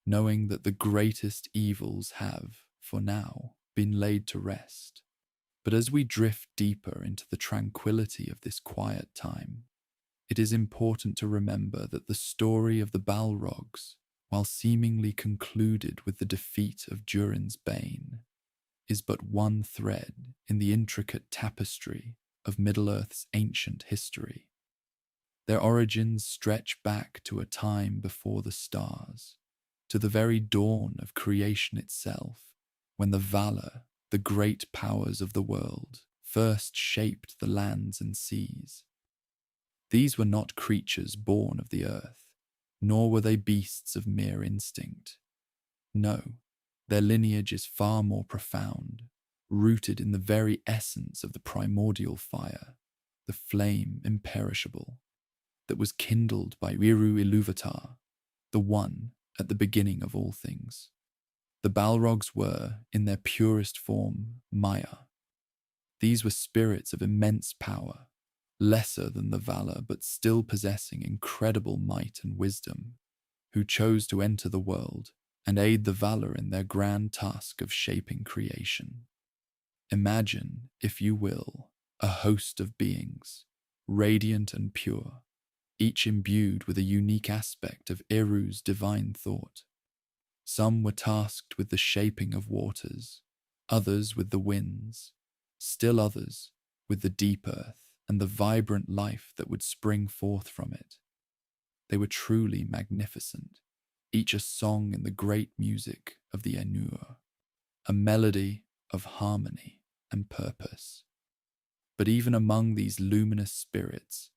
knowing that the greatest evils have, for now, been laid to rest. But as we drift deeper into the tranquility of this quiet time, It is important to remember that the story of the Balrogs, while seemingly concluded with the defeat of Durin's Bane, is but one thread in the intricate tapestry of Middle-earth's ancient history. Their origins stretch back to a time before the stars, to the very dawn of creation itself, when the Valar, the great powers of the world, first shaped the lands and seas. These were not creatures born of the earth, nor were they beasts of mere instinct. No, their lineage is far more profound, rooted in the very essence of the primordial fire, the flame imperishable, that was kindled by Eru Ilúvatar, the One at the beginning of all things. The Balrogs were, in their purest form, Maya. These were spirits of immense power, lesser than the Valar but still possessing incredible might and wisdom, who chose to enter the world and aid the Valar in their grand task of shaping creation. Imagine, if you will, a host of beings, radiant and pure, each imbued with a unique aspect of Eru's divine thought. Some were tasked with the shaping of waters, others with the winds, still others with the deep earth and the vibrant life that would spring forth from it. They were truly magnificent, each a song in the great music of the Ainur, a melody of harmony and purpose. But even among these luminous spirits,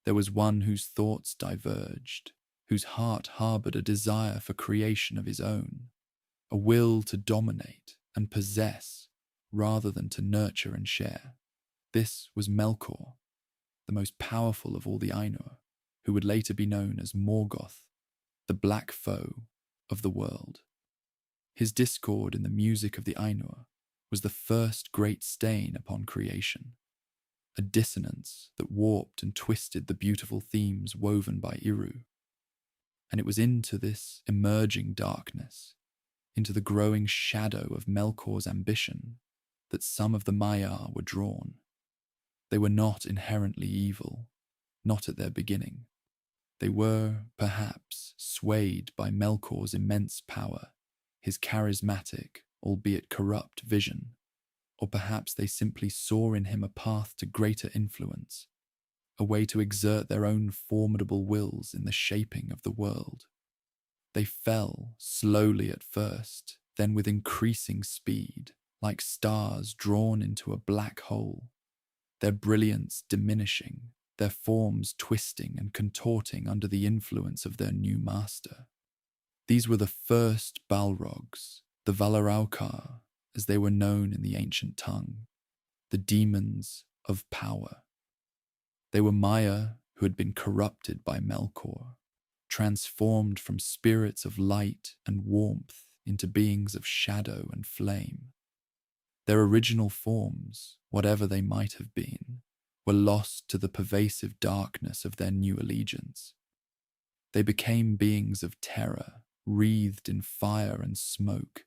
there was one whose thoughts diverged, whose heart harbored a desire for creation of his own, a will to dominate and possess rather than to nurture and share. This was Melkor, the most powerful of all the Ainur, who would later be known as Morgoth, the black foe of the world. His discord in the music of the Ainur was the first great stain upon creation, a dissonance that warped and twisted the beautiful themes woven by Eru. And it was into this emerging darkness, into the growing shadow of Melkor's ambition, that some of the Maiar were drawn. They were not inherently evil, not at their beginning. They were, perhaps, swayed by Melkor's immense power, his charismatic, albeit corrupt, vision, or perhaps they simply saw in him a path to greater influence, a way to exert their own formidable wills in the shaping of the world. They fell slowly at first, then with increasing speed, like stars drawn into a black hole, their brilliance diminishing, their forms twisting and contorting under the influence of their new master. These were the first Balrogs, the Valaraukar, as they were known in the ancient tongue, the demons of power. They were Maya who had been corrupted by Melkor, transformed from spirits of light and warmth into beings of shadow and flame. Their original forms, whatever they might have been, were lost to the pervasive darkness of their new allegiance. They became beings of terror, wreathed in fire and smoke,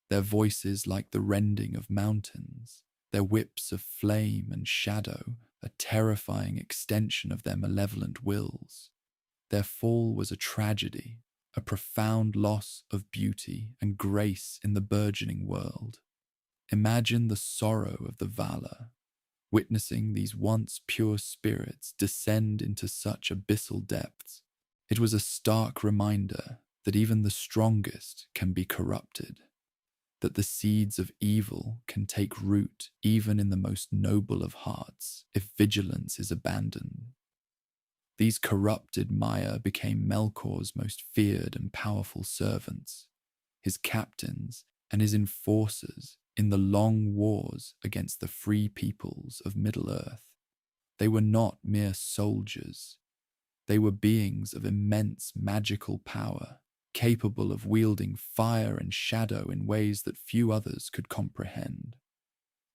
their voices like the rending of mountains, their whips of flame and shadow, a terrifying extension of their malevolent wills. Their fall was a tragedy, a profound loss of beauty and grace in the burgeoning world. Imagine the sorrow of the Valar, witnessing these once pure spirits descend into such abyssal depths. It was a stark reminder that even the strongest can be corrupted, that the seeds of evil can take root even in the most noble of hearts if vigilance is abandoned. These corrupted Maya became Melkor's most feared and powerful servants, his captains and his enforcers in the long wars against the free peoples of Middle-earth. They were not mere soldiers. They were beings of immense magical power, capable of wielding fire and shadow in ways that few others could comprehend.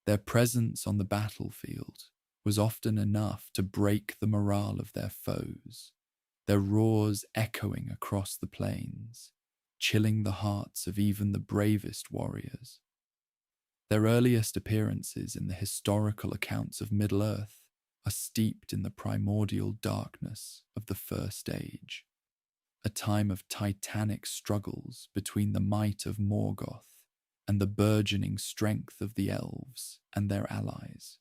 Their presence on the battlefield was often enough to break the morale of their foes, their roars echoing across the plains, chilling the hearts of even the bravest warriors. Their earliest appearances in the historical accounts of Middle-earth are steeped in the primordial darkness of the First Age, a time of titanic struggles between the might of Morgoth and the burgeoning strength of the elves and their allies.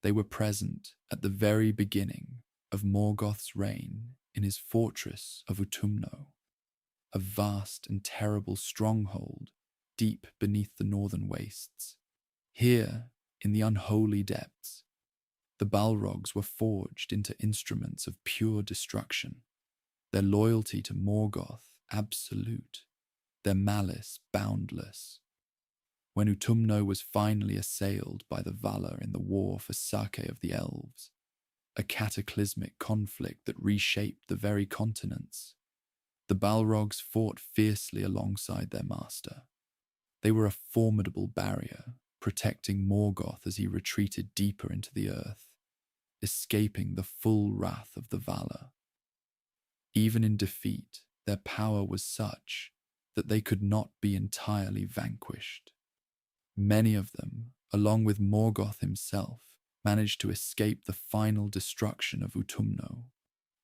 They were present at the very beginning of Morgoth's reign in his fortress of Utumno, a vast and terrible stronghold deep beneath the northern wastes. Here, in the unholy depths, the Balrogs were forged into instruments of pure destruction, their loyalty to Morgoth absolute, their malice boundless. When Utumno was finally assailed by the Valar in the war for Sake of the Elves, a cataclysmic conflict that reshaped the very continents, the Balrogs fought fiercely alongside their master. They were a formidable barrier, protecting Morgoth as he retreated deeper into the earth, escaping the full wrath of the Valar. Even in defeat, their power was such that they could not be entirely vanquished. Many of them, along with Morgoth himself, managed to escape the final destruction of Utumno,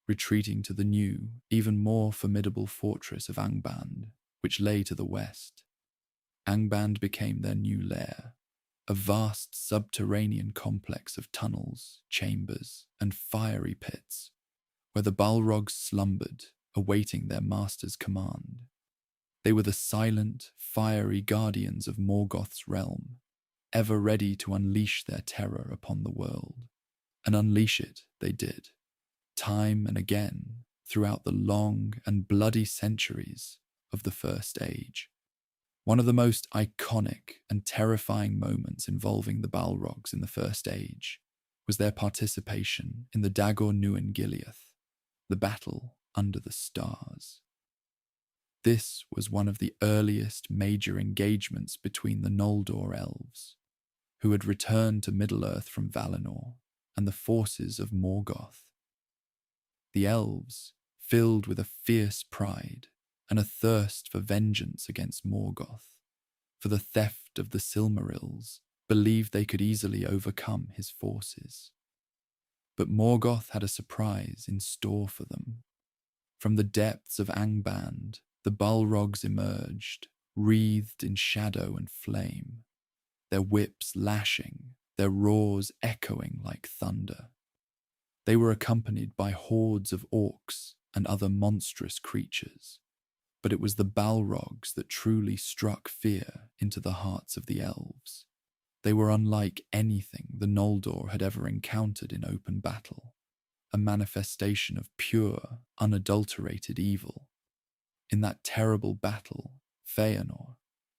retreating to the new, even more formidable fortress of Angband, which lay to the west. Angband became their new lair, a vast subterranean complex of tunnels, chambers, and fiery pits, where the Balrogs slumbered, awaiting their master's command. They were the silent, fiery guardians of Morgoth's realm, ever ready to unleash their terror upon the world. And unleash it they did, time and again, throughout the long and bloody centuries of the First Age. One of the most iconic and terrifying moments involving the Balrogs in the First Age was their participation in the Dagor Nuin Gileath, the battle under the stars. This was one of the earliest major engagements between the Noldor elves, who had returned to Middle-earth from Valinor, and the forces of Morgoth. The elves, filled with a fierce pride and a thirst for vengeance against Morgoth, for the theft of the Silmarils, believed they could easily overcome his forces. But Morgoth had a surprise in store for them. From the depths of Angband, the Balrogs emerged, wreathed in shadow and flame, their whips lashing, their roars echoing like thunder. They were accompanied by hordes of orcs and other monstrous creatures, but it was the Balrogs that truly struck fear into the hearts of the elves. They were unlike anything the Noldor had ever encountered in open battle, a manifestation of pure, unadulterated evil. In that terrible battle, Feanor,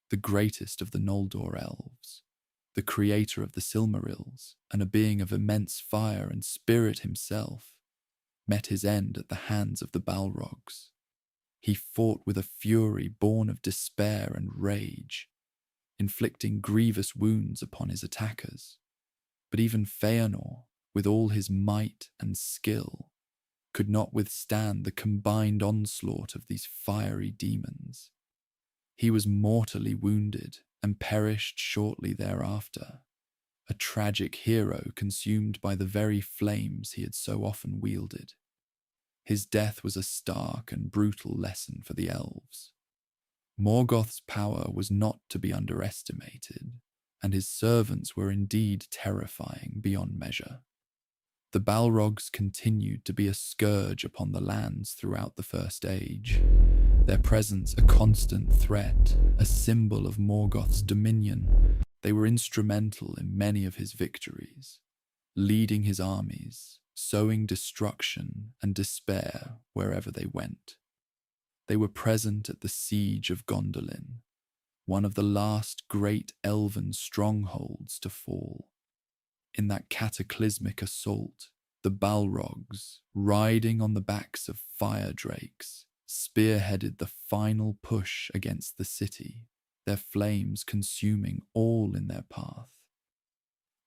the greatest of the Noldor elves, the creator of the Silmarils, and a being of immense fire and spirit himself, met his end at the hands of the Balrogs. He fought with a fury born of despair and rage, inflicting grievous wounds upon his attackers. But even Feanor, with all his might and skill, could not withstand the combined onslaught of these fiery demons. He was mortally wounded and perished shortly thereafter, a tragic hero consumed by the very flames he had so often wielded. His death was a stark and brutal lesson for the elves. Morgoth's power was not to be underestimated, and his servants were indeed terrifying beyond measure. The Balrogs continued to be a scourge upon the lands throughout the First Age, their presence a constant threat, a symbol of Morgoth's dominion. They were instrumental in many of his victories, leading his armies, sowing destruction and despair wherever they went. They were present at the siege of Gondolin, one of the last great elven strongholds to fall. In that cataclysmic assault, the Balrogs, riding on the backs of fire drakes, spearheaded the final push against the city, their flames consuming all in their path.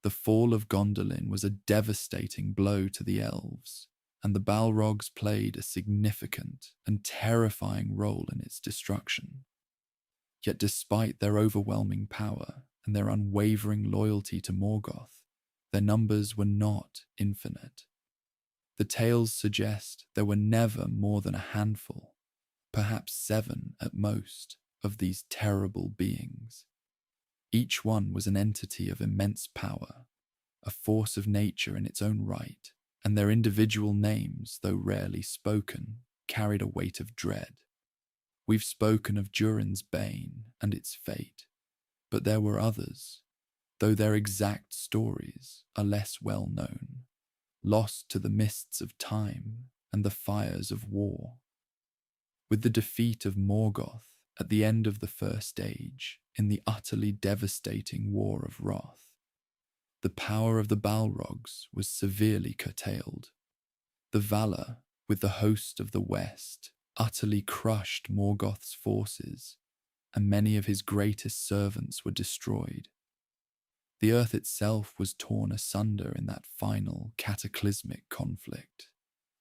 The fall of Gondolin was a devastating blow to the elves, and the Balrogs played a significant and terrifying role in its destruction. Yet despite their overwhelming power and their unwavering loyalty to Morgoth, Their numbers were not infinite. The tales suggest there were never more than a handful, perhaps 7 at most, of these terrible beings. Each one was an entity of immense power, a force of nature in its own right, and their individual names, though rarely spoken, carried a weight of dread. We've spoken of Durin's Bane and its fate, but there were others, though their exact stories are less well known, lost to the mists of time and the fires of war. With the defeat of Morgoth at the end of the First Age in the utterly devastating War of Wrath, the power of the Balrogs was severely curtailed. The Valar, with the host of the West, utterly crushed Morgoth's forces, and many of his greatest servants were destroyed. The earth itself was torn asunder in that final cataclysmic conflict,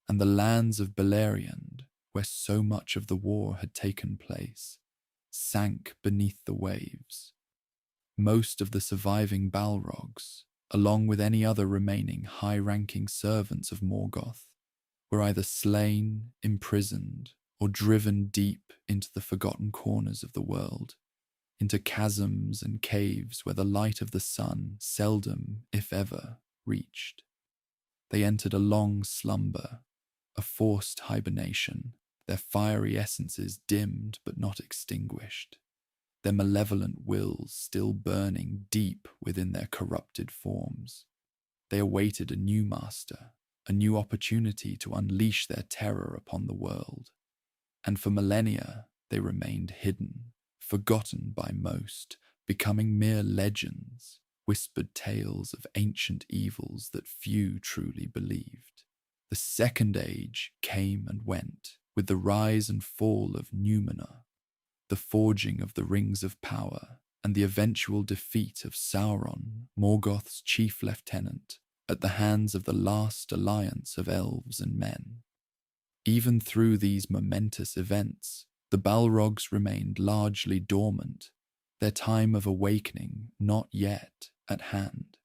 and the lands of Beleriand, where so much of the war had taken place, sank beneath the waves. Most of the surviving Balrogs, along with any other remaining high-ranking servants of Morgoth, were either slain, imprisoned, or driven deep into the forgotten corners of the world, into chasms and caves where the light of the sun seldom, if ever, reached. They entered a long slumber, a forced hibernation, their fiery essences dimmed but not extinguished, their malevolent wills still burning deep within their corrupted forms. They awaited a new master, a new opportunity to unleash their terror upon the world. And for millennia, they remained hidden, forgotten by most, becoming mere legends, whispered tales of ancient evils that few truly believed. The Second Age came and went, with the rise and fall of Númenor, the forging of the Rings of Power, and the eventual defeat of Sauron, Morgoth's chief lieutenant, at the hands of the last alliance of Elves and Men. Even through these momentous events, the Balrogs remained largely dormant, their time of awakening not yet at hand.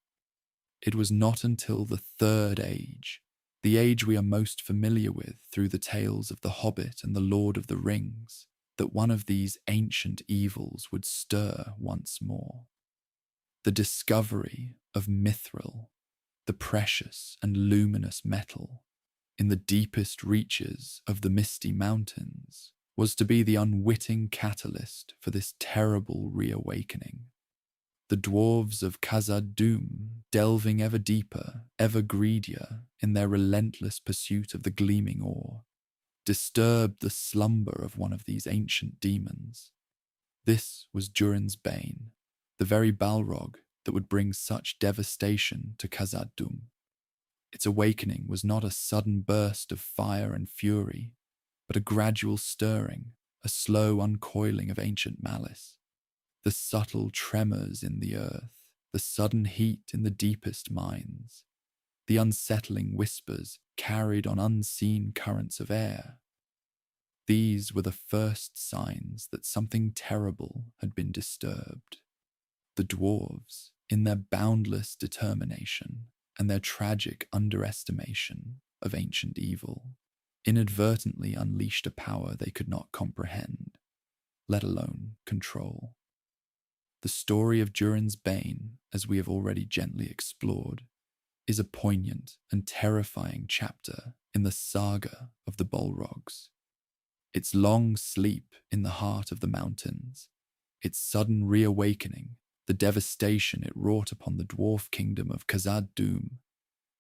It was not until the Third Age, the age we are most familiar with through the tales of The Hobbit and The Lord of the Rings, that one of these ancient evils would stir once more. The discovery of mithril, the precious and luminous metal, in the deepest reaches of the Misty Mountains, was to be the unwitting catalyst for this terrible reawakening. The dwarves of Khazad-dûm, delving ever deeper, ever greedier in their relentless pursuit of the gleaming ore, disturbed the slumber of one of these ancient demons. This was Durin's Bane, the very Balrog that would bring such devastation to Khazad-dûm. Its awakening was not a sudden burst of fire and fury, but a gradual stirring, a slow uncoiling of ancient malice. The subtle tremors in the earth, the sudden heat in the deepest mines, the unsettling whispers carried on unseen currents of air. These were the first signs that something terrible had been disturbed. The dwarves, in their boundless determination and their tragic underestimation of ancient evil, inadvertently unleashed a power they could not comprehend, let alone control. The story of Durin's Bane, as we have already gently explored, is a poignant and terrifying chapter in the saga of the Balrogs. Its long sleep in the heart of the mountains, its sudden reawakening, the devastation it wrought upon the dwarf kingdom of Khazad-dûm,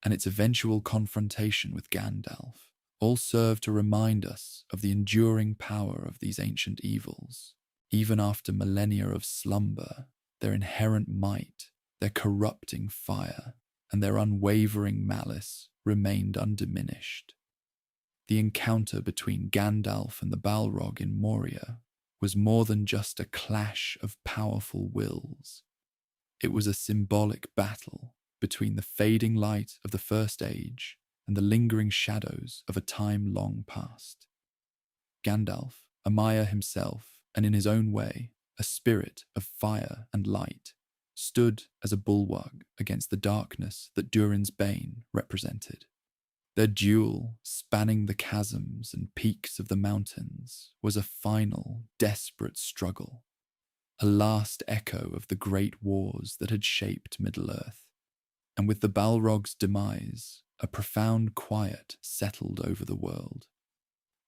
and its eventual confrontation with Gandalf, all serve to remind us of the enduring power of these ancient evils. Even after millennia of slumber, their inherent might, their corrupting fire, and their unwavering malice remained undiminished. The encounter between Gandalf and the Balrog in Moria was more than just a clash of powerful wills. It was a symbolic battle between the fading light of the First Age and the lingering shadows of a time long past. Gandalf, a Maya himself, and in his own way, a spirit of fire and light, stood as a bulwark against the darkness that Durin's Bane represented. Their duel, spanning the chasms and peaks of the mountains, was a final, desperate struggle, a last echo of the great wars that had shaped Middle-earth. And with the Balrog's demise, a profound quiet settled over the world.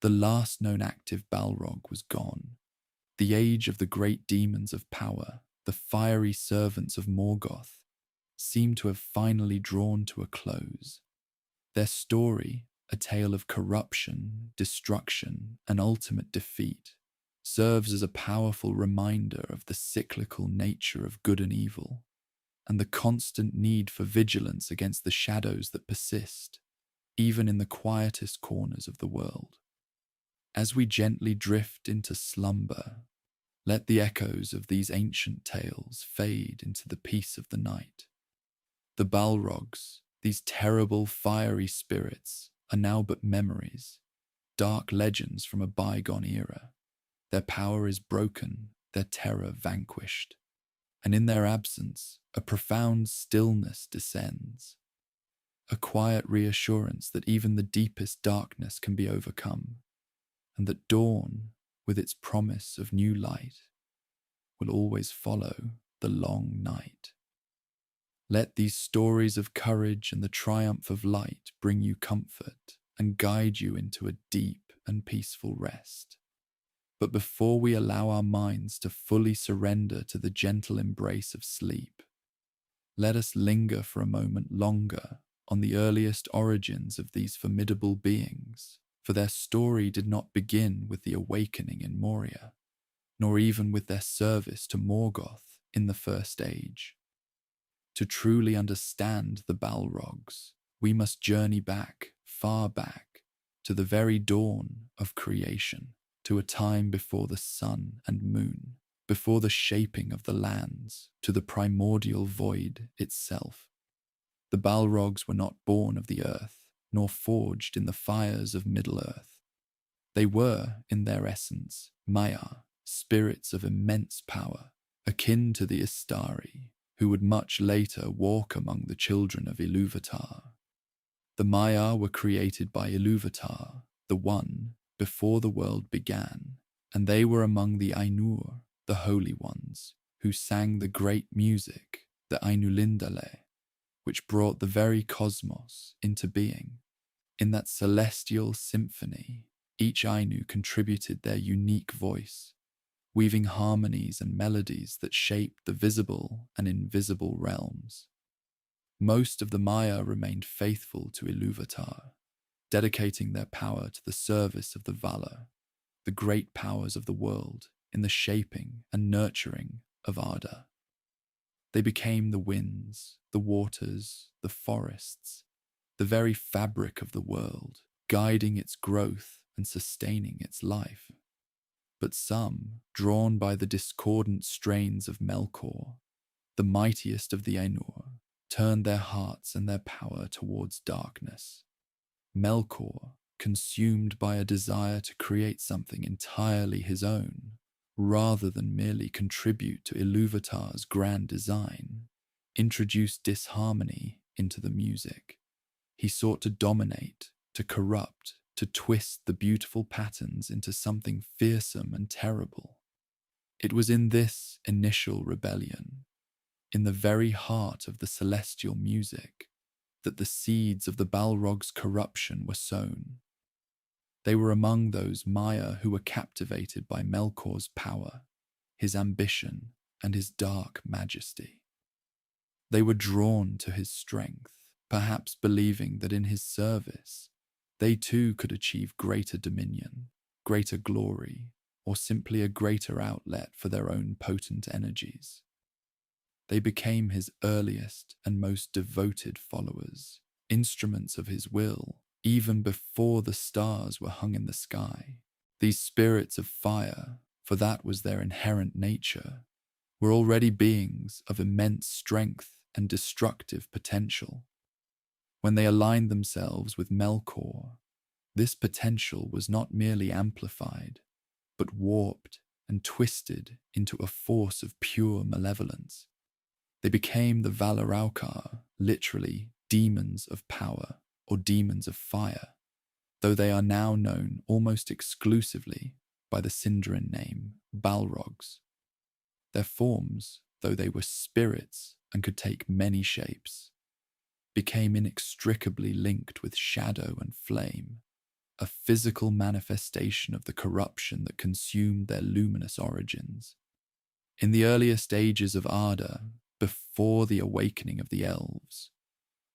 The last known active Balrog was gone. The age of the great demons of power, the fiery servants of Morgoth, seemed to have finally drawn to a close. Their story, a tale of corruption, destruction, and ultimate defeat, serves as a powerful reminder of the cyclical nature of good and evil, and the constant need for vigilance against the shadows that persist, even in the quietest corners of the world. As we gently drift into slumber, let the echoes of these ancient tales fade into the peace of the night. The Balrogs, these terrible fiery spirits, are now but memories, dark legends from a bygone era. Their power is broken, their terror vanquished, and in their absence, a profound stillness descends, a quiet reassurance that even the deepest darkness can be overcome, and that dawn, with its promise of new light, will always follow the long night. Let these stories of courage and the triumph of light bring you comfort and guide you into a deep and peaceful rest. But before we allow our minds to fully surrender to the gentle embrace of sleep, let us linger for a moment longer on the earliest origins of these formidable beings, for their story did not begin with the awakening in Moria, nor even with their service to Morgoth in the First Age. To truly understand the Balrogs, we must journey back, far back, to the very dawn of creation, to a time before the sun and moon, before the shaping of the lands, to the primordial void itself. The Balrogs were not born of the earth, nor forged in the fires of Middle-earth. They were, in their essence, Maiar, spirits of immense power, akin to the Istari, who would much later walk among the children of Ilúvatar. The Maiar were created by Ilúvatar, the One, before the world began, and they were among the Ainur, the Holy Ones, who sang the great music, the Ainulindale, which brought the very cosmos into being. In that celestial symphony, each Ainu contributed their unique voice, weaving harmonies and melodies that shaped the visible and invisible realms. Most of the Maiar remained faithful to Ilúvatar, dedicating their power to the service of the Valar, the great powers of the world in the shaping and nurturing of Arda. They became the winds, the waters, the forests, the very fabric of the world, guiding its growth and sustaining its life. But some, drawn by the discordant strains of Melkor, the mightiest of the Ainur, turned their hearts and their power towards darkness. Melkor, consumed by a desire to create something entirely his own, rather than merely contribute to Ilúvatar's grand design, introduced disharmony into the music. He sought to dominate, to corrupt, to twist the beautiful patterns into something fearsome and terrible. It was in this initial rebellion, in the very heart of the celestial music, that the seeds of the Balrog's corruption were sown. They were among those Maiar who were captivated by Melkor's power, his ambition, and his dark majesty. They were drawn to his strength, perhaps believing that in his service, they too could achieve greater dominion, greater glory, or simply a greater outlet for their own potent energies. They became his earliest and most devoted followers, instruments of his will, even before the stars were hung in the sky. These spirits of fire, for that was their inherent nature, were already beings of immense strength and destructive potential. When they aligned themselves with Melkor, this potential was not merely amplified, but warped and twisted into a force of pure malevolence. They became the Valaraukar, literally demons of power or demons of fire, though they are now known almost exclusively by the Sindarin name Balrogs. Their forms, though they were spirits and could take many shapes, became inextricably linked with shadow and flame, a physical manifestation of the corruption that consumed their luminous origins. In the earliest ages of Arda, before the awakening of the elves,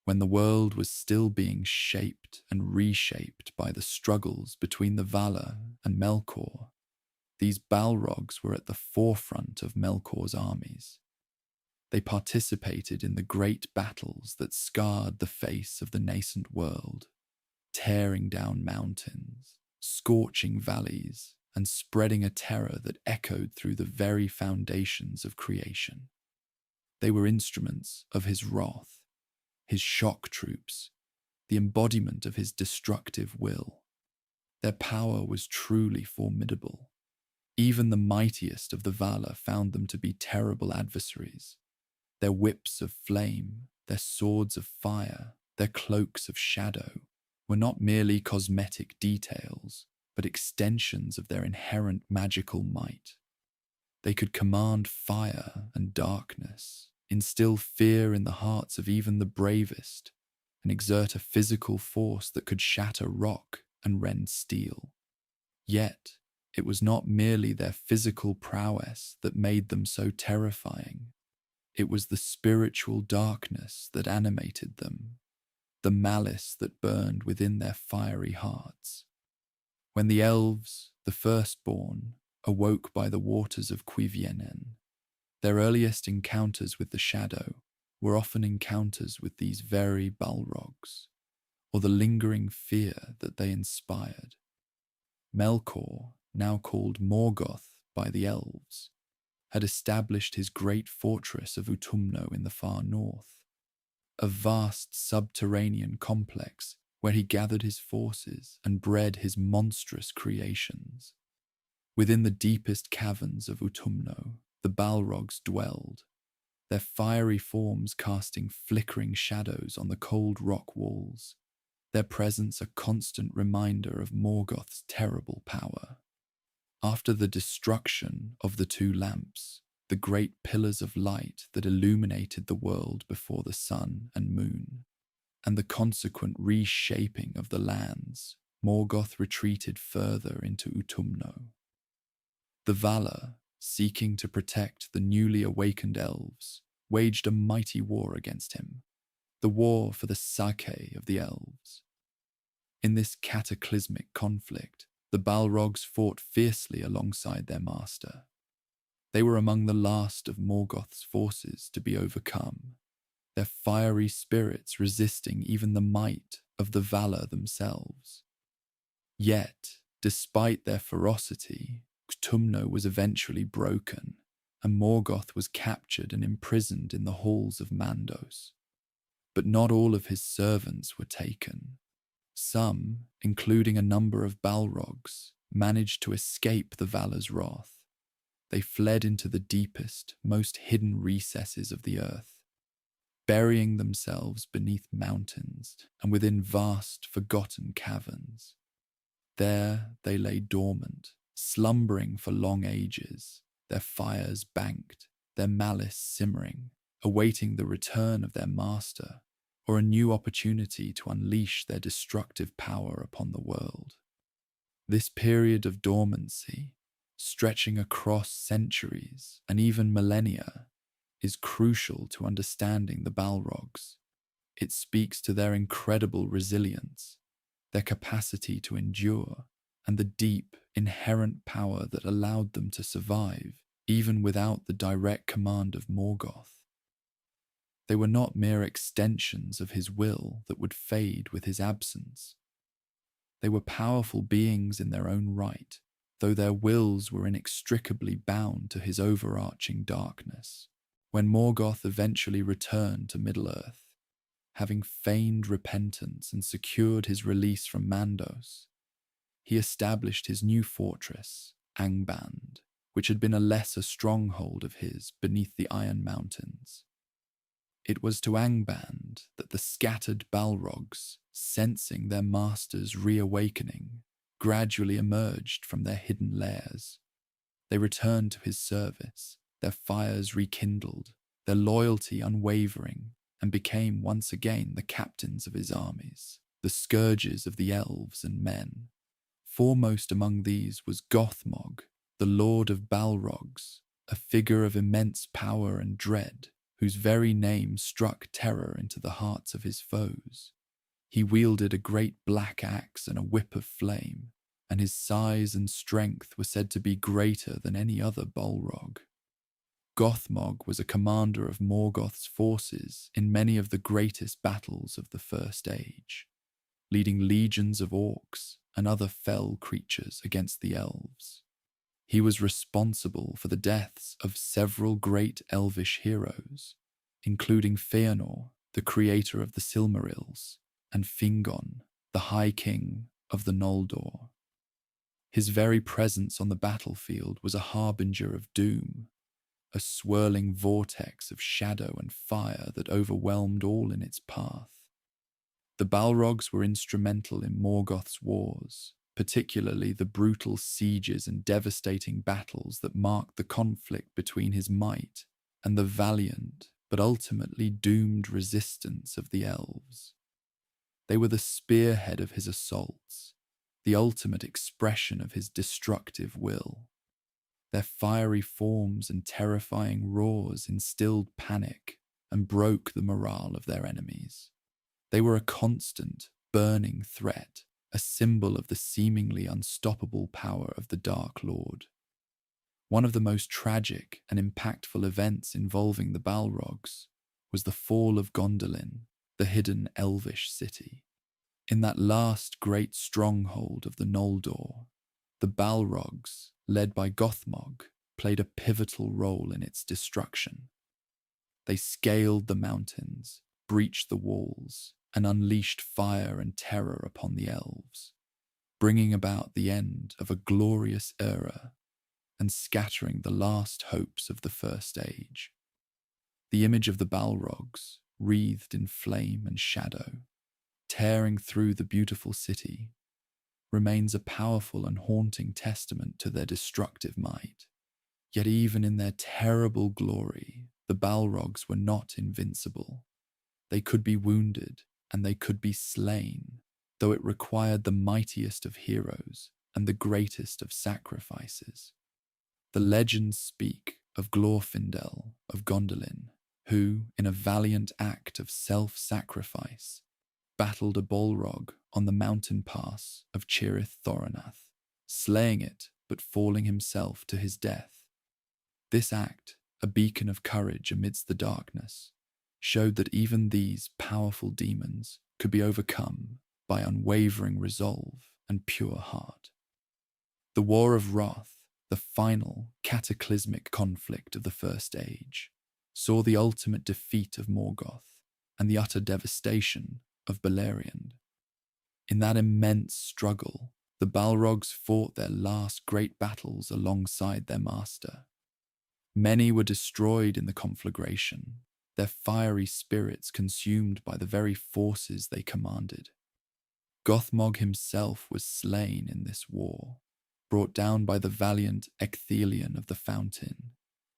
when the world was still being shaped and reshaped by the struggles between the Valar and Melkor, these Balrogs were at the forefront of Melkor's armies. They participated in the great battles that scarred the face of the nascent world, tearing down mountains, scorching valleys, and spreading a terror that echoed through the very foundations of creation. They were instruments of his wrath, his shock troops, the embodiment of his destructive will. Their power was truly formidable. Even the mightiest of the Valar found them to be terrible adversaries. Their whips of flame, their swords of fire, their cloaks of shadow were not merely cosmetic details, but extensions of their inherent magical might. They could command fire and darkness, instill fear in the hearts of even the bravest, and exert a physical force that could shatter rock and rend steel. Yet, it was not merely their physical prowess that made them so terrifying. It was the spiritual darkness that animated them, the malice that burned within their fiery hearts. When the elves, the firstborn, awoke by the waters of Cuivienen, their earliest encounters with the shadow were often encounters with these very Balrogs, or the lingering fear that they inspired. Melkor, now called Morgoth by the elves, had established his great fortress of Utumno in the far north, a vast subterranean complex where he gathered his forces and bred his monstrous creations. Within the deepest caverns of Utumno, the Balrogs dwelled, their fiery forms casting flickering shadows on the cold rock walls, their presence a constant reminder of Morgoth's terrible power. After the destruction of the two lamps, the great pillars of light that illuminated the world before the sun and moon, and the consequent reshaping of the lands, Morgoth retreated further into Utumno. The Valar, seeking to protect the newly awakened elves, waged a mighty war against him, the war for the Sake of the elves. In this cataclysmic conflict, the Balrogs fought fiercely alongside their master. They were among the last of Morgoth's forces to be overcome, their fiery spirits resisting even the might of the Valar themselves. Yet, despite their ferocity, Utumno was eventually broken, and Morgoth was captured and imprisoned in the halls of Mandos. But not all of his servants were taken. Some, including a number of Balrogs, managed to escape the Valar's wrath. They fled into the deepest, most hidden recesses of the earth, burying themselves beneath mountains and within vast, forgotten caverns. There they lay dormant, slumbering for long ages, their fires banked, their malice simmering, awaiting the return of their master or a new opportunity to unleash their destructive power upon the world. This period of dormancy, stretching across centuries and even millennia, is crucial to understanding the Balrogs. It speaks to their incredible resilience, their capacity to endure, and the deep, inherent power that allowed them to survive, even without the direct command of Morgoth. They were not mere extensions of his will that would fade with his absence. They were powerful beings in their own right, though their wills were inextricably bound to his overarching darkness. When Morgoth eventually returned to Middle-earth, having feigned repentance and secured his release from Mandos, he established his new fortress, Angband, which had been a lesser stronghold of his beneath the Iron Mountains. It was to Angband that the scattered Balrogs, sensing their master's reawakening, gradually emerged from their hidden lairs. They returned to his service, their fires rekindled, their loyalty unwavering, and became once again the captains of his armies, the scourges of the Elves and Men. Foremost among these was Gothmog, the lord of Balrogs, a figure of immense power and dread, whose very name struck terror into the hearts of his foes. He wielded a great black axe and a whip of flame, and his size and strength were said to be greater than any other Balrog. Gothmog was a commander of Morgoth's forces in many of the greatest battles of the First Age, leading legions of orcs and other fell creatures against the elves. He was responsible for the deaths of several great elvish heroes, including Fëanor, the creator of the Silmarils, and Fingon, the High King of the Noldor. His very presence on the battlefield was a harbinger of doom, a swirling vortex of shadow and fire that overwhelmed all in its path. The Balrogs were instrumental in Morgoth's wars, particularly the brutal sieges and devastating battles that marked the conflict between his might and the valiant but ultimately doomed resistance of the elves. They were the spearhead of his assaults, the ultimate expression of his destructive will. Their fiery forms and terrifying roars instilled panic and broke the morale of their enemies. They were a constant, burning threat, a symbol of the seemingly unstoppable power of the Dark Lord. One of the most tragic and impactful events involving the Balrogs was the fall of Gondolin, the hidden elvish city. In that last great stronghold of the Noldor, the Balrogs, led by Gothmog, played a pivotal role in its destruction. They scaled the mountains, breached the walls, and unleashed fire and terror upon the elves, bringing about the end of a glorious era and scattering the last hopes of the First Age. The image of the Balrogs, wreathed in flame and shadow, tearing through the beautiful city, remains a powerful and haunting testament to their destructive might. Yet even in their terrible glory, the Balrogs were not invincible. They could be wounded, and they could be slain, though it required the mightiest of heroes and the greatest of sacrifices. The legends speak of Glorfindel of Gondolin, who, in a valiant act of self-sacrifice, battled a Balrog on the mountain pass of Cirith Thoranath, slaying it but falling himself to his death. This act, a beacon of courage amidst the darkness, showed that even these powerful demons could be overcome by unwavering resolve and pure heart. The War of Wrath, the final cataclysmic conflict of the First Age, saw the ultimate defeat of Morgoth and the utter devastation of Beleriand. In that immense struggle, the Balrogs fought their last great battles alongside their master. Many were destroyed in the conflagration, their fiery spirits consumed by the very forces they commanded. Gothmog himself was slain in this war, brought down by the valiant Ecthelion of the Fountain,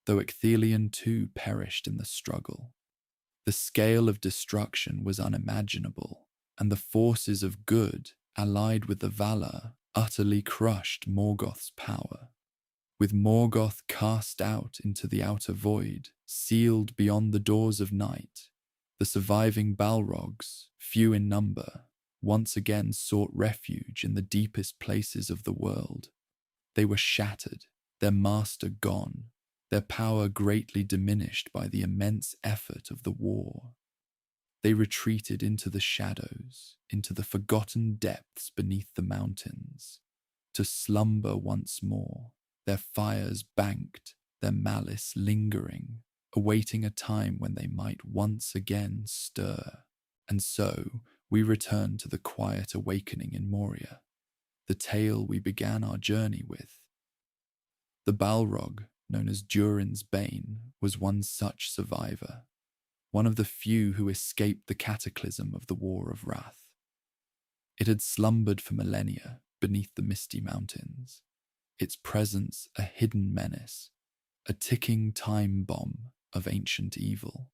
though Ecthelion too perished in the struggle. The scale of destruction was unimaginable, and the forces of good, allied with the Valar, utterly crushed Morgoth's power. With Morgoth cast out into the outer void, sealed beyond the doors of night, the surviving Balrogs, few in number, once again sought refuge in the deepest places of the world. They were shattered, their master gone, their power greatly diminished by the immense effort of the war. They retreated into the shadows, into the forgotten depths beneath the mountains, to slumber once more, their fires banked, their malice lingering, awaiting a time when they might once again stir. And so we return to the quiet awakening in Moria, the tale we began our journey with. The Balrog, known as Durin's Bane, was one such survivor. one of the few who escaped the cataclysm of the War of Wrath. It had slumbered for millennia beneath the Misty Mountains, its presence a hidden menace, a ticking time bomb of ancient evil.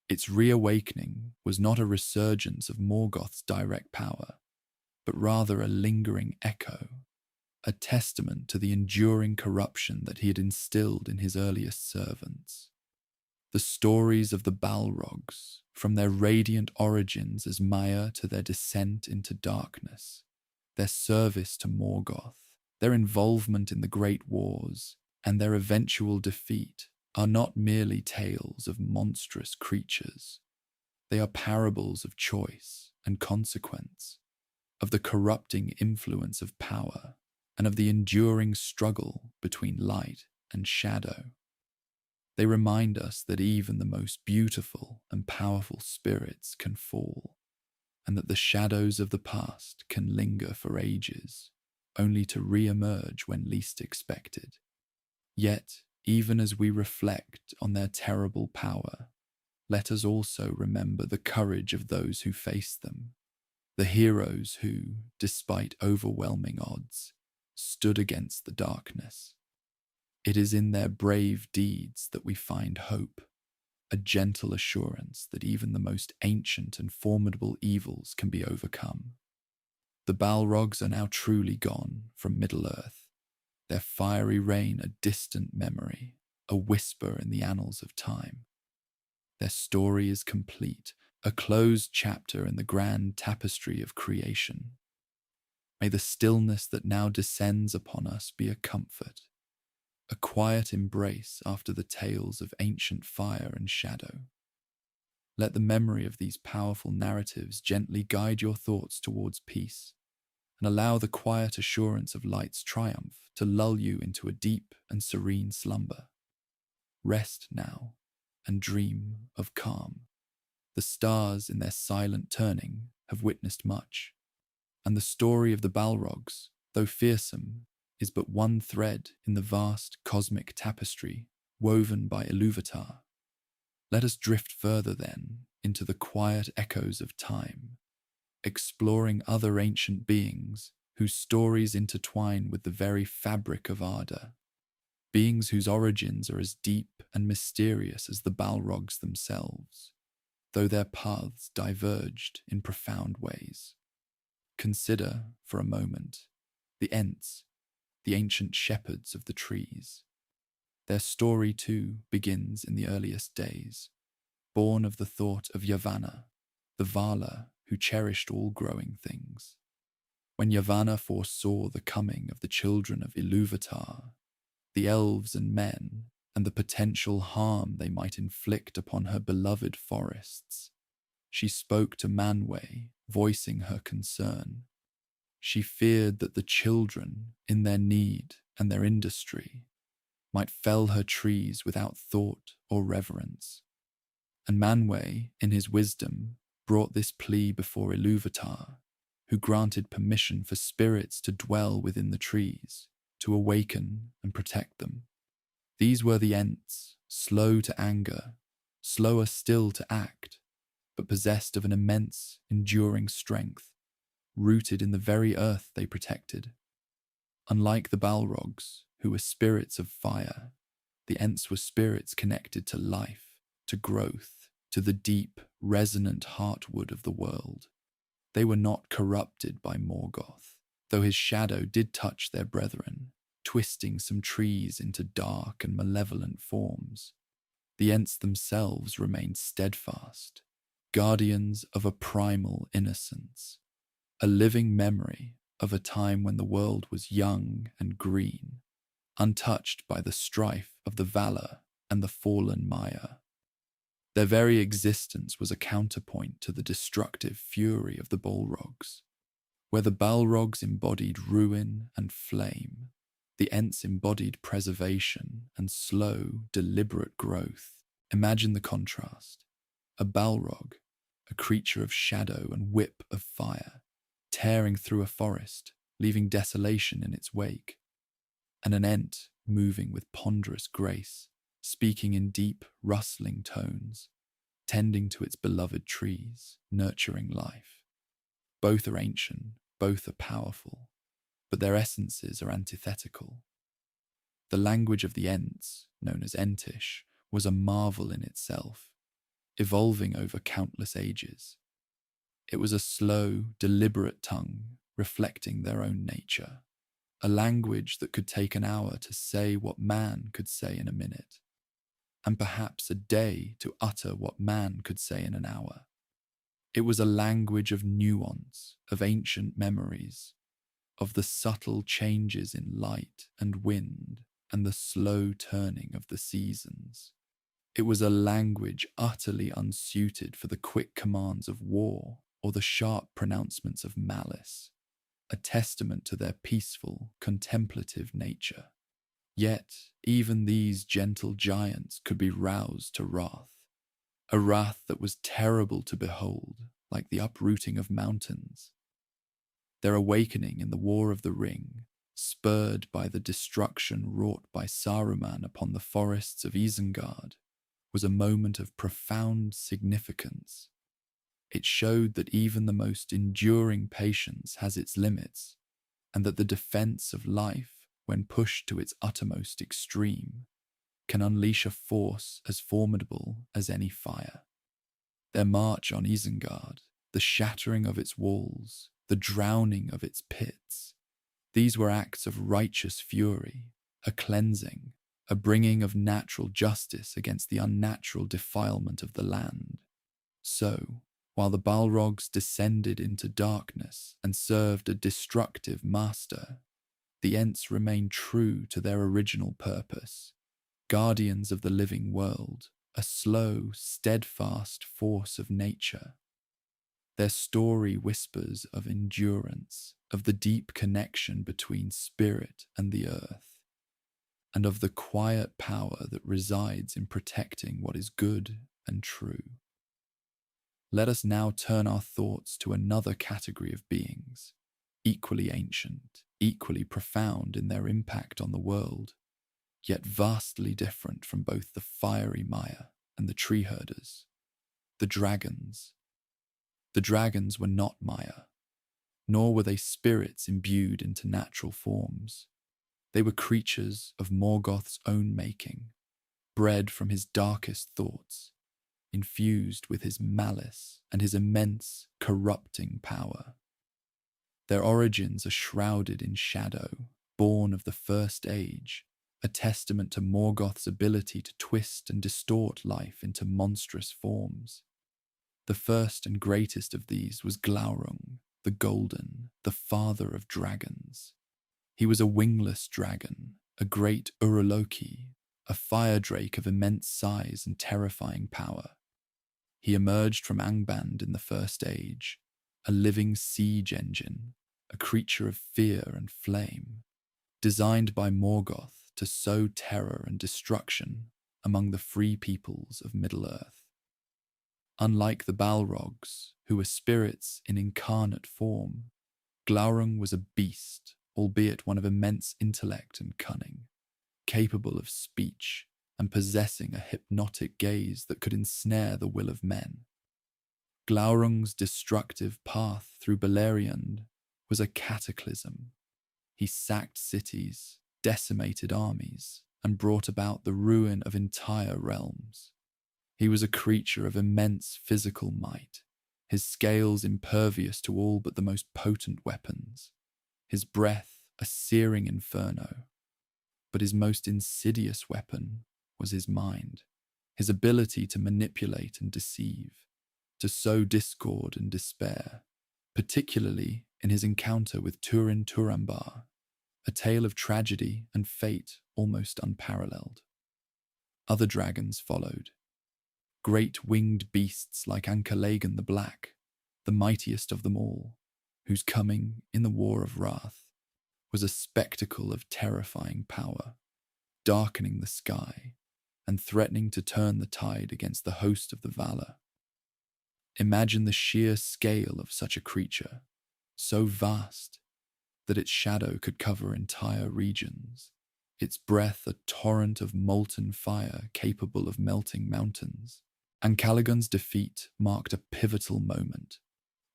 Its reawakening was not a resurgence of Morgoth's direct power, but rather a lingering echo, a testament to the enduring corruption that he had instilled in his earliest servants. The stories of the Balrogs, from their radiant origins as Maya to their descent into darkness, their service to Morgoth, their involvement in the Great Wars, and their eventual defeat, are not merely tales of monstrous creatures. They are parables of choice and consequence, of the corrupting influence of power, and of the enduring struggle between light and shadow. They remind us that even the most beautiful and powerful spirits can fall, and that the shadows of the past can linger for ages, only to re-emerge when least expected. Yet, even as we reflect on their terrible power, let us also remember the courage of those who faced them, the heroes who, despite overwhelming odds, stood against the darkness. It is in their brave deeds that we find hope, a gentle assurance that even the most ancient and formidable evils can be overcome. The Balrogs are now truly gone from Middle-earth, their fiery reign a distant memory, a whisper in the annals of time. Their story is complete, a closed chapter in the grand tapestry of creation. May the stillness that now descends upon us be a comfort, a quiet embrace after the tales of ancient fire and shadow. Let the memory of these powerful narratives gently guide your thoughts towards peace, and allow the quiet assurance of light's triumph to lull you into a deep and serene slumber. Rest now, and dream of calm. The stars in their silent turning have witnessed much, and the story of the Balrogs, though fearsome, is but one thread in the vast cosmic tapestry woven by Ilúvatar. Let us drift further then into the quiet echoes of time, exploring other ancient beings whose stories intertwine with the very fabric of Arda, beings whose origins are as deep and mysterious as the Balrogs themselves, though their paths diverged in profound ways. Consider, for a moment, the Ents, the ancient shepherds of the trees. Their story, too, begins in the earliest days, born of the thought of Yavanna, the Vala who cherished all growing things. When Yavanna foresaw the coming of the children of Ilúvatar, the Elves and Men, and the potential harm they might inflict upon her beloved forests, she spoke to Manwë, voicing her concern. She feared that the children, in their need and their industry, might fell her trees without thought or reverence. And Manwë, in his wisdom, brought this plea before Ilúvatar, who granted permission for spirits to dwell within the trees, to awaken and protect them. These were the Ents, slow to anger, slower still to act, but possessed of an immense, enduring strength, rooted in the very earth they protected. Unlike the Balrogs, who were spirits of fire, the Ents were spirits connected to life, to growth, to the deep, resonant heartwood of the world. They were not corrupted by Morgoth, though his shadow did touch their brethren, twisting some trees into dark and malevolent forms. The Ents themselves remained steadfast, guardians of a primal innocence, a living memory of a time when the world was young and green, untouched by the strife of the Valar and the fallen Maya. Their very existence was a counterpoint to the destructive fury of the Balrogs. Where the Balrogs embodied ruin and flame, the Ents embodied preservation and slow, deliberate growth. Imagine the contrast. A Balrog, a creature of shadow and whip of fire, tearing through a forest, leaving desolation in its wake. And an Ent moving with ponderous grace, speaking in deep, rustling tones, tending to its beloved trees, nurturing life. Both are ancient, both are powerful, but their essences are antithetical. The language of the Ents, known as Entish, was a marvel in itself, evolving over countless ages. It was a slow, deliberate tongue, reflecting their own nature, a language that could take an hour to say what man could say in a minute, and perhaps a day to utter what man could say in an hour. It was a language of nuance, of ancient memories, of the subtle changes in light and wind and the slow turning of the seasons. It was a language utterly unsuited for the quick commands of war or the sharp pronouncements of malice, a testament to their peaceful, contemplative nature. Yet, even these gentle giants could be roused to wrath, a wrath that was terrible to behold, like the uprooting of mountains. Their awakening in the War of the Ring, spurred by the destruction wrought by Saruman upon the forests of Isengard, was a moment of profound significance. It showed that even the most enduring patience has its limits, and that the defense of life, when pushed to its uttermost extreme, can unleash a force as formidable as any fire. Their march on Isengard, the shattering of its walls, the drowning of its pits, these were acts of righteous fury, a cleansing, a bringing of natural justice against the unnatural defilement of the land. So, while the Balrogs descended into darkness and served a destructive master, the Ents remained true to their original purpose, guardians of the living world, a slow, steadfast force of nature. Their story whispers of endurance, of the deep connection between spirit and the earth, and of the quiet power that resides in protecting what is good and true. Let us now turn our thoughts to another category of beings, equally ancient, equally profound in their impact on the world, yet vastly different from both the fiery Maya and the tree herders, the dragons. The dragons were not Maya, nor were they spirits imbued into natural forms. They were creatures of Morgoth's own making, bred from his darkest thoughts, infused with his malice and his immense, corrupting power. Their origins are shrouded in shadow, born of the First Age, a testament to Morgoth's ability to twist and distort life into monstrous forms. The first and greatest of these was Glaurung, the Golden, the father of dragons. He was a wingless dragon, a great Uroloki, a fire drake of immense size and terrifying power. He emerged from Angband in the First Age, a living siege engine, a creature of fear and flame, designed by Morgoth to sow terror and destruction among the free peoples of Middle-earth. Unlike the Balrogs, who were spirits in incarnate form, Glaurung was a beast, albeit one of immense intellect and cunning, capable of speech and possessing a hypnotic gaze that could ensnare the will of men. Glaurung's destructive path through Beleriand was a cataclysm. He sacked cities, decimated armies, and brought about the ruin of entire realms. He was a creature of immense physical might, his scales impervious to all but the most potent weapons, his breath a searing inferno. But his most insidious weapon was his mind, his ability to manipulate and deceive, to sow discord and despair, particularly in his encounter with Turin Turambar, a tale of tragedy and fate almost unparalleled. Other dragons followed, great winged beasts like Ankalagan the Black, the mightiest of them all, whose coming in the War of Wrath was a spectacle of terrifying power, darkening the sky and threatening to turn the tide against the host of the Valar. Imagine the sheer scale of such a creature, so vast that its shadow could cover entire regions, its breath a torrent of molten fire capable of melting mountains. And Caligan's defeat marked a pivotal moment,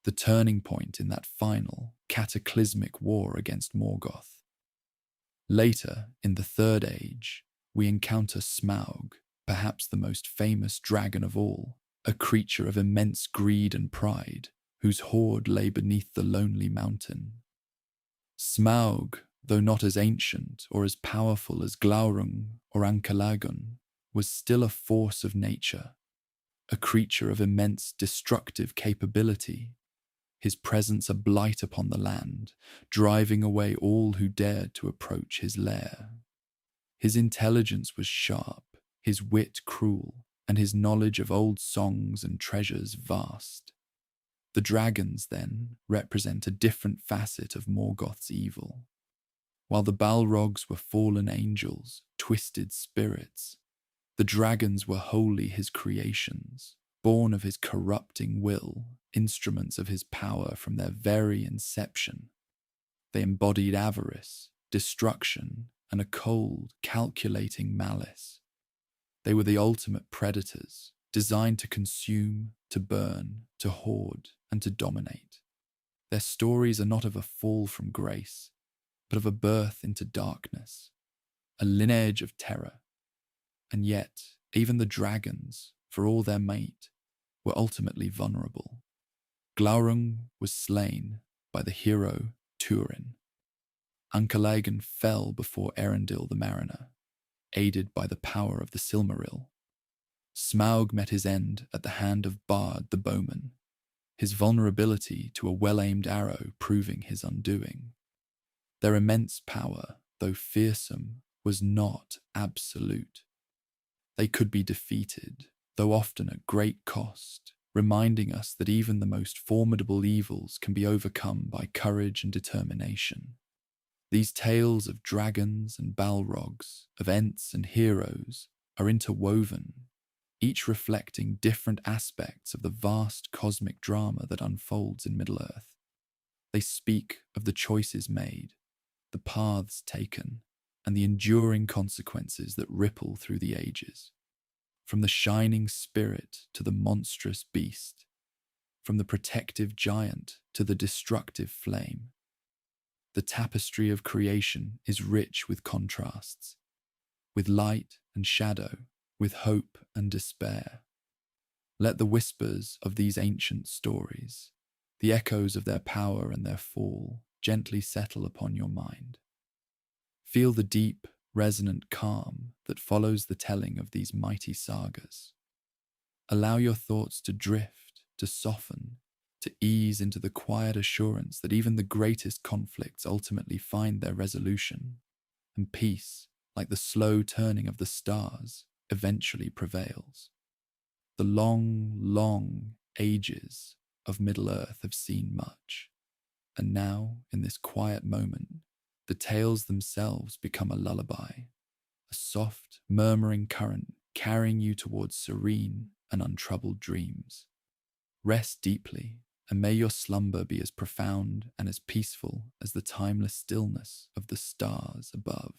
the turning point in that final, cataclysmic war against Morgoth. Later, in the Third Age, we encounter Smaug, perhaps the most famous dragon of all, a creature of immense greed and pride, whose hoard lay beneath the lonely mountain. Smaug, though not as ancient or as powerful as Glaurung or Ankalagon, was still a force of nature, a creature of immense destructive capability, his presence a blight upon the land, driving away all who dared to approach his lair. His intelligence was sharp, his wit cruel, and his knowledge of old songs and treasures vast. The dragons, then, represent a different facet of Morgoth's evil. While the Balrogs were fallen angels, twisted spirits, the dragons were wholly his creations, born of his corrupting will, instruments of his power from their very inception. They embodied avarice, destruction, and a cold, calculating malice. They were the ultimate predators, designed to consume, to burn, to hoard, and to dominate. Their stories are not of a fall from grace, but of a birth into darkness, a lineage of terror. And yet, even the dragons, for all their might, were ultimately vulnerable. Glaurung was slain by the hero Turin. Ankalagon fell before Erendil the Mariner, aided by the power of the Silmaril. Smaug met his end at the hand of Bard the Bowman, his vulnerability to a well-aimed arrow proving his undoing. Their immense power, though fearsome, was not absolute. They could be defeated, though often at great cost, reminding us that even the most formidable evils can be overcome by courage and determination. These tales of dragons and Balrogs, of Ents and heroes, are interwoven, each reflecting different aspects of the vast cosmic drama that unfolds in Middle-earth. They speak of the choices made, the paths taken, and the enduring consequences that ripple through the ages. From the shining spirit to the monstrous beast, from the protective giant to the destructive flame. The tapestry of creation is rich with contrasts, with light and shadow, with hope and despair. Let the whispers of these ancient stories, the echoes of their power and their fall, gently settle upon your mind. Feel the deep, resonant calm that follows the telling of these mighty sagas. Allow your thoughts to drift, to soften, to ease into the quiet assurance that even the greatest conflicts ultimately find their resolution, and peace, like the slow turning of the stars, eventually prevails. The long, long ages of Middle-earth have seen much, and now, in this quiet moment, the tales themselves become a lullaby, a soft, murmuring current carrying you towards serene and untroubled dreams. Rest deeply, and may your slumber be as profound and as peaceful as the timeless stillness of the stars above.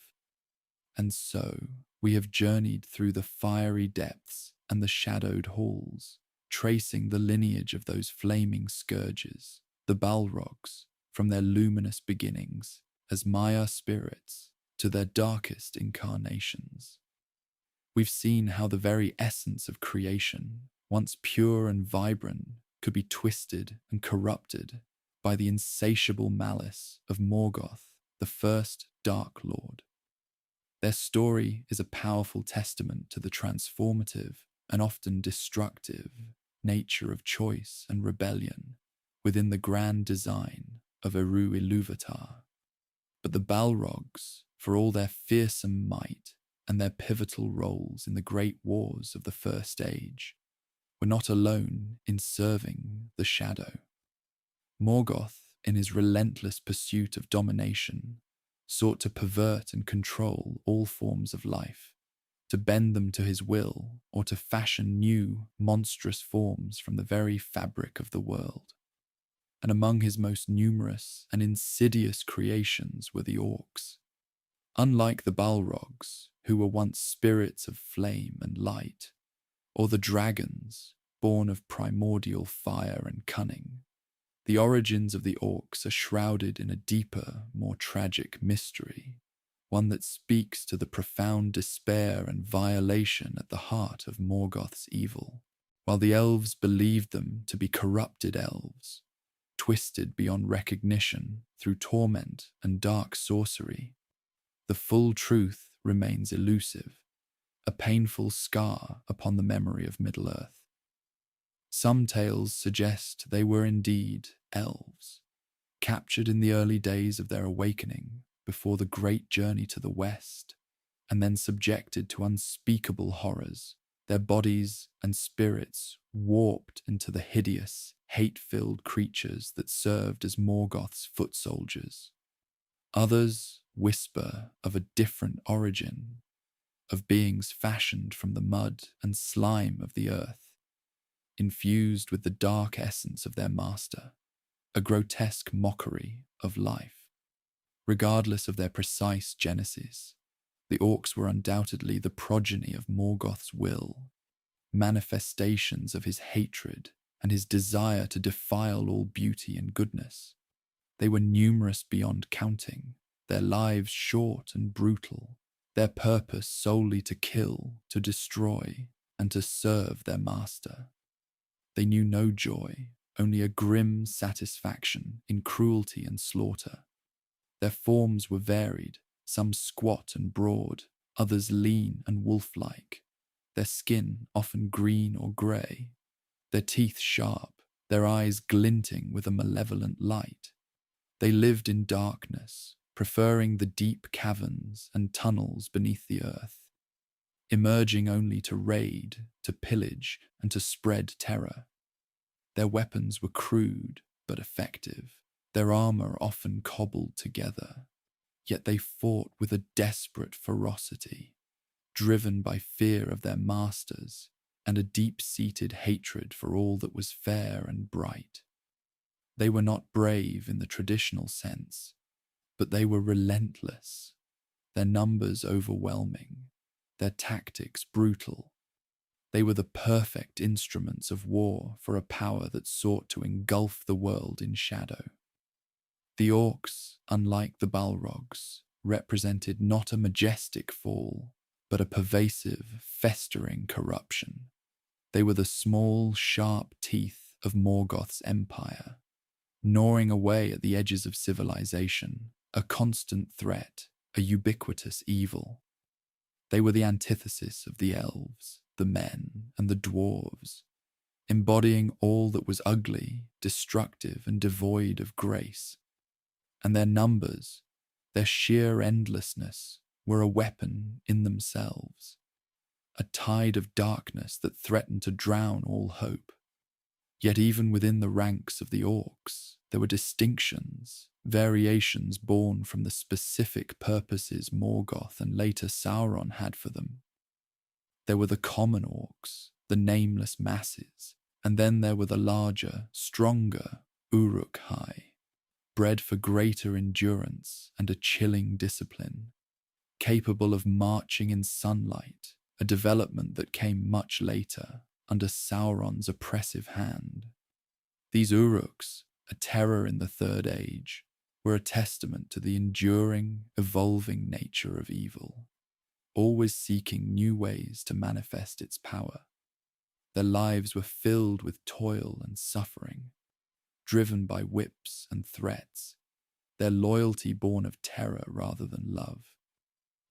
And so, we have journeyed through the fiery depths and the shadowed halls, tracing the lineage of those flaming scourges, the Balrogs, from their luminous beginnings as Maya spirits to their darkest incarnations. We've seen how the very essence of creation, once pure and vibrant, could be twisted and corrupted by the insatiable malice of Morgoth, the first Dark Lord. Their story is a powerful testament to the transformative and often destructive nature of choice and rebellion within the grand design of Eru Ilúvatar. But the Balrogs, for all their fearsome might and their pivotal roles in the great wars of the First Age, were not alone in serving the shadow. Morgoth, in his relentless pursuit of domination, sought to pervert and control all forms of life, to bend them to his will, or to fashion new, monstrous forms from the very fabric of the world. And among his most numerous and insidious creations were the orcs. Unlike the Balrogs, who were once spirits of flame and light, or the dragons, born of primordial fire and cunning. The origins of the orcs are shrouded in a deeper, more tragic mystery, one that speaks to the profound despair and violation at the heart of Morgoth's evil. While the elves believed them to be corrupted elves, twisted beyond recognition through torment and dark sorcery, the full truth remains elusive, a painful scar upon the memory of Middle-earth. Some tales suggest they were indeed elves, captured in the early days of their awakening before the great journey to the west, and then subjected to unspeakable horrors, their bodies and spirits warped into the hideous, hate-filled creatures that served as Morgoth's foot soldiers. Others whisper of a different origin, of beings fashioned from the mud and slime of the earth, infused with the dark essence of their master, a grotesque mockery of life. Regardless of their precise genesis, the orcs were undoubtedly the progeny of Morgoth's will, manifestations of his hatred and his desire to defile all beauty and goodness. They were numerous beyond counting, their lives short and brutal, their purpose solely to kill, to destroy, and to serve their master. They knew no joy, only a grim satisfaction in cruelty and slaughter. Their forms were varied, some squat and broad, others lean and wolf-like, their skin often green or grey, their teeth sharp, their eyes glinting with a malevolent light. They lived in darkness, preferring the deep caverns and tunnels beneath the earth, emerging only to raid, to pillage, and to spread terror. Their weapons were crude but effective, their armor often cobbled together, yet they fought with a desperate ferocity, driven by fear of their masters and a deep-seated hatred for all that was fair and bright. They were not brave in the traditional sense, but they were relentless, their numbers overwhelming, their tactics brutal. They were the perfect instruments of war for a power that sought to engulf the world in shadow. The orcs, unlike the Balrogs, represented not a majestic fall, but a pervasive, festering corruption. They were the small, sharp teeth of Morgoth's empire, gnawing away at the edges of civilization, a constant threat, a ubiquitous evil. They were the antithesis of the elves, the men, and the dwarves, embodying all that was ugly, destructive, and devoid of grace. And their numbers, their sheer endlessness, were a weapon in themselves, a tide of darkness that threatened to drown all hope. Yet even within the ranks of the orcs, there were distinctions, variations born from the specific purposes Morgoth and later Sauron had for them. There were the common orcs, the nameless masses, and then there were the larger, stronger Uruk-hai, bred for greater endurance and a chilling discipline, capable of marching in sunlight, a development that came much later, under Sauron's oppressive hand. These Uruks, a terror in the Third Age, were a testament to the enduring, evolving nature of evil, always seeking new ways to manifest its power. Their lives were filled with toil and suffering, driven by whips and threats, their loyalty born of terror rather than love.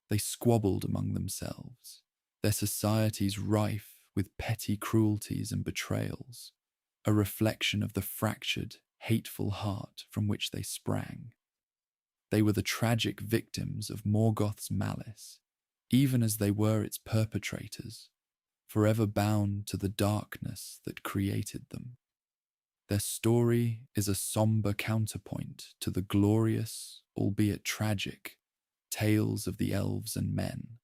They squabbled among themselves, their societies rife with petty cruelties and betrayals, a reflection of the fractured, hateful heart from which they sprang. They were the tragic victims of Morgoth's malice, even as they were its perpetrators, forever bound to the darkness that created them. Their story is a somber counterpoint to the glorious, albeit tragic, tales of the Elves and Men,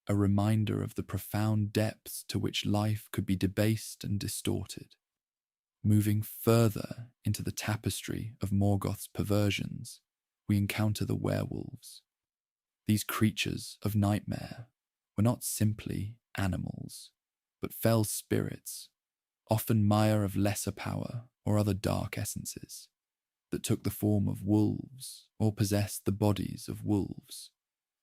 a reminder of the profound depths to which life could be debased and distorted. Moving further into the tapestry of Morgoth's perversions, we encounter the werewolves. These creatures of nightmare were not simply animals. but fell spirits, often mire of lesser power or other dark essences, that took the form of wolves or possessed the bodies of wolves,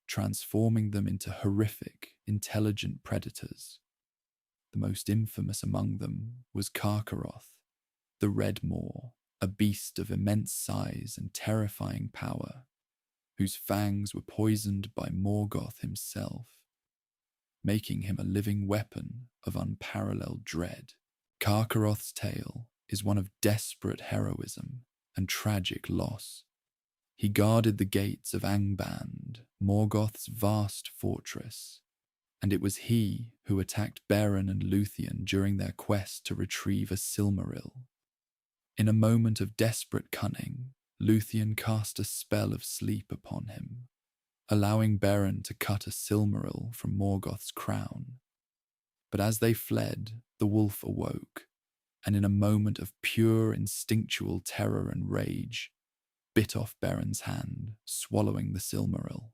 transforming them into horrific, intelligent predators. The most infamous among them was Karkaroth, the Red Maw, a beast of immense size and terrifying power, whose fangs were poisoned by Morgoth himself, making him a living weapon of unparalleled dread. Karkaroth's tale is one of desperate heroism and tragic loss. He guarded the gates of Angband, Morgoth's vast fortress, and it was he who attacked Beren and Luthien during their quest to retrieve a Silmaril. In a moment of desperate cunning, Luthien cast a spell of sleep upon him, allowing Beren to cut a Silmaril from Morgoth's crown. But as they fled, the wolf awoke, and in a moment of pure instinctual terror and rage, bit off Beren's hand, swallowing the Silmaril.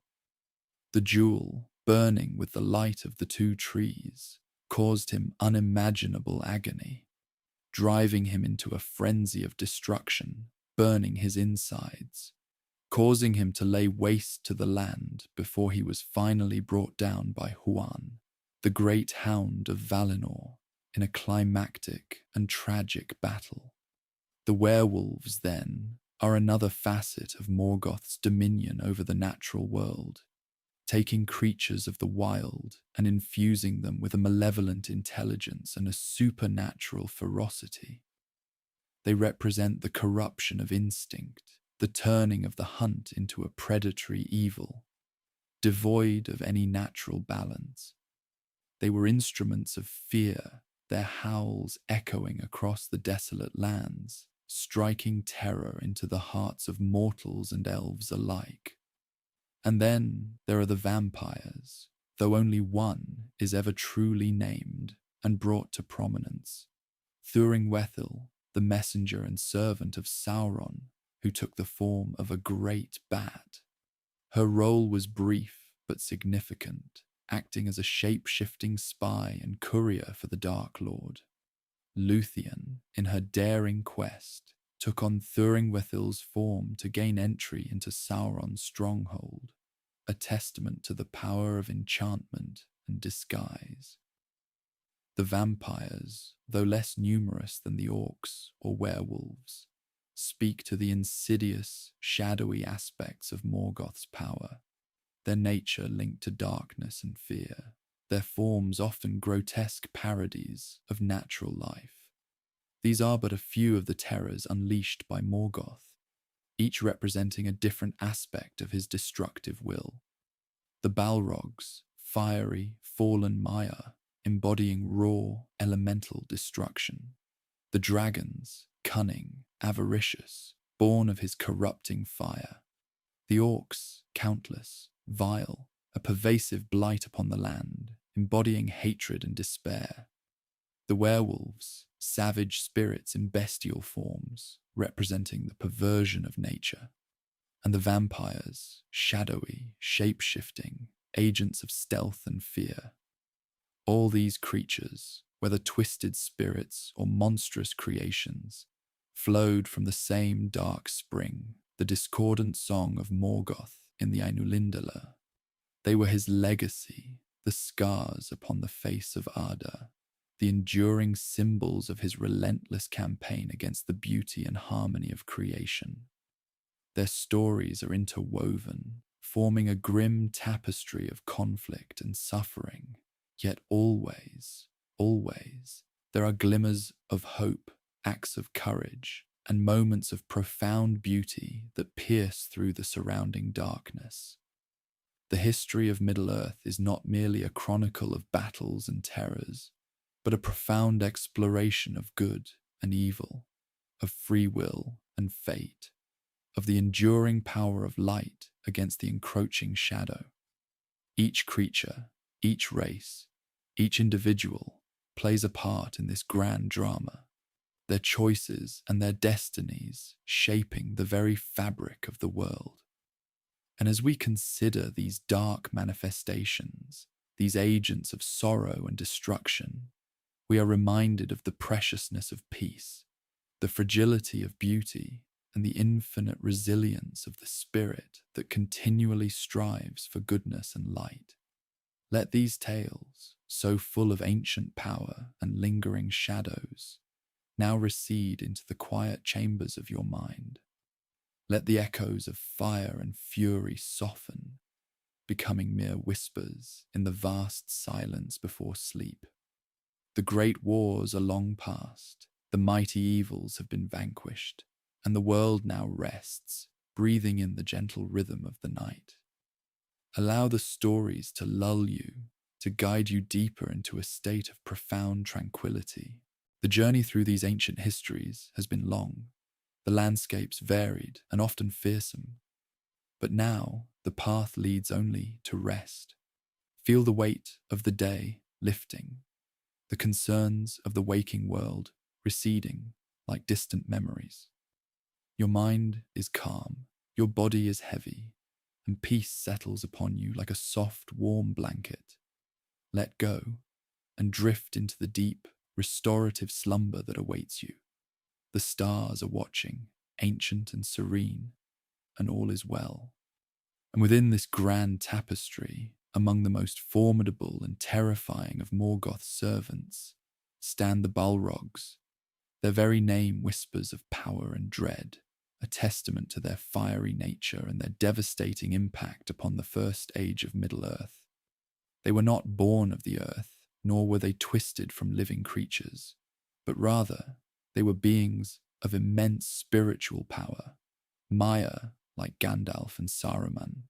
The jewel, burning with the light of the two trees, caused him unimaginable agony, driving him into a frenzy of destruction, burning his insides, causing him to lay waste to the land before he was finally brought down by Huan, the great hound of Valinor, in a climactic and tragic battle. The werewolves, then, are another facet of Morgoth's dominion over the natural world, taking creatures of the wild and infusing them with a malevolent intelligence and a supernatural ferocity. They represent the corruption of instinct, the turning of the hunt into a predatory evil, devoid of any natural balance. They were instruments of fear, their howls echoing across the desolate lands, striking terror into the hearts of mortals and elves alike. And then there are the vampires, though only one is ever truly named and brought to prominence. Thuringwethil, the messenger and servant of Sauron, who took the form of a great bat. Her role was brief but significant, acting as a shape-shifting spy and courier for the Dark Lord. Luthien, in her daring quest, took on Thuringwethil's form to gain entry into Sauron's stronghold, a testament to the power of enchantment and disguise. The vampires, though less numerous than the orcs or werewolves, speak to the insidious, shadowy aspects of Morgoth's power, their nature linked to darkness and fear, their forms often grotesque parodies of natural life. These are but a few of the terrors unleashed by Morgoth, each representing a different aspect of his destructive will. The Balrogs, fiery, fallen mire, embodying raw, elemental destruction. The dragons, cunning, avaricious, born of his corrupting fire. The orcs, countless, vile, a pervasive blight upon the land, embodying hatred and despair. The werewolves, savage spirits in bestial forms, representing the perversion of nature. And the vampires, shadowy, shape-shifting, agents of stealth and fear. All these creatures, whether twisted spirits or monstrous creations, flowed from the same dark spring, the discordant song of Morgoth in the Ainulindalr. They were his legacy, the scars upon the face of Arda, the enduring symbols of his relentless campaign against the beauty and harmony of creation. Their stories are interwoven, forming a grim tapestry of conflict and suffering, yet always, there are glimmers of hope, acts of courage, and moments of profound beauty that pierce through the surrounding darkness. The history of Middle-earth is not merely a chronicle of battles and terrors, but a profound exploration of good and evil, of free will and fate, of the enduring power of light against the encroaching shadow. Each creature, each race, each individual plays a part in this grand drama, their choices and their destinies shaping the very fabric of the world. And as we consider these dark manifestations, these agents of sorrow and destruction, we are reminded of the preciousness of peace, the fragility of beauty, and the infinite resilience of the spirit that continually strives for goodness and light. Let these tales, so full of ancient power and lingering shadows, now recede into the quiet chambers of your mind. Let the echoes of fire and fury soften, becoming mere whispers in the vast silence before sleep. The great wars are long past, the mighty evils have been vanquished, and the world now rests, breathing in the gentle rhythm of the night. Allow the stories to lull you, to guide you deeper into a state of profound tranquility. The journey through these ancient histories has been long, the landscapes varied and often fearsome, but now the path leads only to rest. Feel the weight of the day lifting, the concerns of the waking world receding like distant memories. Your mind is calm, your body is heavy, and peace settles upon you like a soft, warm blanket. Let go and drift into the deep, restorative slumber that awaits you. The stars are watching, ancient and serene, and all is well. And within this grand tapestry, among the most formidable and terrifying of Morgoth's servants, stand the Balrogs. Their very name whispers of power and dread, a testament to their fiery nature and their devastating impact upon the first age of Middle-earth. They were not born of the earth, nor were they twisted from living creatures, but rather they were beings of immense spiritual power, Maya like Gandalf and Saruman,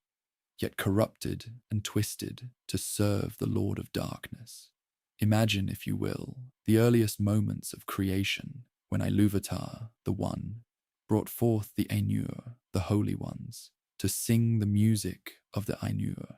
yet corrupted and twisted to serve the Lord of Darkness. Imagine, if you will, the earliest moments of creation when Ilúvatar, the One, brought forth the Ainur, the Holy Ones, to sing the music of the Ainur.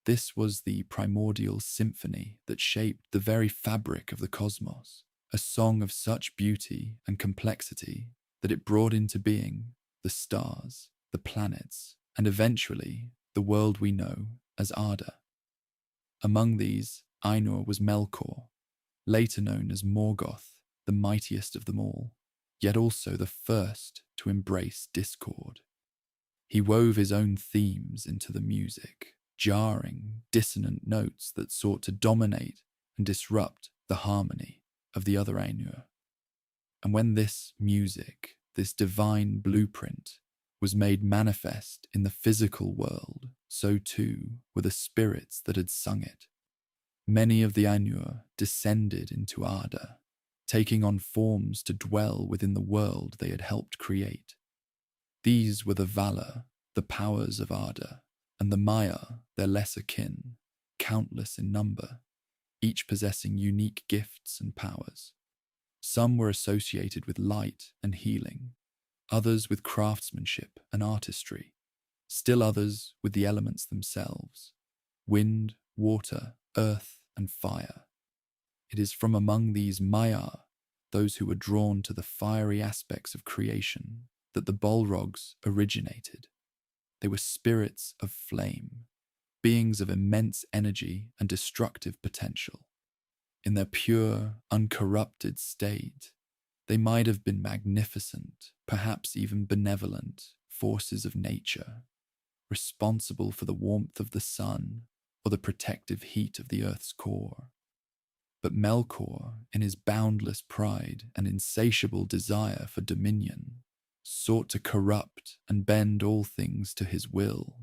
This was the primordial symphony that shaped the very fabric of the cosmos, a song of such beauty and complexity that it brought into being the stars, the planets, and eventually the world we know as Arda. Among these, Ainur was Melkor, later known as Morgoth, the mightiest of them all, yet also the first to embrace discord. He wove his own themes into the music, jarring, dissonant notes that sought to dominate and disrupt the harmony of the other Ainur. And when this music, this divine blueprint, was made manifest in the physical world, so too were the spirits that had sung it. Many of the Ainur descended into Arda, taking on forms to dwell within the world they had helped create. These were the Valar, the powers of Arda, and the Maya, their lesser kin, countless in number, each possessing unique gifts and powers. Some were associated with light and healing, others with craftsmanship and artistry, still others with the elements themselves, wind, water, earth, and fire. It is from among these Maya, those who were drawn to the fiery aspects of creation, that the Balrogs originated. They were spirits of flame, beings of immense energy and destructive potential. In their pure, uncorrupted state, they might have been magnificent, perhaps even benevolent, forces of nature, responsible for the warmth of the sun or the protective heat of the earth's core. But Melkor, in his boundless pride and insatiable desire for dominion, sought to corrupt and bend all things to his will,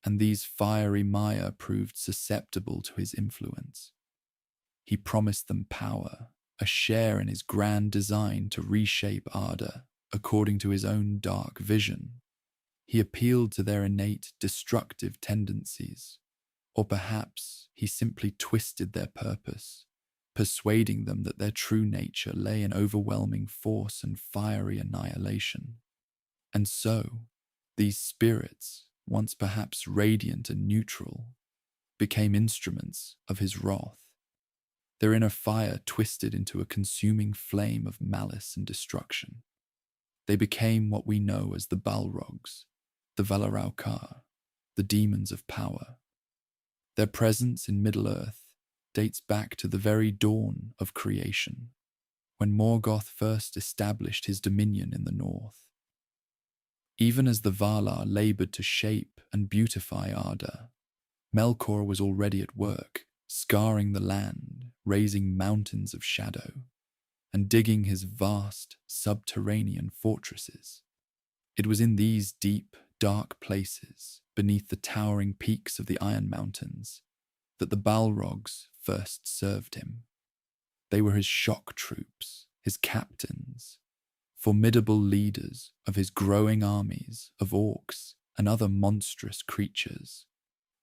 and these fiery Maya proved susceptible to his influence. He promised them power, a share in his grand design to reshape Arda according to his own dark vision. He appealed to their innate destructive tendencies, or perhaps he simply twisted their purpose, persuading them that their true nature lay in overwhelming force and fiery annihilation. And so, these spirits, once perhaps radiant and neutral, became instruments of his wrath. Their inner fire twisted into a consuming flame of malice and destruction. They became what we know as the Balrogs, the Valaraukar, the demons of power. Their presence in Middle-earth dates back to the very dawn of creation, when Morgoth first established his dominion in the north. Even as the Valar laboured to shape and beautify Arda, Melkor was already at work, scarring the land, raising mountains of shadow, and digging his vast subterranean fortresses. It was in these deep, dark places, beneath the towering peaks of the Iron Mountains, that the Balrogs first served him. They were his shock troops, his captains, formidable leaders of his growing armies of orcs and other monstrous creatures.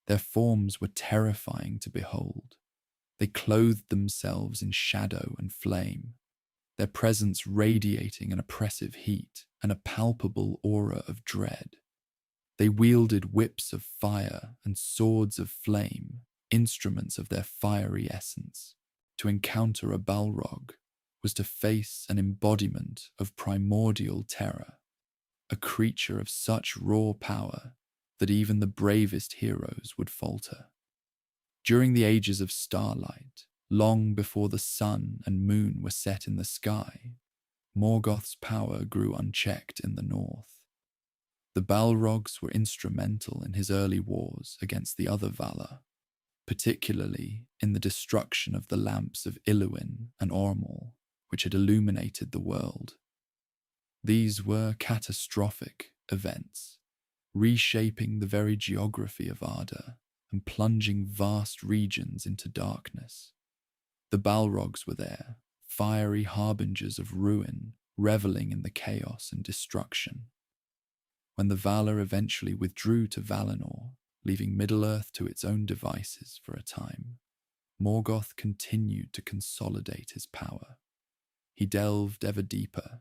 Their forms were terrifying to behold. They clothed themselves in shadow and flame, their presence radiating an oppressive heat and a palpable aura of dread. They wielded whips of fire and swords of flame, instruments of their fiery essence. To encounter a Balrog was to face an embodiment of primordial terror, a creature of such raw power that even the bravest heroes would falter. During the ages of starlight, long before the sun and moon were set in the sky, Morgoth's power grew unchecked in the north. The Balrogs were instrumental in his early wars against the other Valar, particularly in the destruction of the lamps of Iluin and Ormol, which had illuminated the world. These were catastrophic events, reshaping the very geography of Arda and plunging vast regions into darkness. The Balrogs were there, fiery harbingers of ruin, reveling in the chaos and destruction. When the Valar eventually withdrew to Valinor, leaving Middle-earth to its own devices for a time, Morgoth continued to consolidate his power. He delved ever deeper,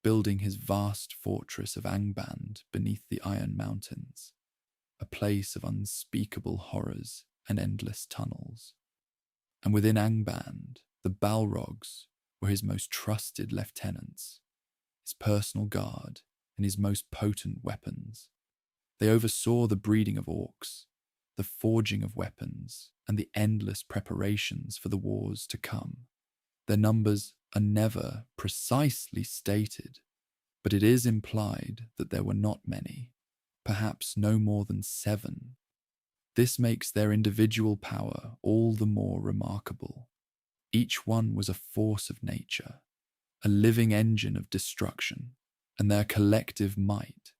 building his vast fortress of Angband beneath the Iron Mountains, a place of unspeakable horrors and endless tunnels. And within Angband, the Balrogs were his most trusted lieutenants, his personal guard, and his most potent weapons. They oversaw the breeding of orcs, the forging of weapons, and the endless preparations for the wars to come. Their numbers are never precisely stated, but it is implied that there were not many, perhaps no more than 7. This makes their individual power all the more remarkable. Each one was a force of nature, a living engine of destruction, and their collective might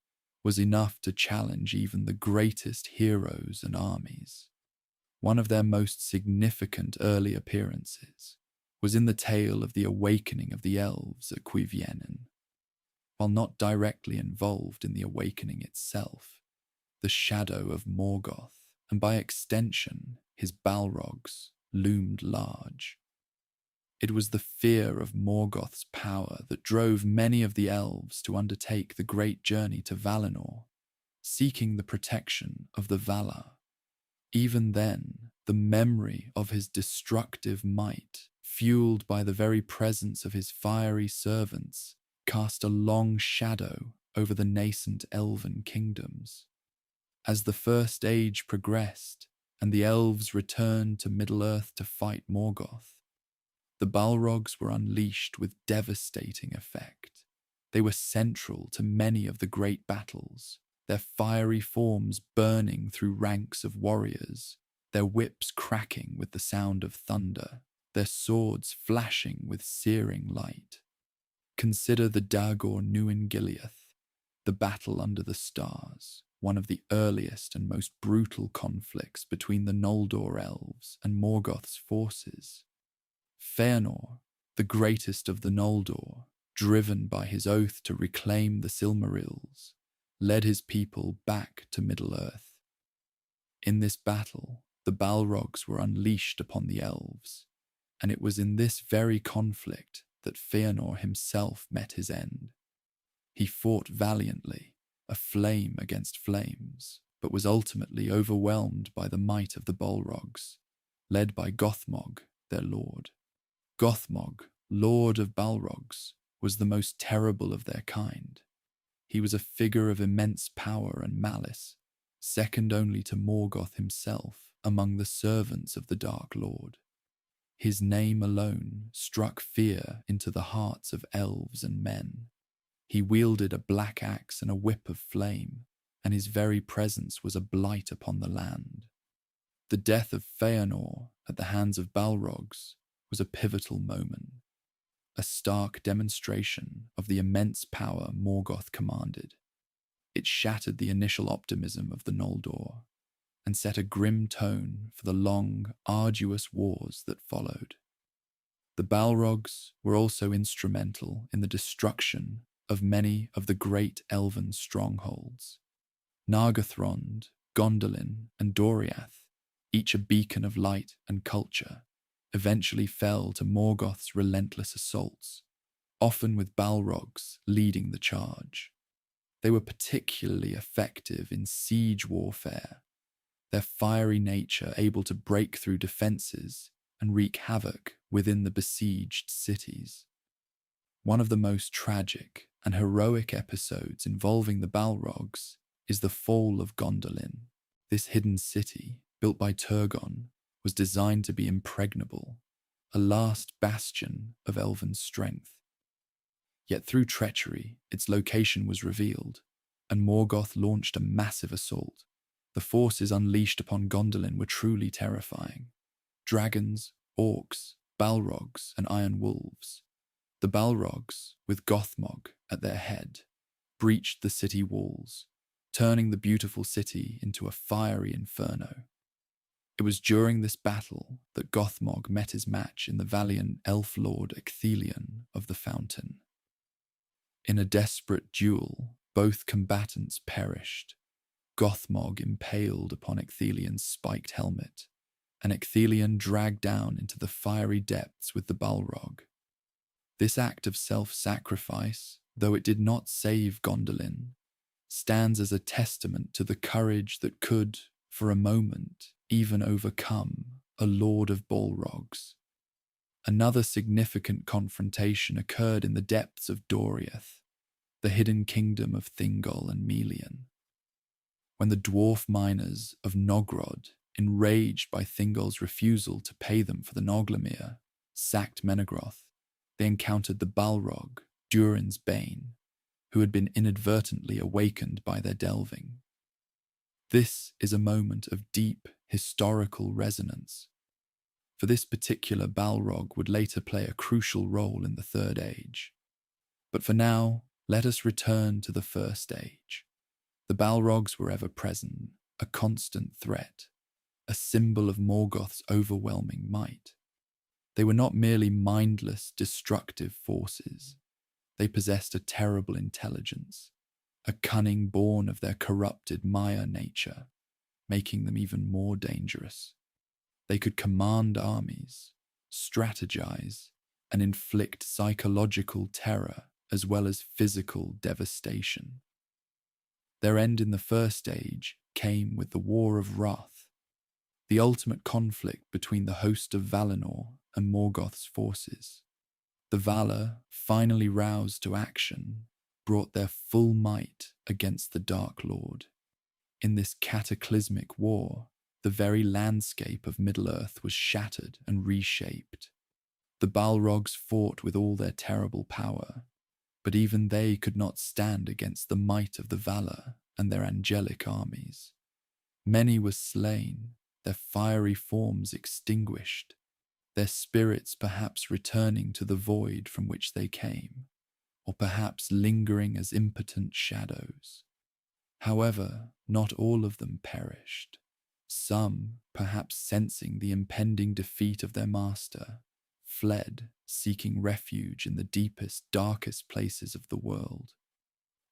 was enough to challenge even the greatest heroes and armies. One of their most significant early appearances was in the tale of the awakening of the elves at Cuiviénen. While not directly involved in the awakening itself, the shadow of Morgoth, and by extension his Balrogs, loomed large. It was the fear of Morgoth's power that drove many of the elves to undertake the great journey to Valinor, seeking the protection of the Valar. Even then, the memory of his destructive might, fueled by the very presence of his fiery servants, cast a long shadow over the nascent elven kingdoms. As the First Age progressed, and the elves returned to Middle-earth to fight Morgoth, the Balrogs were unleashed with devastating effect. They were central to many of the great battles, their fiery forms burning through ranks of warriors, their whips cracking with the sound of thunder, their swords flashing with searing light. Consider the Dagor Nuin Gileath, the battle under the stars, one of the earliest and most brutal conflicts between the Noldor elves and Morgoth's forces. Feanor, the greatest of the Noldor, driven by his oath to reclaim the Silmarils, led his people back to Middle-earth. In this battle, the Balrogs were unleashed upon the elves, and it was in this very conflict that Feanor himself met his end. He fought valiantly, a flame against flames, but was ultimately overwhelmed by the might of the Balrogs, led by Gothmog, their lord. Gothmog, lord of Balrogs, was the most terrible of their kind. He was a figure of immense power and malice, second only to Morgoth himself among the servants of the Dark Lord. His name alone struck fear into the hearts of elves and men. He wielded a black axe and a whip of flame, and his very presence was a blight upon the land. The death of Feanor at the hands of Balrogs was a pivotal moment, a stark demonstration of the immense power Morgoth commanded. It shattered the initial optimism of the Noldor and set a grim tone for the long, arduous wars that followed. The Balrogs were also instrumental in the destruction of many of the great elven strongholds. Nargothrond, Gondolin, and Doriath, each a beacon of light and culture, eventually fell to Morgoth's relentless assaults, often with Balrogs leading the charge. They were particularly effective in siege warfare, their fiery nature able to break through defenses and wreak havoc within the besieged cities. One of the most tragic and heroic episodes involving the Balrogs is the fall of Gondolin. This hidden city, built by Turgon, was designed to be impregnable, a last bastion of elven strength. Yet through treachery, its location was revealed, and Morgoth launched a massive assault. The forces unleashed upon Gondolin were truly terrifying. Dragons, orcs, Balrogs, and iron wolves. The Balrogs, with Gothmog at their head, breached the city walls, turning the beautiful city into a fiery inferno. It was during this battle that Gothmog met his match in the valiant elf lord Ecthelion of the Fountain. In a desperate duel, both combatants perished, Gothmog impaled upon Ecthelion's spiked helmet, and Ecthelion dragged down into the fiery depths with the Balrog. This act of self-sacrifice, though it did not save Gondolin, stands as a testament to the courage that could, for a moment, even overcome a Lord of Balrogs. Another significant confrontation occurred in the depths of Doriath, the hidden kingdom of Thingol and Melian. When the dwarf miners of Nogrod, enraged by Thingol's refusal to pay them for the Noglamir, sacked Menegroth, they encountered the Balrog, Durin's bane, who had been inadvertently awakened by their delving. This is a moment of deep historical resonance, for this particular Balrog would later play a crucial role in the Third Age. But for now, let us return to the First Age. The Balrogs were ever present, a constant threat, a symbol of Morgoth's overwhelming might. They were not merely mindless, destructive forces. They possessed a terrible intelligence, a cunning born of their corrupted Maya nature, making them even more dangerous. They could command armies, strategize, and inflict psychological terror as well as physical devastation. Their end in the First Age came with the War of Wrath, the ultimate conflict between the host of Valinor and Morgoth's forces. The Valar, finally roused to action, brought their full might against the Dark Lord. In this cataclysmic war, the very landscape of Middle-earth was shattered and reshaped. The Balrogs fought with all their terrible power, but even they could not stand against the might of the Valar and their angelic armies. Many were slain, their fiery forms extinguished, their spirits perhaps returning to the void from which they came, or perhaps lingering as impotent shadows. However, not all of them perished. Some, perhaps sensing the impending defeat of their master, fled, seeking refuge in the deepest, darkest places of the world.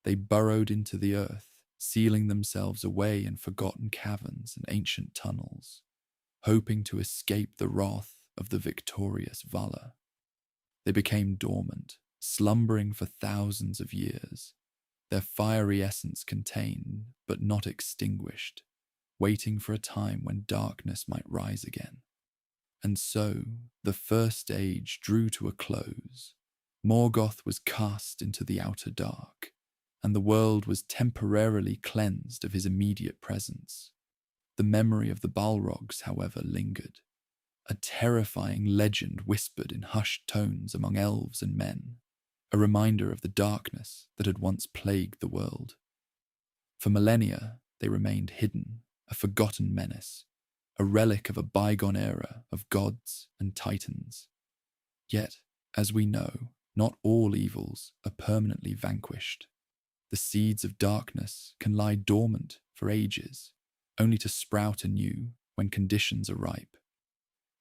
They burrowed into the earth, sealing themselves away in forgotten caverns and ancient tunnels, hoping to escape the wrath of the victorious Valar. They became dormant, slumbering for thousands of years, their fiery essence contained but not extinguished, waiting for a time when darkness might rise again. And so, the First Age drew to a close. Morgoth was cast into the outer dark, and the world was temporarily cleansed of his immediate presence. The memory of the Balrogs, however, lingered. a terrifying legend whispered in hushed tones among elves and men, a reminder of the darkness that had once plagued the world. For millennia, they remained hidden, a forgotten menace, a relic of a bygone era of gods and titans. Yet, as we know, not all evils are permanently vanquished. The seeds of darkness can lie dormant for ages, only to sprout anew when conditions are ripe.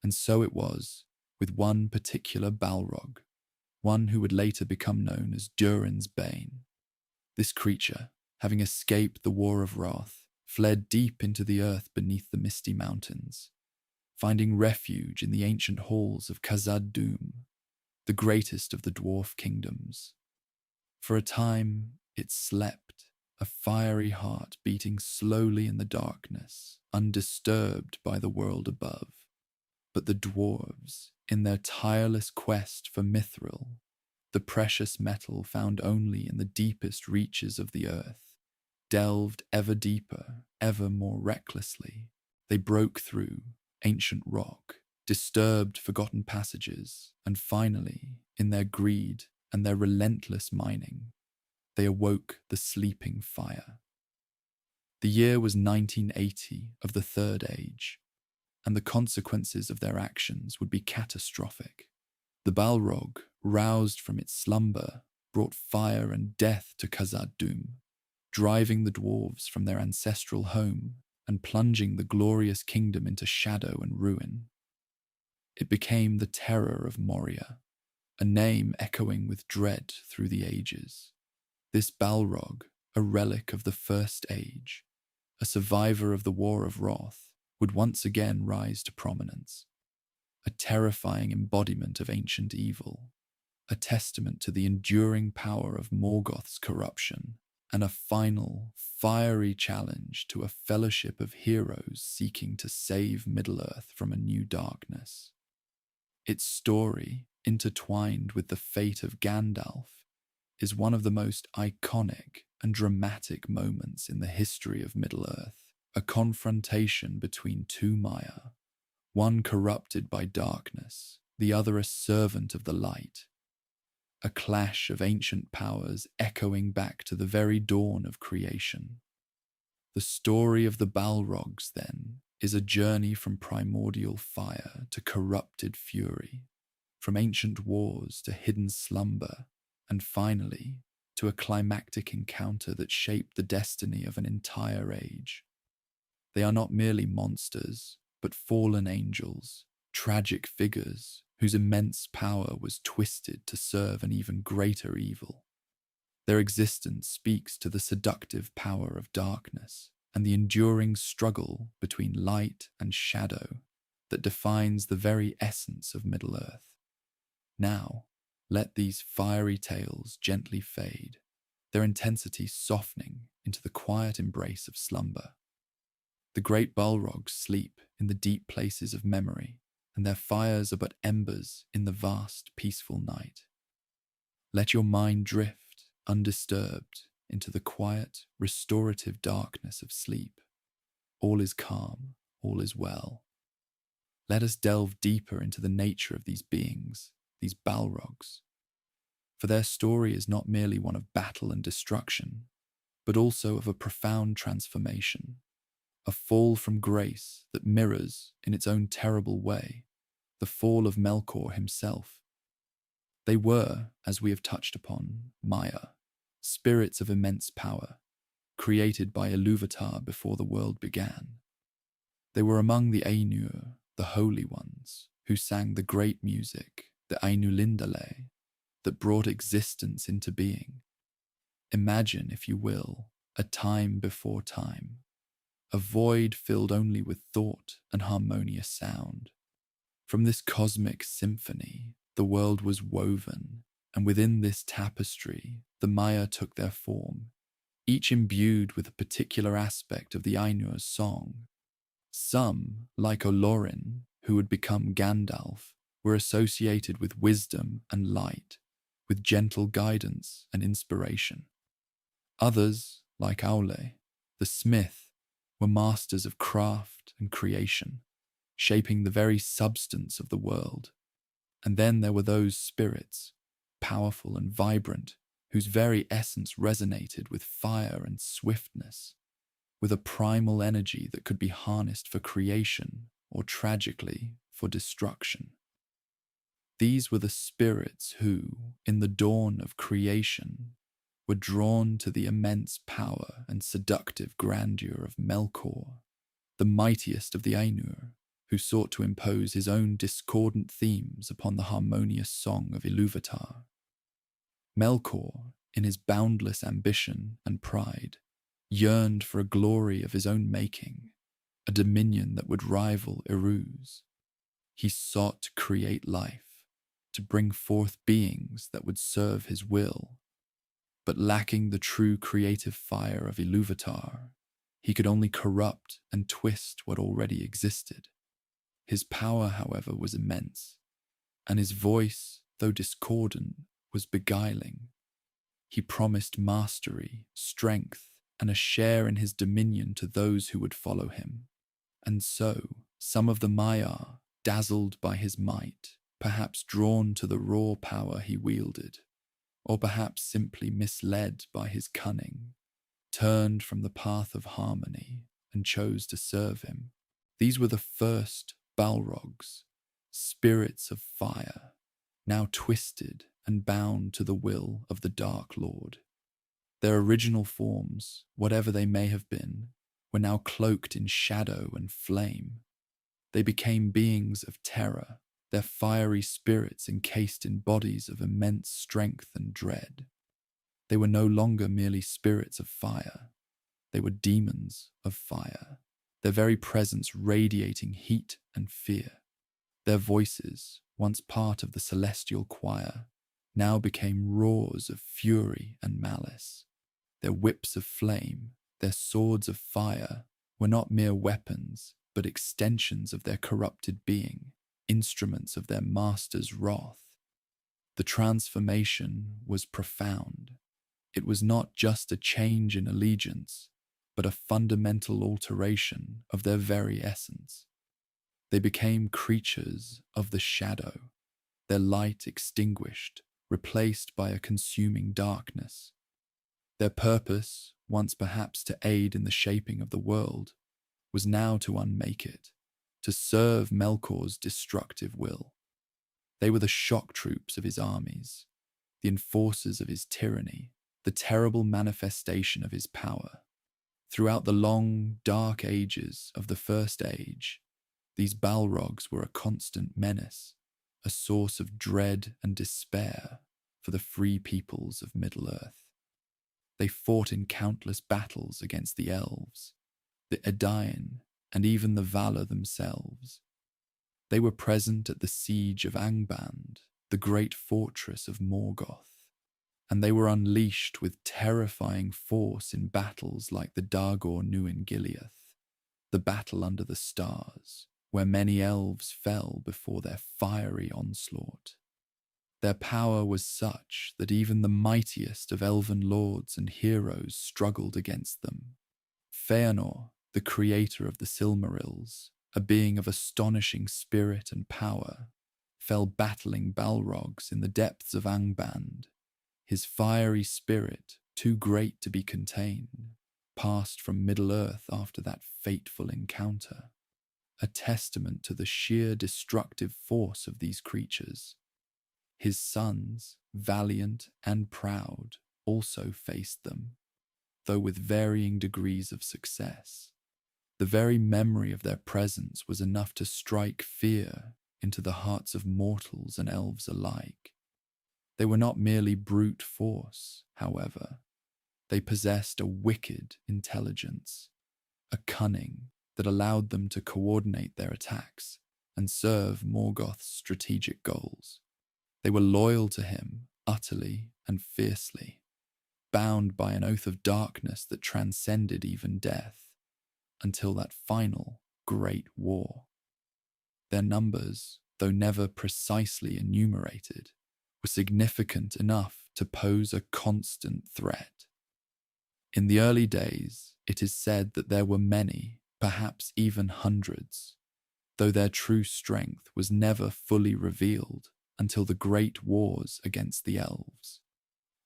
And so it was with one particular Balrog, one who would later become known as Durin's Bane. This creature, having escaped the War of Wrath, fled deep into the earth beneath the Misty Mountains, finding refuge in the ancient halls of Khazad-dûm, the greatest of the dwarf kingdoms. For a time, it slept, a fiery heart beating slowly in the darkness, undisturbed by the world above. But the dwarves, in their tireless quest for mithril, the precious metal found only in the deepest reaches of the earth, delved ever deeper, ever more recklessly. They broke through ancient rock, disturbed forgotten passages, and finally, in their greed and their relentless mining, they awoke the sleeping fire. The year was 1980 of the Third Age, and the consequences of their actions would be catastrophic. The Balrog, roused from its slumber, brought fire and death to Khazad-dûm, driving the dwarves from their ancestral home and plunging the glorious kingdom into shadow and ruin. It became the terror of Moria, a name echoing with dread through the ages. This Balrog, a relic of the First Age, a survivor of the War of Wrath, would once again rise to prominence, a terrifying embodiment of ancient evil, a testament to the enduring power of Morgoth's corruption, and a final, fiery challenge to a fellowship of heroes seeking to save Middle-earth from a new darkness. Its story, intertwined with the fate of Gandalf, is one of the most iconic and dramatic moments in the history of Middle-earth, a confrontation between two Maya, one corrupted by darkness, the other a servant of the light, a clash of ancient powers echoing back to the very dawn of creation. The story of the Balrogs, then, is a journey from primordial fire to corrupted fury, from ancient wars to hidden slumber, and finally, to a climactic encounter that shaped the destiny of an entire age. They are not merely monsters, but fallen angels, tragic figures whose immense power was twisted to serve an even greater evil. Their existence speaks to the seductive power of darkness and the enduring struggle between light and shadow that defines the very essence of Middle-earth. Now, let these fiery tales gently fade, their intensity softening into the quiet embrace of slumber. The great Balrogs sleep in the deep places of memory, and their fires are but embers in the vast, peaceful night. Let your mind drift, undisturbed, into the quiet, restorative darkness of sleep. All is calm, all is well. Let us delve deeper into the nature of these beings, these Balrogs. For their story is not merely one of battle and destruction, but also of a profound transformation, a fall from grace that mirrors, in its own terrible way, the fall of Melkor himself. They were, as we have touched upon, Maya, spirits of immense power, created by Ilúvatar before the world began. They were among the Ainur, the Holy Ones, who sang the great music, the Ainulindalë, that brought existence into being. Imagine, if you will, a time before time, a void filled only with thought and harmonious sound. From this cosmic symphony, the world was woven, and within this tapestry, the Maya took their form, each imbued with a particular aspect of the Ainur's song. Some, like Olorin, who would become Gandalf, were associated with wisdom and light, with gentle guidance and inspiration. Others, like Aule, the smith, were masters of craft and creation, shaping the very substance of the world. And then there were those spirits, powerful and vibrant, whose very essence resonated with fire and swiftness, with a primal energy that could be harnessed for creation or tragically for destruction. These were the spirits who, in the dawn of creation, were drawn to the immense power and seductive grandeur of Melkor, the mightiest of the Ainur, who sought to impose his own discordant themes upon the harmonious song of Ilúvatar. Melkor, in his boundless ambition and pride, yearned for a glory of his own making, a dominion that would rival Eru's. He sought to create life, to bring forth beings that would serve his will. But lacking the true creative fire of Ilúvatar, he could only corrupt and twist what already existed. His power, however, was immense, and his voice, though discordant, was beguiling. He promised mastery, strength, and a share in his dominion to those who would follow him. And so, some of the Maiar, dazzled by his might, perhaps drawn to the raw power he wielded, or perhaps simply misled by his cunning, turned from the path of harmony and chose to serve him. These were the first Balrogs, spirits of fire, now twisted and bound to the will of the Dark Lord. Their original forms, whatever they may have been, were now cloaked in shadow and flame. They became beings of terror, their fiery spirits encased in bodies of immense strength and dread. They were no longer merely spirits of fire. They were demons of fire, their very presence radiating heat and fear. Their voices, once part of the celestial choir, now became roars of fury and malice. Their whips of flame, their swords of fire, were not mere weapons, but extensions of their corrupted being, instruments of their master's wrath. The transformation was profound. It was not just a change in allegiance, but a fundamental alteration of their very essence. They became creatures of the shadow, their light extinguished, replaced by a consuming darkness. Their purpose, once perhaps to aid in the shaping of the world, was now to unmake it, to serve Melkor's destructive will. They were the shock troops of his armies, the enforcers of his tyranny, the terrible manifestation of his power. Throughout the long, dark ages of the First Age, these Balrogs were a constant menace, a source of dread and despair for the free peoples of Middle-earth. They fought in countless battles against the Elves, the Edain, and even the Valar themselves. They were present at the siege of Angband, the great fortress of Morgoth, and they were unleashed with terrifying force in battles like the Dagor Nuin Gileath, the battle under the stars, where many elves fell before their fiery onslaught. Their power was such that even the mightiest of elven lords and heroes struggled against them. Feanor, the creator of the Silmarils, a being of astonishing spirit and power, fell battling Balrogs in the depths of Angband. His fiery spirit, too great to be contained, passed from Middle-earth after that fateful encounter, a testament to the sheer destructive force of these creatures. His sons, valiant and proud, also faced them, though with varying degrees of success. The very memory of their presence was enough to strike fear into the hearts of mortals and elves alike. They were not merely brute force, however. They possessed a wicked intelligence, a cunning that allowed them to coordinate their attacks and serve Morgoth's strategic goals. They were loyal to him utterly and fiercely, bound by an oath of darkness that transcended even death, until that final great war. Their numbers, though never precisely enumerated, were significant enough to pose a constant threat. In the early days, it is said that there were many, perhaps even hundreds, though their true strength was never fully revealed until the great wars against the elves.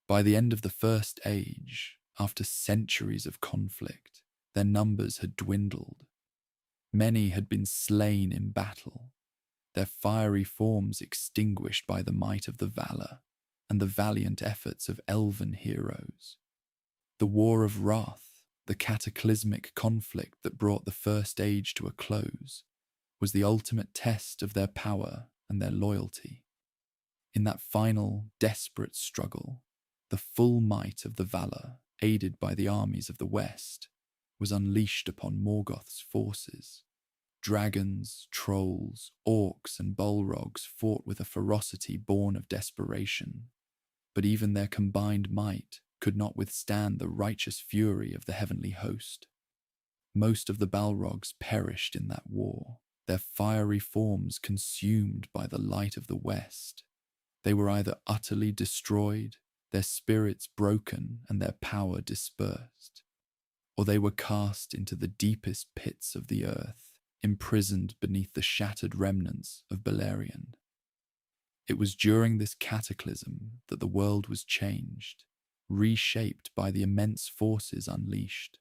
By the end of the First Age, after centuries of conflict, their numbers had dwindled. Many had been slain in battle, their fiery forms extinguished by the might of the valor and the valiant efforts of elven heroes. The War of Wrath, the cataclysmic conflict that brought the First Age to a close, was the ultimate test of their power and their loyalty. In that final, desperate struggle, the full might of the Valar, aided by the armies of the West, was unleashed upon Morgoth's forces. Dragons, trolls, orcs, and Balrogs fought with a ferocity born of desperation, but even their combined might could not withstand the righteous fury of the heavenly host. Most of the Balrogs perished in that war, their fiery forms consumed by the light of the West. They were either utterly destroyed, their spirits broken, and their power dispersed, or they were cast into the deepest pits of the earth, imprisoned beneath the shattered remnants of Beleriand. It was during this cataclysm that the world was changed, reshaped by the immense forces unleashed.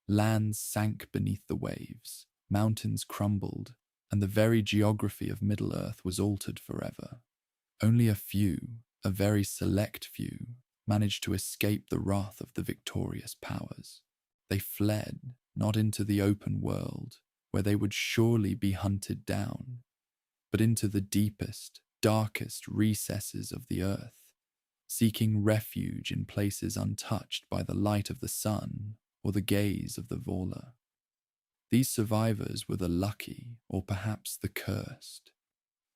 Lands sank beneath the waves, mountains crumbled, and the very geography of Middle-earth was altered forever. Only a few, a very select few, managed to escape the wrath of the victorious powers. They fled, not into the open world, where they would surely be hunted down, but into the deepest, darkest recesses of the earth, seeking refuge in places untouched by the light of the sun or the gaze of the Valar. These survivors were the lucky, or perhaps the cursed.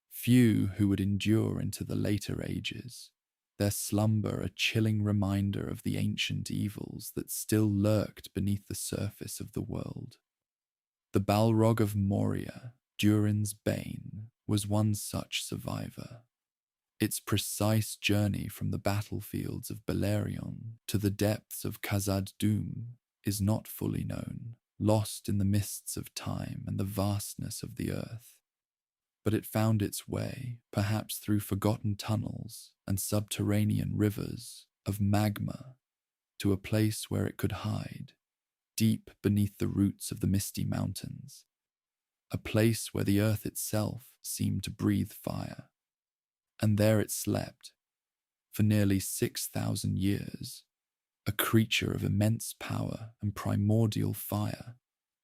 Few who would endure into the later ages, their slumber a chilling reminder of the ancient evils that still lurked beneath the surface of the world. The Balrog of Moria, Durin's bane, was one such survivor. Its precise journey from the battlefields of Beleriand to the depths of Khazad-dûm is not fully known, lost in the mists of time and the vastness of the earth. But it found its way, perhaps through forgotten tunnels and subterranean rivers of magma, to a place where it could hide, deep beneath the roots of the Misty Mountains, a place where the earth itself seemed to breathe fire. And there it slept, for nearly 6,000 years, a creature of immense power and primordial fire,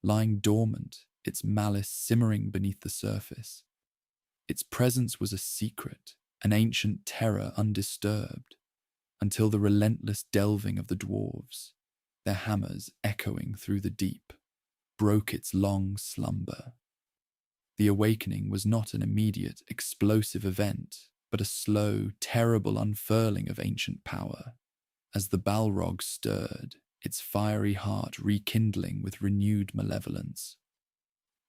lying dormant, its malice simmering beneath the surface. Its presence was a secret, an ancient terror undisturbed, until the relentless delving of the dwarves, their hammers echoing through the deep, broke its long slumber. The awakening was not an immediate, explosive event, but a slow, terrible unfurling of ancient power, as the Balrog stirred, its fiery heart rekindling with renewed malevolence.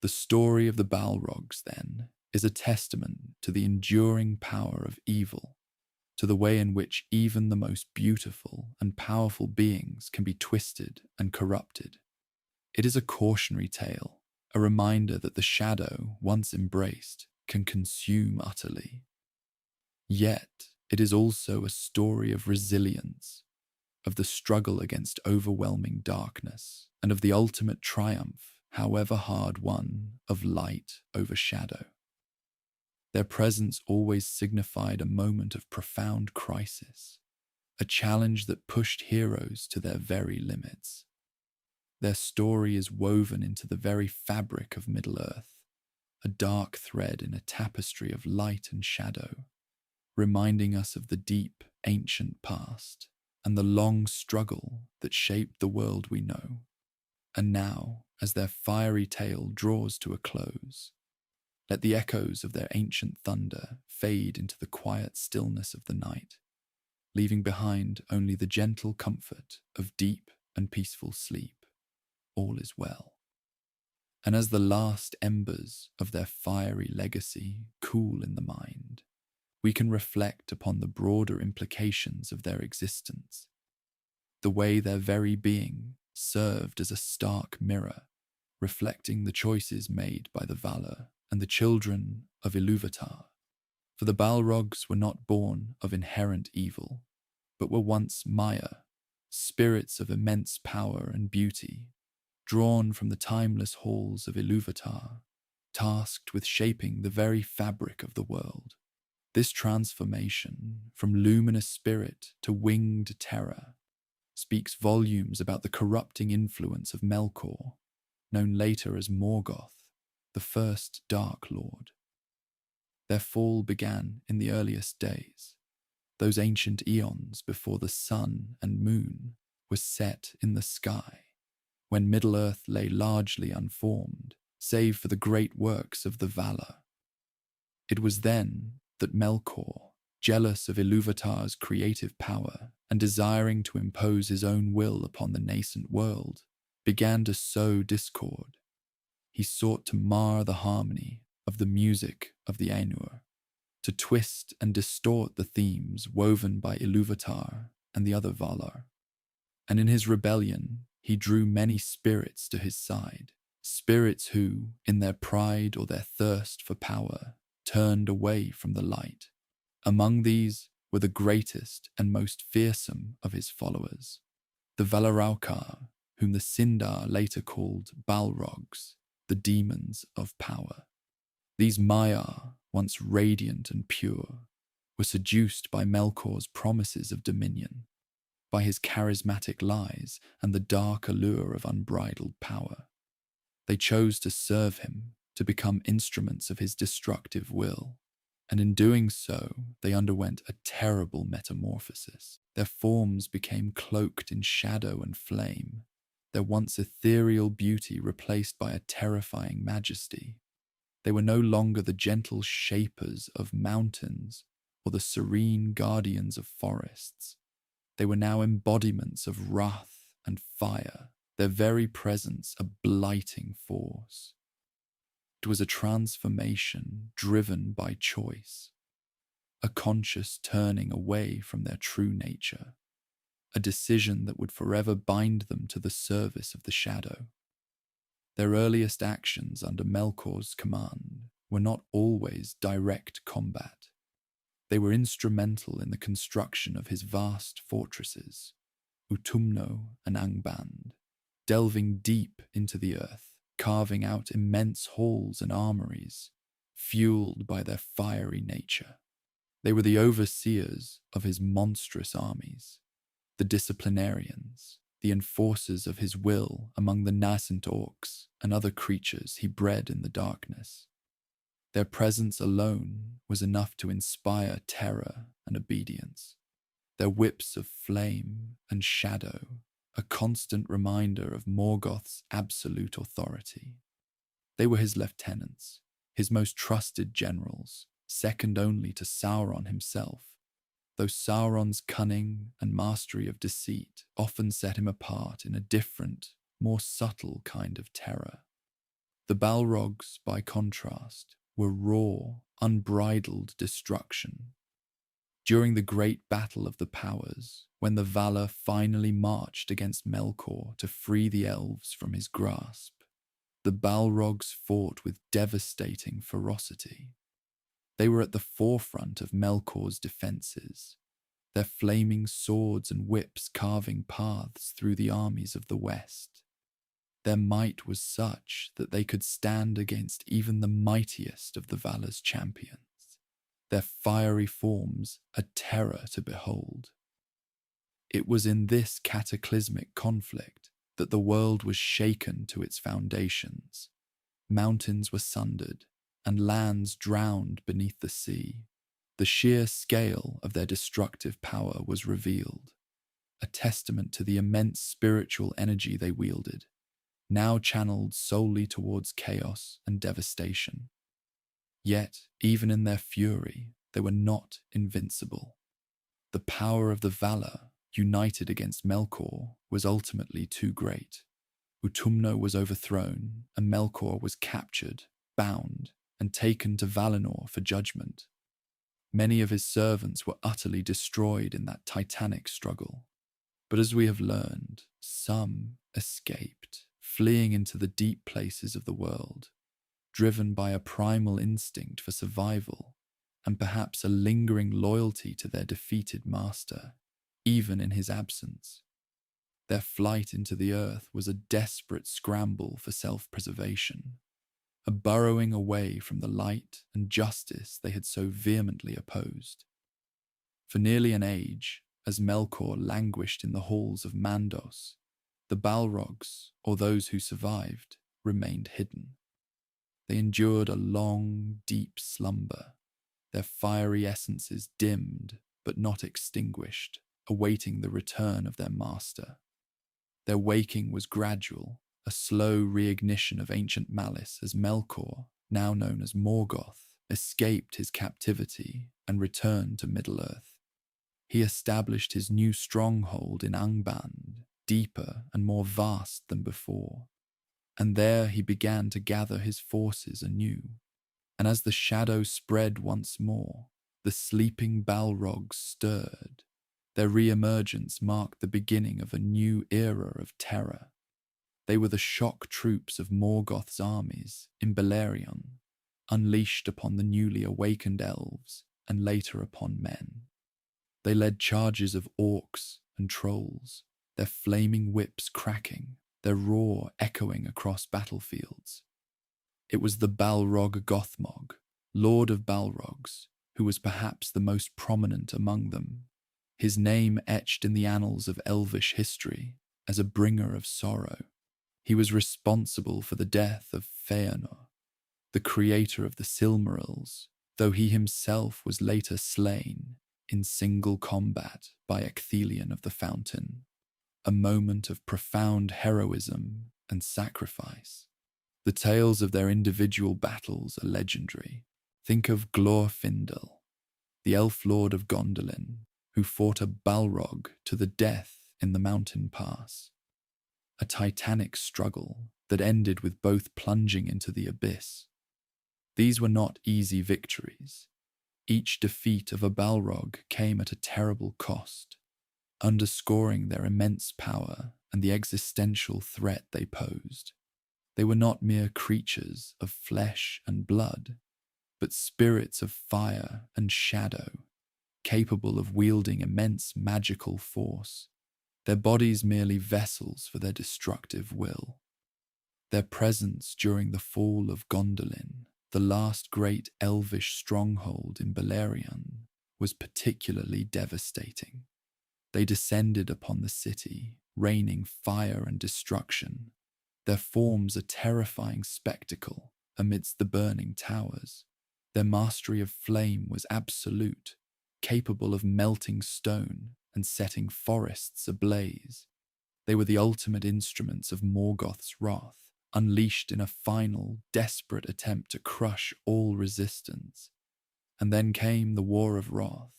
The story of the Balrogs, then, is a testament to the enduring power of evil, to the way in which even the most beautiful and powerful beings can be twisted and corrupted. It is a cautionary tale, a reminder that the shadow, once embraced, can consume utterly. Yet, it is also a story of resilience, of the struggle against overwhelming darkness, and of the ultimate triumph, however hard won, of light over shadow. Their presence always signified a moment of profound crisis, a challenge that pushed heroes to their very limits. Their story is woven into the very fabric of Middle-earth, a dark thread in a tapestry of light and shadow, reminding us of the deep, ancient past and the long struggle that shaped the world we know. And now, as their fiery tale draws to a close, let the echoes of their ancient thunder fade into the quiet stillness of the night, leaving behind only the gentle comfort of deep and peaceful sleep. All is well. And as the last embers of their fiery legacy cool in the mind, we can reflect upon the broader implications of their existence, the way their very being served as a stark mirror, reflecting the choices made by the Valar and the children of Ilúvatar. For the Balrogs were not born of inherent evil, but were once Maya, spirits of immense power and beauty, drawn from the timeless halls of Ilúvatar, tasked with shaping the very fabric of the world. This transformation from luminous spirit to winged terror speaks volumes about the corrupting influence of Melkor, known later as Morgoth, the first Dark Lord. Their fall began in the earliest days, those ancient eons before the sun and moon were set in the sky, when Middle-earth lay largely unformed, save for the great works of the Valar. It was then that Melkor, jealous of Ilúvatar's creative power and desiring to impose his own will upon the nascent world, began to sow discord. He sought to mar the harmony of the music of the Ainur, to twist and distort the themes woven by Ilúvatar and the other Valar. And in his rebellion, he drew many spirits to his side, spirits who, in their pride or their thirst for power, turned away from the light. Among these were the greatest and most fearsome of his followers, the Valaraukar, whom the Sindar later called Balrogs, the demons of power. These Maiar, once radiant and pure, were seduced by Melkor's promises of dominion, by his charismatic lies and the dark allure of unbridled power. They chose to serve him, to become instruments of his destructive will, and in doing so, they underwent a terrible metamorphosis. Their forms became cloaked in shadow and flame, their once ethereal beauty replaced by a terrifying majesty. They were no longer the gentle shapers of mountains or the serene guardians of forests. They were now embodiments of wrath and fire, their very presence a blighting force. It was a transformation driven by choice, a conscious turning away from their true nature, a decision that would forever bind them to the service of the shadow. Their earliest actions under Melkor's command were not always direct combat. They were instrumental in the construction of his vast fortresses, Utumno and Angband, delving deep into the earth, carving out immense halls and armories, fueled by their fiery nature. They were the overseers of his monstrous armies, the disciplinarians, the enforcers of his will among the nascent orcs and other creatures he bred in the darkness. Their presence alone was enough to inspire terror and obedience. Their whips of flame and shadow, a constant reminder of Morgoth's absolute authority. They were his lieutenants, his most trusted generals, second only to Sauron himself, though Sauron's cunning and mastery of deceit often set him apart in a different, more subtle kind of terror. The Balrogs, by contrast, were raw, unbridled destruction. During the great battle of the powers, when the Valar finally marched against Melkor to free the elves from his grasp, the Balrogs fought with devastating ferocity. They were at the forefront of Melkor's defenses, their flaming swords and whips carving paths through the armies of the West. Their might was such that they could stand against even the mightiest of the Valar's champions, their fiery forms a terror to behold. It was in this cataclysmic conflict that the world was shaken to its foundations. Mountains were sundered, and lands drowned beneath the sea. The sheer scale of their destructive power was revealed, a testament to the immense spiritual energy they wielded, now channeled solely towards chaos and devastation. Yet, even in their fury, they were not invincible. The power of the Valar, united against Melkor, was ultimately too great. Utumno was overthrown, and Melkor was captured, bound, and taken to Valinor for judgment. Many of his servants were utterly destroyed in that titanic struggle. But as we have learned, some escaped, fleeing into the deep places of the world. driven by a primal instinct for survival and perhaps a lingering loyalty to their defeated master, even in his absence. Their flight into the earth was a desperate scramble for self-preservation, a burrowing away from the light and justice they had so vehemently opposed. For nearly an age, as Melkor languished in the halls of Mandos, the Balrogs, or those who survived, remained hidden. They endured a long, deep slumber, their fiery essences dimmed but not extinguished, awaiting the return of their master. Their waking was gradual, a slow reignition of ancient malice as Melkor, now known as Morgoth, escaped his captivity and returned to Middle-earth. He established his new stronghold in Angband, deeper and more vast than before, and there he began to gather his forces anew. And as the shadow spread once more, the sleeping Balrogs stirred. Their re-emergence marked the beginning of a new era of terror. They were the shock troops of Morgoth's armies in Beleriand, unleashed upon the newly awakened elves and later upon men. They led charges of orcs and trolls, their flaming whips cracking, their roar echoing across battlefields. It was the Balrog Gothmog, Lord of Balrogs, who was perhaps the most prominent among them, his name etched in the annals of elvish history as a bringer of sorrow. He was responsible for the death of Feanor, the creator of the Silmarils, though he himself was later slain in single combat by Ecthelion of the Fountain, a moment of profound heroism and sacrifice. The tales of their individual battles are legendary. Think of Glorfindel, the elf lord of Gondolin, who fought a Balrog to the death in the mountain pass. A titanic struggle that ended with both plunging into the abyss. These were not easy victories. Each defeat of a Balrog came at a terrible cost, underscoring their immense power and the existential threat they posed. They were not mere creatures of flesh and blood, but spirits of fire and shadow, capable of wielding immense magical force, their bodies merely vessels for their destructive will. Their presence during the fall of Gondolin, the last great elvish stronghold in Beleriand, was particularly devastating. They descended upon the city, raining fire and destruction, their forms a terrifying spectacle amidst the burning towers. Their mastery of flame was absolute, capable of melting stone and setting forests ablaze. They were the ultimate instruments of Morgoth's wrath, unleashed in a final, desperate attempt to crush all resistance. And then came the War of Wrath,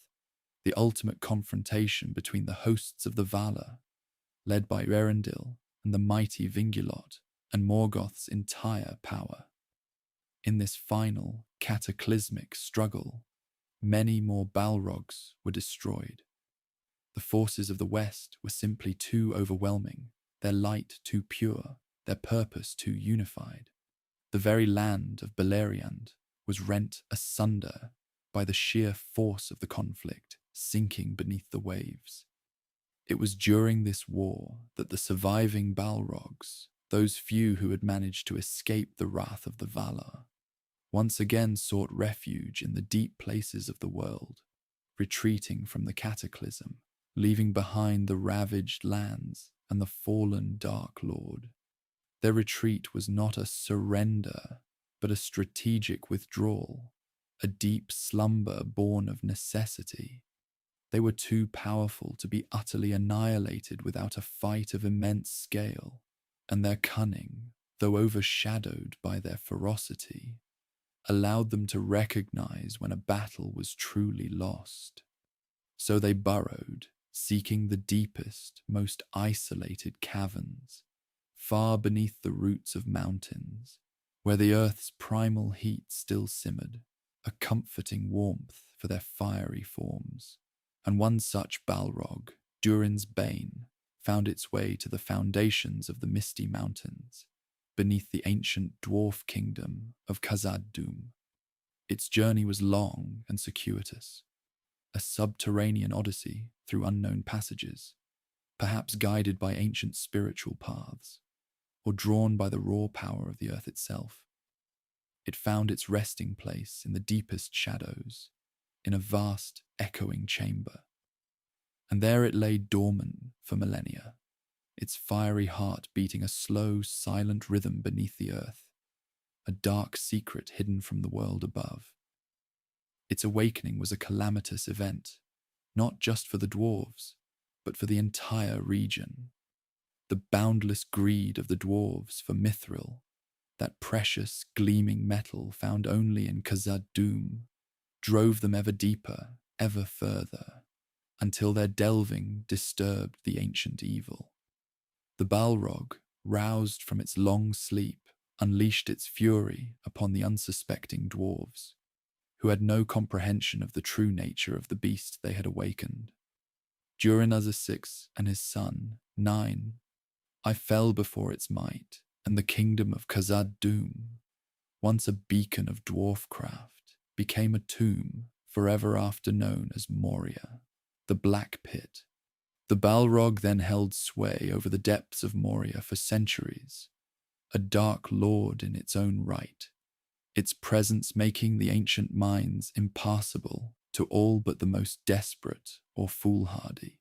the ultimate confrontation between the hosts of the Valar, led by Eärendil and the mighty Vingilot, and Morgoth's entire power. In this final, cataclysmic struggle, many more Balrogs were destroyed. The forces of the West were simply too overwhelming, their light too pure, their purpose too unified. The very land of Beleriand was rent asunder by the sheer force of the conflict, sinking beneath the waves. It was during this war that the surviving Balrogs, those few who had managed to escape the wrath of the Valar, once again sought refuge in the deep places of the world, retreating from the cataclysm, leaving behind the ravaged lands and the fallen Dark Lord. Their retreat was not a surrender, but a strategic withdrawal, a deep slumber born of necessity. They were too powerful to be utterly annihilated without a fight of immense scale, and their cunning, though overshadowed by their ferocity, allowed them to recognize when a battle was truly lost. So they burrowed, seeking the deepest, most isolated caverns, far beneath the roots of mountains, where the earth's primal heat still simmered, a comforting warmth for their fiery forms. And one such Balrog, Durin's bane, found its way to the foundations of the Misty Mountains, beneath the ancient dwarf kingdom of Khazad-dûm. Its journey was long and circuitous, a subterranean odyssey through unknown passages, perhaps guided by ancient spiritual paths, or drawn by the raw power of the earth itself. It found its resting place in the deepest shadows, in a vast, echoing chamber. And there it lay dormant for millennia, its fiery heart beating a slow, silent rhythm beneath the earth, a dark secret hidden from the world above. Its awakening was a calamitous event, not just for the dwarves, but for the entire region. The boundless greed of the dwarves for mithril, that precious, gleaming metal found only in Khazad-dûm, drove them ever deeper, ever further, until their delving disturbed the ancient evil. The Balrog, roused from its long sleep, unleashed its fury upon the unsuspecting dwarves, who had no comprehension of the true nature of the beast they had awakened. Durin-Uzza VI and his son, 9, I fell before its might, and the kingdom of Khazad-dûm, once a beacon of dwarfcraft, became a tomb forever after known as Moria, the Black Pit. The Balrog then held sway over the depths of Moria for centuries, a dark lord in its own right, its presence making the ancient mines impassable to all but the most desperate or foolhardy.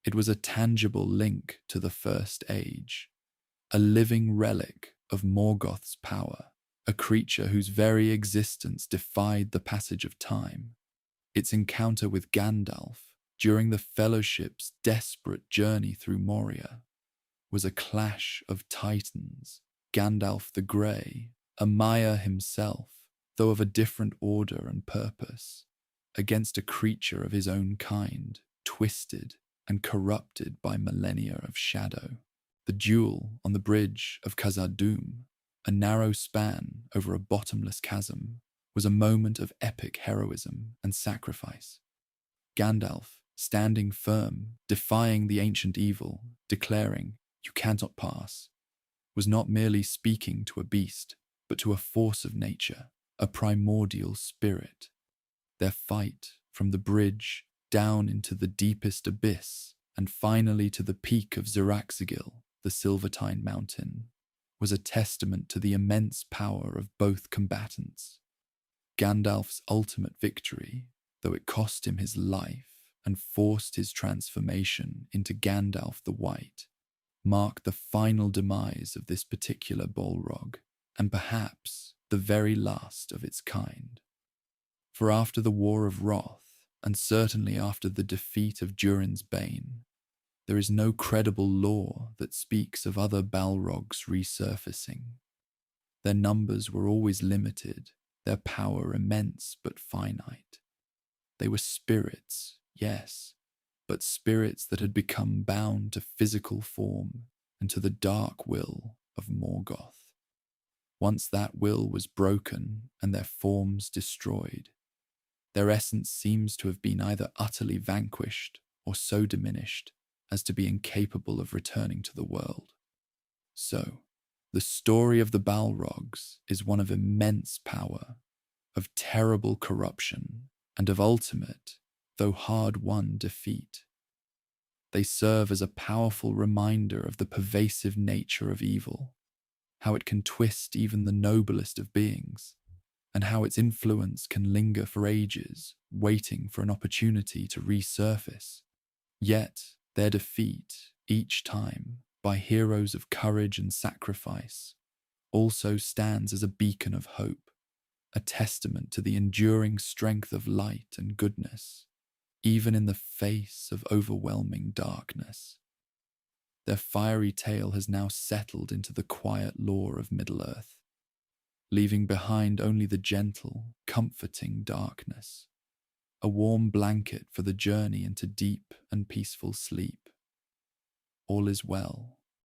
It was a tangible link to the First Age, a living relic of Morgoth's power, a creature whose very existence defied the passage of time. Its encounter with Gandalf during the Fellowship's desperate journey through Moria was a clash of titans. Gandalf the Grey, a Maya himself, though of a different order and purpose, against a creature of his own kind, twisted and corrupted by millennia of shadow. The duel on the bridge of Khazad-dûm, a narrow span over a bottomless chasm, was a moment of epic heroism and sacrifice. Gandalf, standing firm, defying the ancient evil, declaring, "You cannot pass," was not merely speaking to a beast, but to a force of nature, a primordial spirit. Their fight from the bridge down into the deepest abyss and finally to the peak of Ziraxigil, the Silvertine Mountain, was a testament to the immense power of both combatants. Gandalf's ultimate victory, though it cost him his life and forced his transformation into Gandalf the White, marked the final demise of this particular Balrog, and perhaps the very last of its kind. For after the War of Wrath, and certainly after the defeat of Durin's Bane, there is no credible lore that speaks of other Balrogs resurfacing. Their numbers were always limited, their power immense but finite. They were spirits, yes, but spirits that had become bound to physical form and to the dark will of Morgoth. Once that will was broken and their forms destroyed, their essence seems to have been either utterly vanquished or so diminished as to be incapable of returning to the world. So, the story of the Balrogs is one of immense power, of terrible corruption, and of ultimate, though hard-won defeat. They serve as a powerful reminder of the pervasive nature of evil, how it can twist even the noblest of beings, and how its influence can linger for ages, waiting for an opportunity to resurface. Yet, their defeat, each time, by heroes of courage and sacrifice, also stands as a beacon of hope, a testament to the enduring strength of light and goodness, even in the face of overwhelming darkness. Their fiery tale has now settled into the quiet lore of Middle-earth, leaving behind only the gentle, comforting darkness, a warm blanket for the journey into deep and peaceful sleep. All is well.